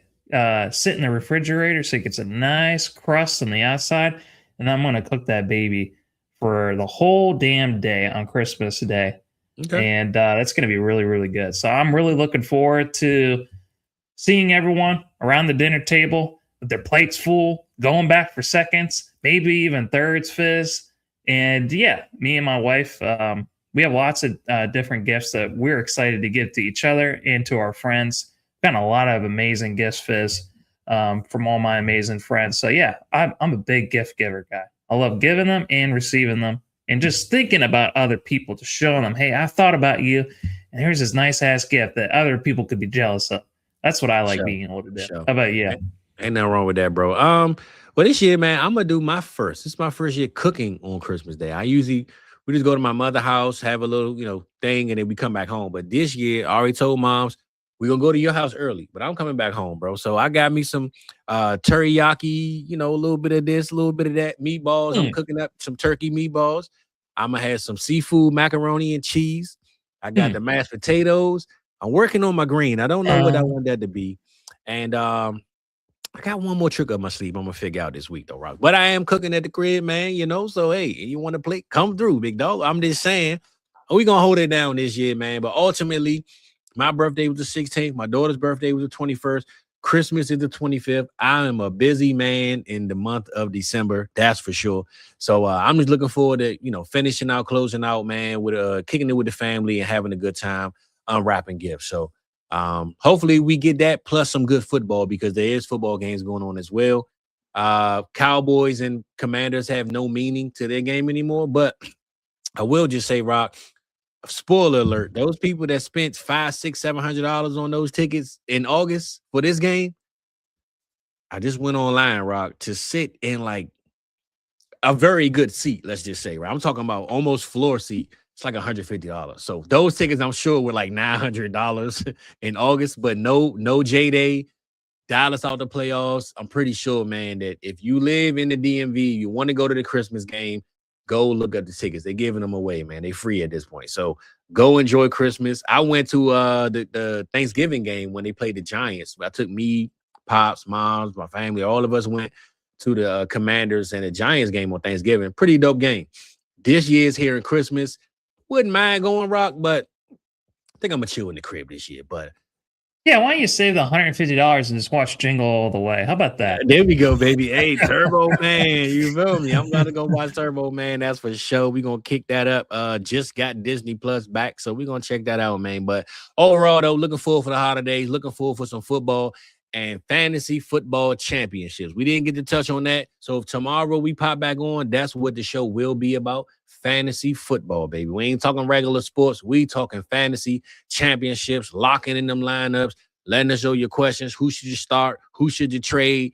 sit in the refrigerator so it gets a nice crust on the outside. And I'm going to cook that baby for the whole damn day on Christmas Day. Okay. And that's going to be really, really good. So I'm really looking forward to seeing everyone around the dinner table with their plates full, going back for seconds, maybe even thirds, Fizz. And yeah, me and my wife, we have lots of different gifts that we're excited to give to each other and to our friends. Got a lot of amazing gifts, Fizz, from all my amazing friends. So yeah, I'm a big gift giver guy. I love giving them and receiving them, and just thinking about other people to show them, hey, I thought about you, and here's this nice ass gift that other people could be jealous of. That's what I like being able to do. How about you? Ain't nothing wrong with that, bro. Well, this year, man, I'm gonna do my first. This is my first year cooking on Christmas Day. We just go to my mother's house, have a little, thing, and then we come back home. But this year, I already told moms, we're going to go to your house early, but I'm coming back home, bro. So I got me some teriyaki, a little bit of this, a little bit of that, meatballs. I'm cooking up some turkey meatballs. I'm going to have some seafood macaroni and cheese. I got the mashed potatoes. I'm working on my green. I don't know what I want that to be. And I got one more trick up my sleeve I'm going to figure out this week, though, Rock. But I am cooking at the crib, man, So, hey, you want to play? Come through, big dog. I'm just saying, we going to hold it down this year, man. But ultimately, my birthday was the 16th. My daughter's birthday was the 21st. Christmas is the 25th. I am a busy man in the month of December. That's for sure. So, I'm just looking forward to, finishing out, closing out, man, with kicking it with the family and having a good time, unwrapping gifts. So, hopefully we get that plus some good football because there is football games going on as well. Cowboys and Commanders have no meaning to their game anymore, but I will just say, Rock, spoiler alert, those people that spent $500, $600, $700 on those tickets in August for this game, I just went online, Rock, to sit in like a very good seat, let's just say, right? I'm talking about almost floor seat. It's like $150. So those tickets, I'm sure, were like $900 in August, but no J-Day, Dallas out the playoffs. I'm pretty sure, man, that if you live in the DMV, you want to go to the Christmas game, go look up the tickets. They're giving them away, man. They're free at this point. So go enjoy Christmas. I went to the Thanksgiving game when they played the Giants. I took me, pops, moms, my family, all of us went to the Commanders and the Giants game on Thanksgiving. Pretty dope game. This year's here in Christmas. Wouldn't mind going, Rock, but I think I'm going to chill in the crib this year. But yeah, why don't you save the $150 and just watch Jingle All the Way? How about that? There we go, baby. Hey, Turbo Man, you feel me? I'm about to go watch Turbo Man. That's for sure. We're going to kick that up. Just got Disney Plus back, so we're going to check that out, man. But overall, though, looking forward for the holidays, looking forward for some football and fantasy football championships. We didn't get to touch on that. So if tomorrow we pop back on, that's what the show will be about. Fantasy football, baby. We ain't talking regular sports. We talking fantasy championships, locking in them lineups, letting us know your questions. Who should you start? Who should you trade?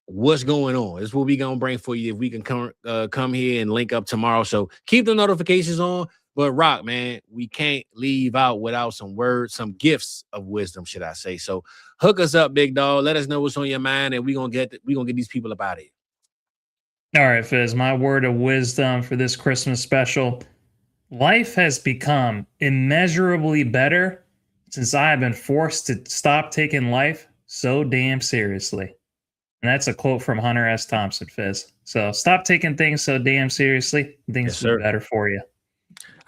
What's going on? This is what we going to bring for you if we can come here and link up tomorrow. So keep the notifications on. But Rock, man, we can't leave out without some words, some gifts of wisdom, should I say. So hook us up, big dog. Let us know what's on your mind, and we're gonna get these people up out of here. All right, Fizz, my word of wisdom for this Christmas special. Life has become immeasurably better since I have been forced to stop taking life so damn seriously. And that's a quote from Hunter S. Thompson, Fizz. So stop taking things so damn seriously. Things will be better for you.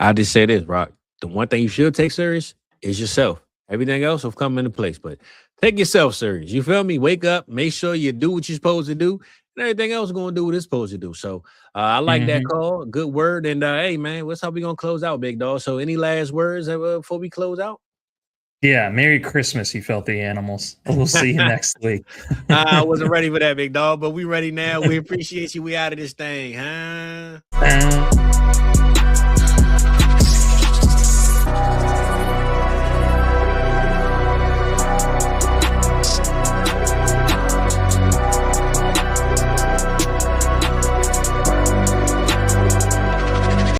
I'll just say this, Rock. The one thing you should take serious is yourself. Everything else will come into place, but take yourself serious. You feel me? Wake up, make sure you do what you're supposed to do, and everything else is going to do what it's supposed to do. So I like that call. Good word. And hey, man, what's how we going to close out, big dog? So any last words before we close out? Yeah, Merry Christmas, you filthy animals. We'll see you next week. I wasn't ready for that, big dog, but we ready now. We appreciate you. We out of this thing, huh?